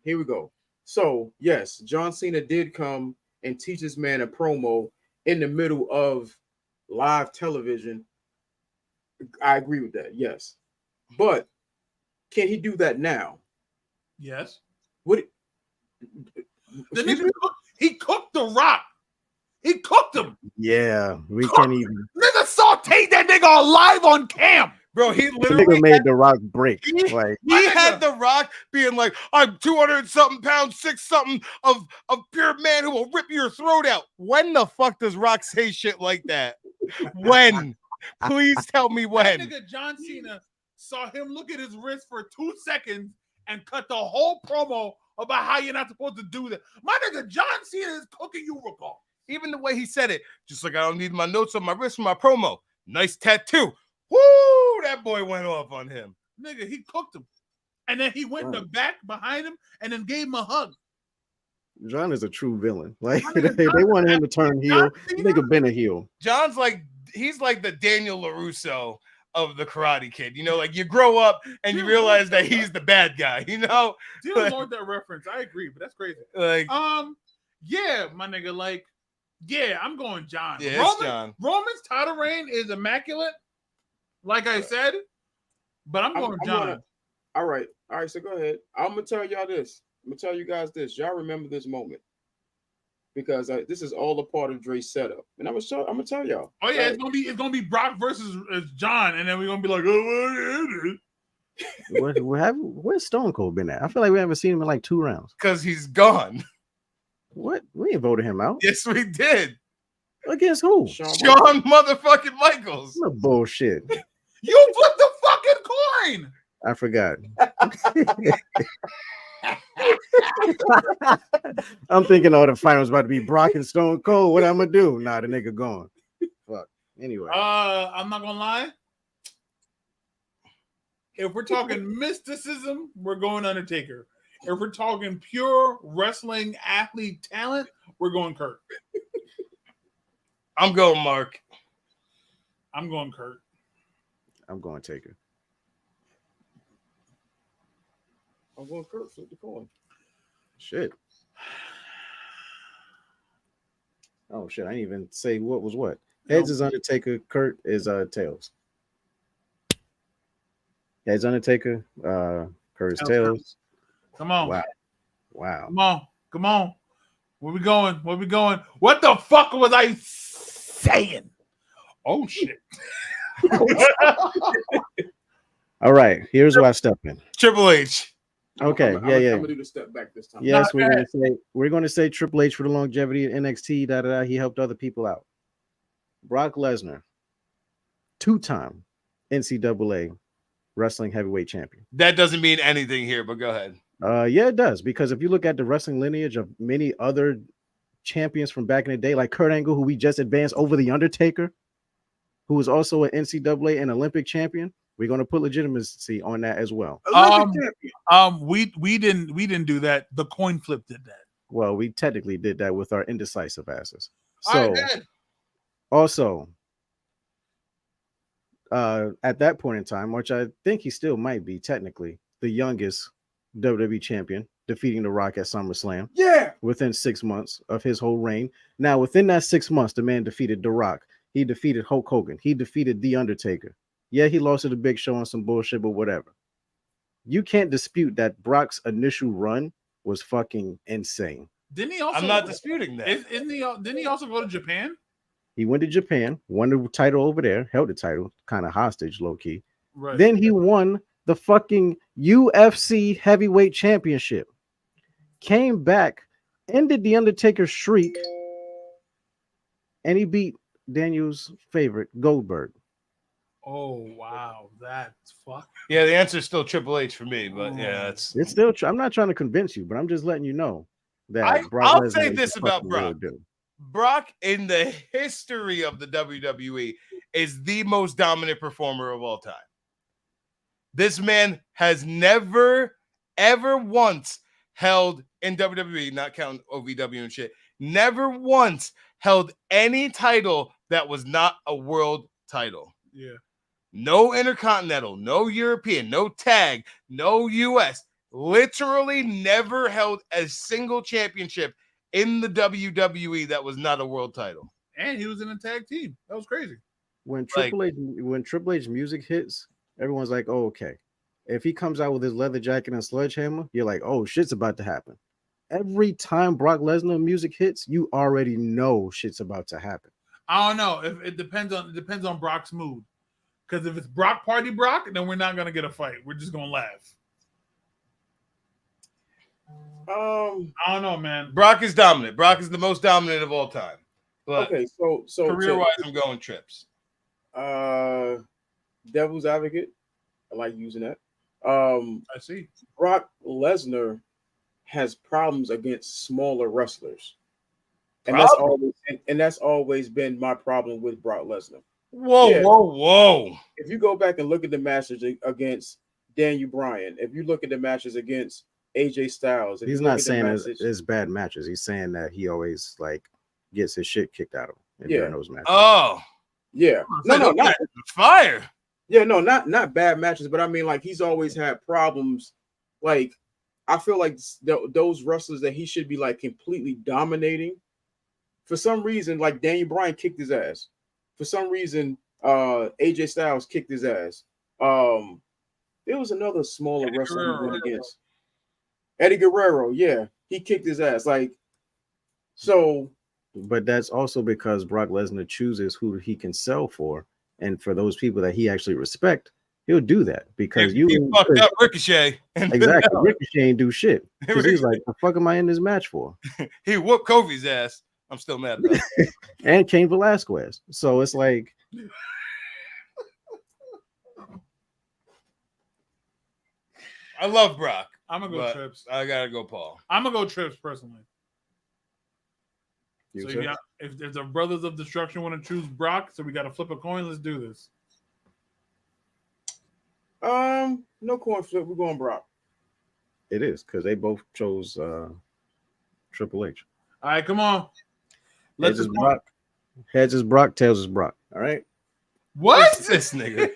here we go. So yes, John Cena did come and teach this man a promo in the middle of live television. I agree with that. Yes, but can he do that now? Yes. Would it? The Excuse nigga me? he cooked the Rock. He cooked him. Yeah, we can't even. Nigga sauteed that nigga live on cam. Bro, he The literally nigga made the Rock break. Like, he had The Rock being like, I'm 200 something pounds, 6 something of pure man who will rip your throat out. When the fuck does Rock say shit like that? When? Please tell me That when. nigga John Cena saw him look at his wrist for 2 seconds and cut the whole promo about how you're not supposed to do that. My nigga John Cena is cooking you recall. Even the way he said it, just like I don't need my notes on my wrist for my promo. Nice tattoo. Woo! That boy went off on him. Nigga, he cooked him. And then he went in the back behind him and then gave him a hug. John is a true villain. Like, My nigga, they wanted him to turn heel. John The Cena- nigga been a heel. John's like, he's like the Daniel LaRusso of the Karate Kid. You know, like you grow up and you realize that he's the bad guy, you know? Dear Lord, that reference. I agree, but that's crazy. Like, Yeah, my nigga, like, yeah, I'm going John. yeah, it's John. Roman's title reign is immaculate, like I said, but I'm going John. All right. So go ahead. I'm gonna tell y'all this. I'm gonna tell you guys this. Y'all remember this moment because this is all a part of Dre's setup, and I'm gonna tell y'all. Oh yeah, it's gonna be Brock versus John, and then we're gonna be like, oh, Where's Stone Cold been at? I feel like we haven't seen him in like 2 rounds. Because he's gone. What? We ain't voted him out. Yes, we did. Against who? Shawn motherfucking Michaels. No bullshit. you flipped the fucking coin. I forgot. I'm thinking, the fight was about to be Brock and Stone Cold. What I'm gonna do? Nah, the nigga gone. Fuck. Anyway. I'm not gonna lie. If we're talking mysticism, we're going Undertaker. If we're talking pure wrestling athlete talent, we're going Kurt. I'm going Mark. I'm going Kurt. I'm going Taker. I'm going Kurt. Flip the coin. Shit. Oh shit! I didn't even say what was what. Heads is Undertaker. Kurt is Tails. Heads Undertaker. Kurt is Tails. Come on. Wow. Wow. Come on. Come on. Where we going? Where we going? What the fuck was I saying? Oh shit. All right. Here's where I step in. Triple H. Okay. I'm yeah. gonna do the step back this time. Yes, Not we're going to say Triple H for the longevity in NXT. He helped other people out. Brock Lesnar, 2-time NCAA wrestling heavyweight champion. That doesn't mean anything here, but go ahead. Yeah, it does, because if you look at the wrestling lineage of many other champions from back in the day, like Kurt Angle, who we just advanced over the Undertaker, who was also an NCAA and Olympic champion, we're going to put legitimacy on that as well. We didn't do that. The coin flip did that. Well, we technically did that with our indecisive asses. I So did. also, at that point in time, which I think he still might be technically the youngest WWE champion, defeating The Rock at SummerSlam. Yeah. Within 6 months of his whole reign. Now, within that 6 months, the man defeated The Rock. He defeated Hulk Hogan. He defeated The Undertaker. Yeah, he lost to the Big Show on some bullshit, but whatever. You can't dispute that Brock's initial run was fucking insane. Didn't he also? I'm not disputing that. Isn't he? Didn't he also go to Japan? He went to Japan, won the title over there, held the title, kind of hostage, low key. Right. Then he won the fucking UFC heavyweight championship. Came back, ended the Undertaker's streak, and he beat Daniel's favorite, Goldberg. Oh wow, that's fuck. Yeah, the answer is still Triple H for me, but yeah, it's still. I'm not trying to convince you, but I'm just letting you know that. I'll Lesnar say is this the about fucking Brock. real deal. Brock, in the history of the WWE, is the most dominant performer of all time. This man has never, ever once held in WWE, not counting OVW and shit, never once held any title that was not a world title. Yeah. No Intercontinental, no European, no tag, no US. Literally never held a single championship in the WWE that was not a world title. And he was in a tag team. That was crazy. When Triple H music hits, everyone's like, "Oh, okay." If he comes out with his leather jacket and sledgehammer, you're like, "Oh, shit's about to happen." Every time Brock Lesnar music hits, you already know shit's about to happen. I don't know. If it depends on Brock's mood. Because if it's Brock Party Brock, then we're not gonna get a fight. We're just gonna laugh. I don't know, man. Brock is dominant. Brock is the most dominant of all time. But Okay, so career-wise, I'm going Trips. Devil's advocate. I like using that. I see. Brock Lesnar has problems against smaller wrestlers. And that's always been my problem with Brock Lesnar. Whoa. If you go back and look at the matches against Daniel Bryan, if you look at the matches against AJ Styles, he's not saying it's bad matches. He's saying that he always like gets his shit kicked out of him during those matches. Oh, yeah. No, not fire. Yeah, no, not bad matches, but I mean, like, he's always had problems. Like, I feel like those wrestlers that he should be like completely dominating, for some reason, like Daniel Bryan kicked his ass. For some reason, AJ Styles kicked his ass. There was another smaller wrestler he went against. Eddie Guerrero, yeah, he kicked his ass. Like, so. But that's also because Brock Lesnar chooses who he can sell for. And for those people that he actually respect, he'll do that because he fucked up Ricochet. Exactly. Ricochet ain't do shit. Because he's like, the fuck am I in this match for? He whooped Kofi's ass. I'm still mad about it. And Cain Velasquez. So it's like. I love Brock. I'm going to go Trips. I got to go Paul. I'm going to go Trips personally. You so yeah, if the Brothers of Destruction want to choose Brock, so we got to flip a coin. Let's do this. No coin flip. We're going Brock. It is because they both chose Triple H. All right, come on. Heads is Brock. Heads is Brock. Tails is Brock. All right. What? This nigga?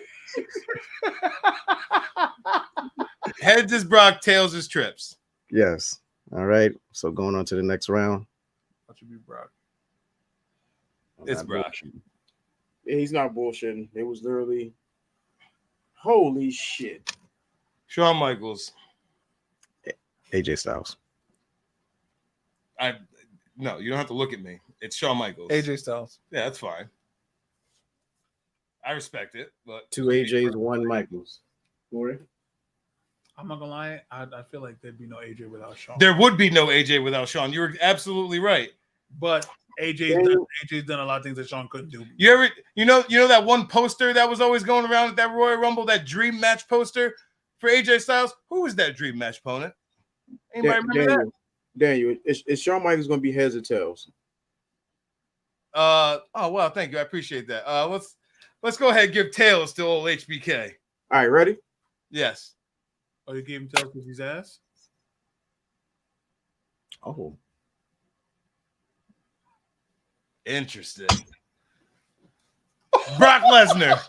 Heads is Brock, tails is Trips. Yes. All right. So going on to the next round. What should be Brock? It's Brock. He's not bullshitting. It was literally, holy shit. Shawn Michaels. AJ Styles. No, you don't have to look at me. It's Shawn Michaels. AJ Styles. Yeah, that's fine. I respect it, but 2 AJs, 1 Michaels. Corey? I'm not gonna lie. I feel like there'd be no AJ without Shawn. there would be no AJ without Shawn. You were absolutely right. But AJ's done a lot of things that Shawn couldn't do. You know that one poster that was always going around at that Royal Rumble, that dream match poster for AJ Styles? Who was that dream match opponent? Anybody remember that? Daniel, is Shawn Michaels going to be heads or tails? Oh well, thank you. I appreciate that. Let's go ahead and give tails to old HBK. All right, ready? Yes. Oh, you gave him tails because he's ass? Oh. Interesting. Brock Lesnar.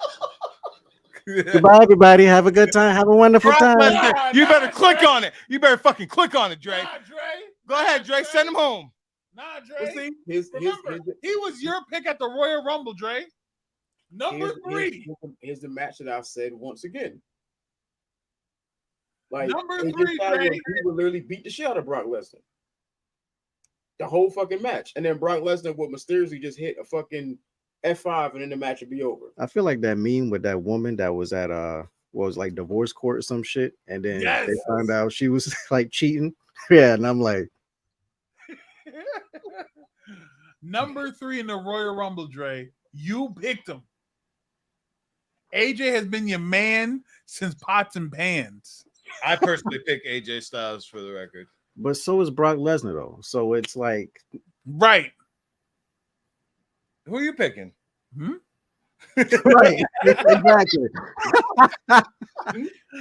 Goodbye, everybody. Have a good time. Have a wonderful Brock time. Lesnar. You better click on it. You better fucking click on it, Dre. Nah, Dre. Go ahead, Dre. Send him home. Nah, Dre. See, Remember, he was your pick at the Royal Rumble, Dre. Number 3. Here's the match that I've said once again. Like Number AJ 3, Styles Dre. he would literally beat the shit out of Brock Lesnar. The whole fucking match. And then Brock Lesnar would mysteriously just hit a fucking F5 and then the match would be over. I feel like that meme with that woman that was at was like divorce court or some shit, and then Yes. they found out she was like cheating. Yeah, and I'm like, Number 3 in the Royal Rumble, Dre. You picked him. AJ has been your man since pots and pans. I personally pick AJ Styles for the record. but so is Brock Lesnar though. So it's like, Right. Who are you picking? right, exactly.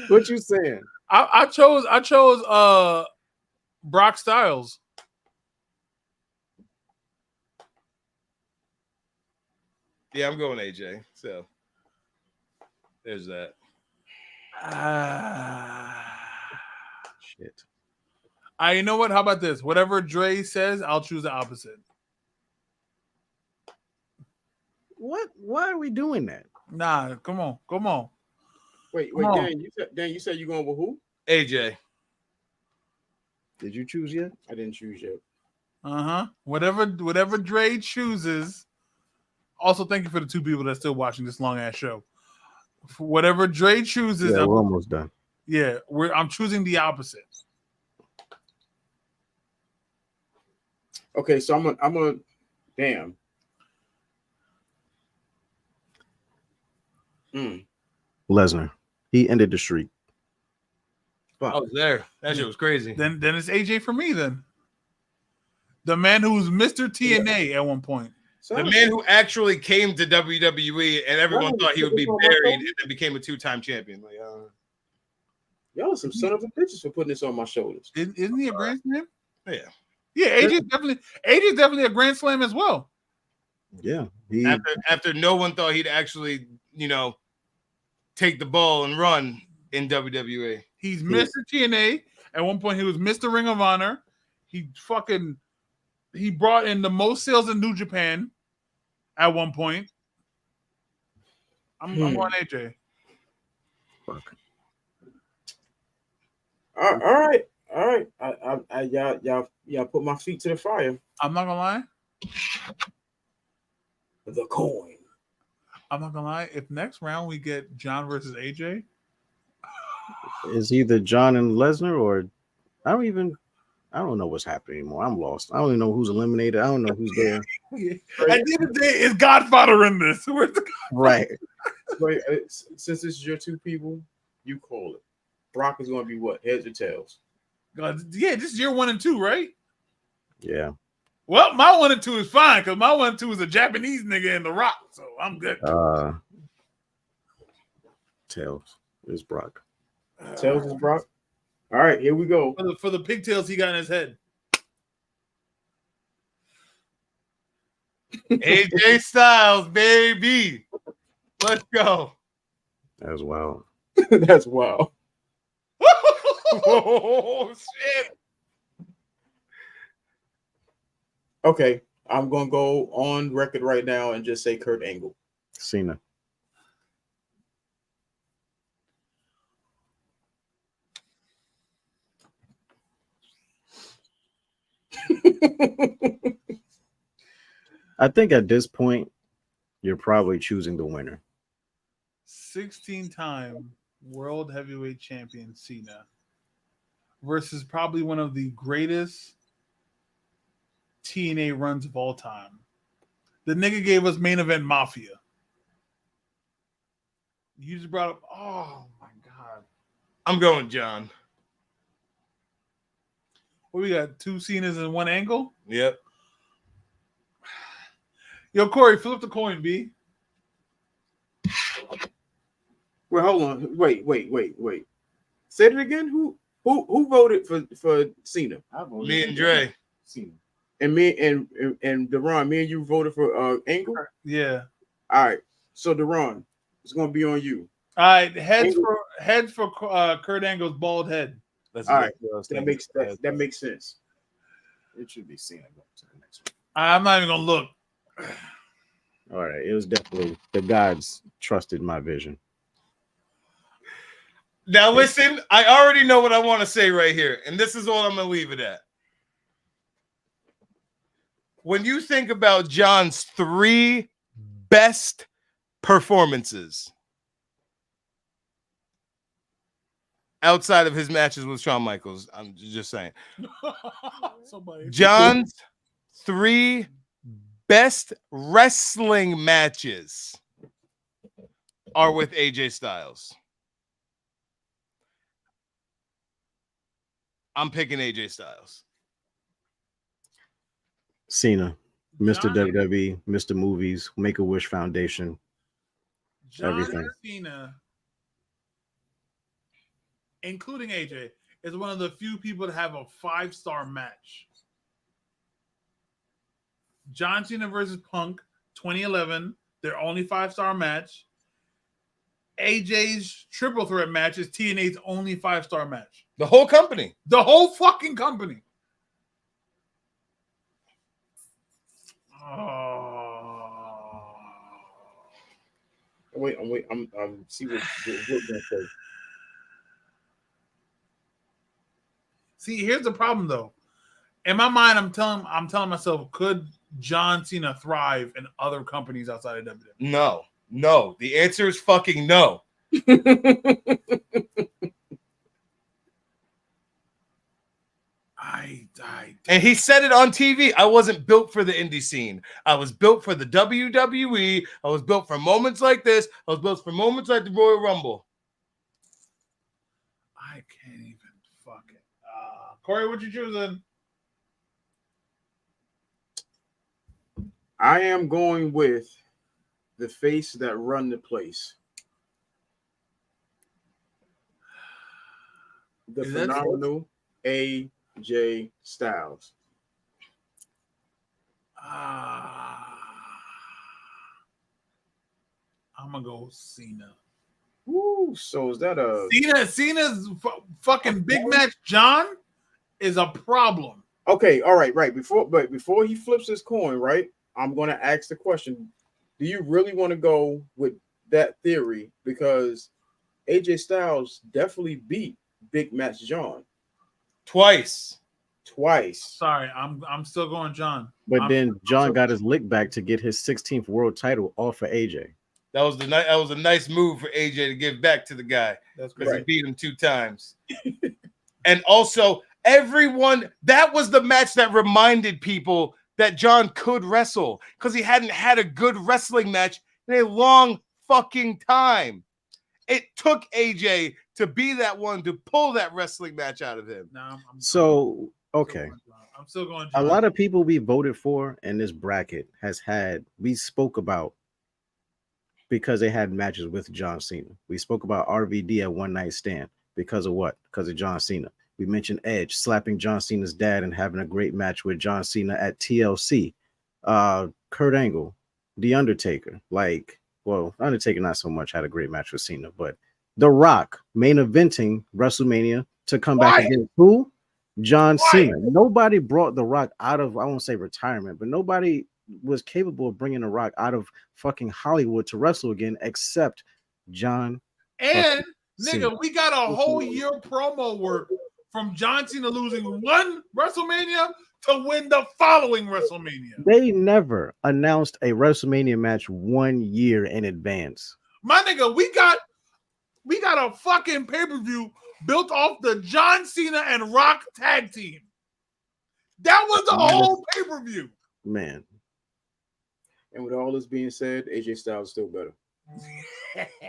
What you saying? I chose Brock Styles. Yeah, I'm going AJ. So there's that. Shit. You know what? How about this? Whatever Dre says, I'll choose the opposite. What? Why are we doing that? Nah, come on. Wait, Come on. Dan, you said you going with who? AJ. Did you choose yet? I didn't choose yet. Whatever Dre chooses. Also, thank you for the 2 people that's still watching this long ass show. For whatever Dre chooses, Yeah, we're almost done. yeah, I'm choosing the opposite. Okay, so I'm gonna damn. Lesnar. He ended the streak. I was there. That shit was crazy. Then it's AJ for me. Then the man who was Mr. TNA at one point. So The man who actually came to WWE and everyone thought he would be buried and then became a 2-time champion. Like, y'all are some son of a bitches for putting this on my shoulders. Isn't he a Grand Slam? yeah. Yeah, AJ's definitely a Grand Slam as well. Yeah. He After no one thought he'd actually, take the ball and run in WWE. He's Mr. TNA. At one point, he was Mr. Ring of Honor. He brought in the most sales in New Japan at one point. I'm going AJ. fuck. All right. Y'all put my feet to the fire. I'm not gonna lie. The coin. I'm not gonna lie. If next round we get John versus AJ, It's either John and Lesnar or I don't know what's happening anymore. I'm lost. I don't even know who's eliminated. I don't know who's there. at the end of the day, it's Godfather in this. Where's the Right. Wait, since this is your 2 people, you call it. Brock is going to be what? Heads or tails? God? Yeah, this is year 1 and 2, right? Yeah. Well, my 1 and 2 is fine because my 1 and 2 is a Japanese nigga in The Rock, so I'm good. Tails is Brock. Tails is Brock. All right, here we go. For the pigtails he got in his head. AJ Styles, baby. Let's go. As well. That's wild. Oh shit! Okay, I'm gonna go on record right now and just say Kurt Angle. Cena. I think at this point, you're probably choosing the winner. 16-time world heavyweight champion Cena versus probably one of the greatest TNA runs of all time. The nigga gave us main event Mafia. You just brought up, oh my God. I'm going John. What we got? 2 Cenas in one angle? Yep. Yo, Corey, flip the coin, B. Well, hold on. Wait. Say it again. Who voted for Cena? Me and Dre. Cena. And me and Deron, me and you voted for Angle. Yeah. All right. So Deron, it's gonna be on you. All right. Heads Angle. for Kurt Angle's bald head. That's All right. exactly what I was That thinking. makes sense. It should be Cena going to the next I'm not even gonna look. one. All right. It was definitely the gods trusted my vision. Now listen, I already know what I want to say right here, and this is all I'm gonna leave it at. When you think about John's 3 best performances outside of his matches with Shawn Michaels, I'm just saying. Somebody. John's 3 best wrestling matches are with AJ Styles. I'm picking AJ Styles. Cena, Mr. John- WWE, Mr. Movies, Make-A-Wish Foundation. John Everything. Cena, including AJ, is one of the few people to have a 5-star match. John Cena versus Punk, 2011, their only 5-star match. AJ's triple threat match is TNA's only 5-star match. The whole company. The whole fucking company. Oh. Wait. I'm see what gonna say. See, here's the problem though. In my mind, I'm telling myself, could John Cena thrive in other companies outside of WWE? No. The answer is fucking no. And he said it on TV. I wasn't built for the indie scene. I was built for the WWE. I was built for moments like this. I was built for moments like the Royal Rumble. I can't even fuck it. Corey, what you choosing? I am going with the face that run the place. The Is that phenomenal AJ Styles. I'm gonna go Cena. Woo! So is that a Cena's fucking big match John is a problem. okay? All right, right. Before he flips his coin, right? I'm gonna ask the question: do you really want to go with that theory? Because AJ Styles definitely beat Big Match John Twice. Sorry, I'm still going John. But then John got his lick back to get his 16th world title off of AJ. That was a nice move for AJ to give back to the guy That's because great. he beat him 2 times. And also, everyone, that was the match that reminded people that John could wrestle because he hadn't had a good wrestling match in a long fucking time. It took AJ to be that one to pull that wrestling match out of him. No, So, okay. I'm still going A John. lot of people we voted for in this bracket we spoke about because they had matches with John Cena. We spoke about RVD at One Night Stand because of what? Because of John Cena. We mentioned Edge slapping John Cena's dad and having a great match with John Cena at TLC. Kurt Angle, The Undertaker. Undertaker not so much had a great match with Cena, but The Rock main eventing WrestleMania to come back against who? John Cena. Nobody brought The Rock out of, I won't say retirement, but nobody was capable of bringing The Rock out of fucking Hollywood to wrestle again except John. And Cena. nigga, we got a whole year promo work from John Cena losing one WrestleMania to win the following WrestleMania. They never announced a WrestleMania match 1 year in advance. My nigga, we got a fucking pay-per-view built off the John Cena and Rock tag team. That was the whole pay-per-view. Man. And with all this being said, AJ Styles is still better.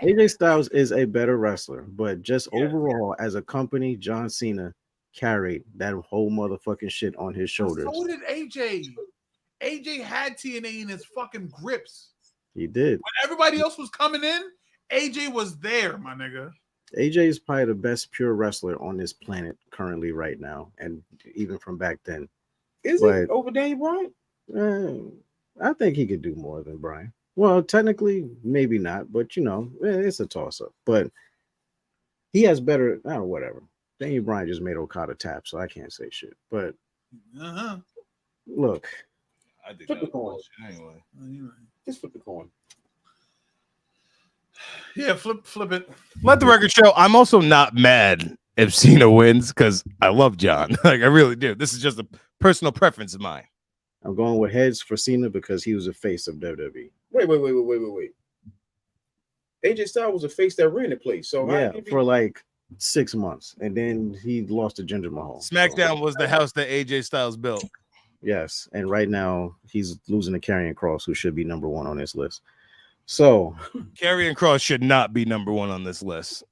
AJ Styles is a better wrestler, but just overall, as a company, John Cena carried that whole motherfucking shit on his shoulders. So did AJ. AJ had TNA in his fucking grips. He did. When everybody else was coming in, AJ was there, my nigga. AJ is probably the best pure wrestler on this planet currently right now, and even from back then. Is it over Daniel Bryan? I think he could do more than Bryan. Well, technically, maybe not, but you know, it's a toss-up. But he has better, I don't know, whatever. Daniel Bryan just made Okada tap, so I can't say shit. But look, I think flip the coin. Anyway. Just flip the coin. Yeah, flip it. Let the record show, I'm also not mad if Cena wins because I love John. Like, I really do. This is just a personal preference of mine. I'm going with heads for Cena because he was a face of WWE. Wait. AJ Styles was a face that ran the place. So yeah, for like 6 months, and then he lost to Jinder Mahal. SmackDown was the house that AJ Styles built. Yes, and right now he's losing to Karrion Kross, who should be number one on this list. So Karrion Kross should not be number one on this list.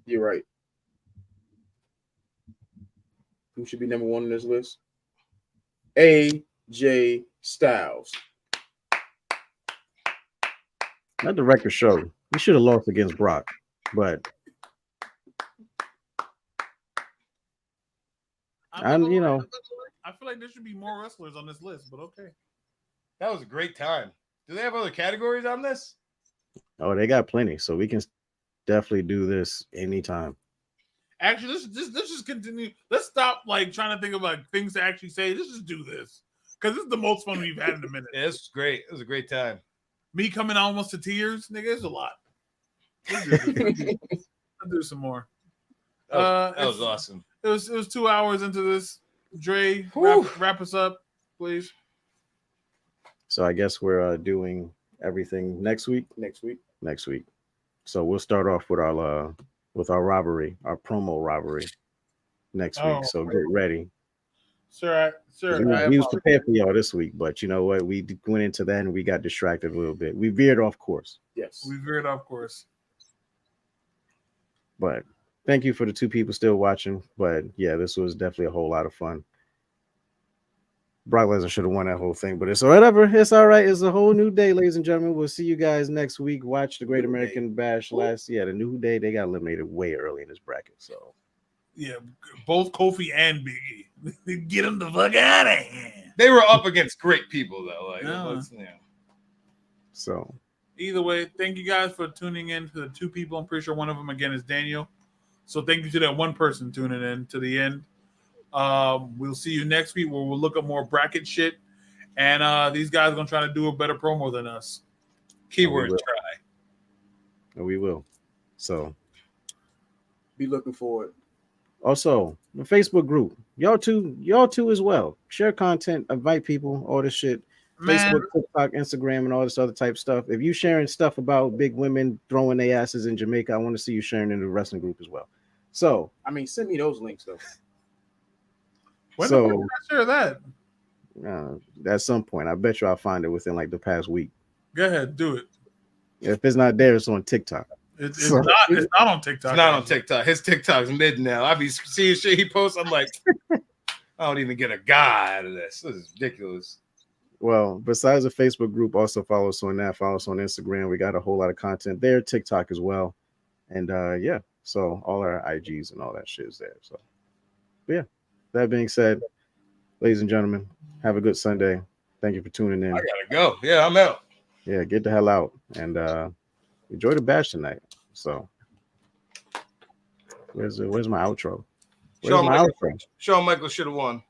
You're right. Who should be number one on this list? AJ Styles. Let the record show he should have lost against Brock, but I feel like there should be more wrestlers on this list, but okay. That was a great time. Do they have other categories on this? Oh, they got plenty, so we can definitely do this anytime. Actually, let's just continue. Let's stop like trying to think of like things to actually say. Let's just do this because this is the most fun we've had in a minute. Yeah, this was great. It was a great time. Me coming almost to tears, nigga, it's a lot. Let's do some more. That was awesome. It was 2 hours into this. Dre, wrap us up, please. So I guess we're doing everything next week. Next week. So we'll start off with our robbery, our promo robbery next week. So get ready. Sir. We was prepared for y'all this week, but you know what? We went into that and we got distracted a little bit. We veered off course. Yes. We veered off course. But thank you for the 2 people still watching. But yeah, this was definitely a whole lot of fun. Brock Lesnar should have won that whole thing, but it's whatever. It's all right. It's a whole new day, ladies and gentlemen. We'll see you guys next week. Watch the Great American Bash the New Day. They got eliminated way early in this bracket. So yeah, both Kofi and Biggie. Get them the fuck out of here. They were up against great people though. Like, So either way, thank you guys for tuning in to the 2 people. I'm pretty sure one of them again is Daniel. So thank you to that one person tuning in to the end. We'll see you next week where we'll look at more bracket shit. And these guys are gonna try to do a better promo than us. Keyword try. And we will. So be looking forward. Also, the Facebook group. Y'all too as well. Share content, invite people, all this shit. Man. Facebook, TikTok, Instagram, and all this other type stuff. If you sharing stuff about big women throwing their asses in Jamaica, I want to see you sharing in the wrestling group as well. So I mean, send me those links though. When did I share that? At some point, I bet you I'll find it within like the past week. Go ahead, do it. If it's not there, it's on TikTok. It's not on TikTok. It's not on TikTok. His TikTok's mid now. I be seeing shit he posts. I'm like, I don't even get a guy out of this. This is ridiculous. Well, besides the Facebook group, also follow us on that. Follow us on Instagram. We got a whole lot of content there. TikTok as well. And yeah, so all our IGs and all that shit is there. So yeah. That being said, ladies and gentlemen, have a good Sunday. Thank you for tuning in. I gotta go. Yeah, I'm out. Yeah, get the hell out and enjoy the bash tonight. So Where's my outro? Where's Shawn my Michaels, outro? Shawn Michaels should have won.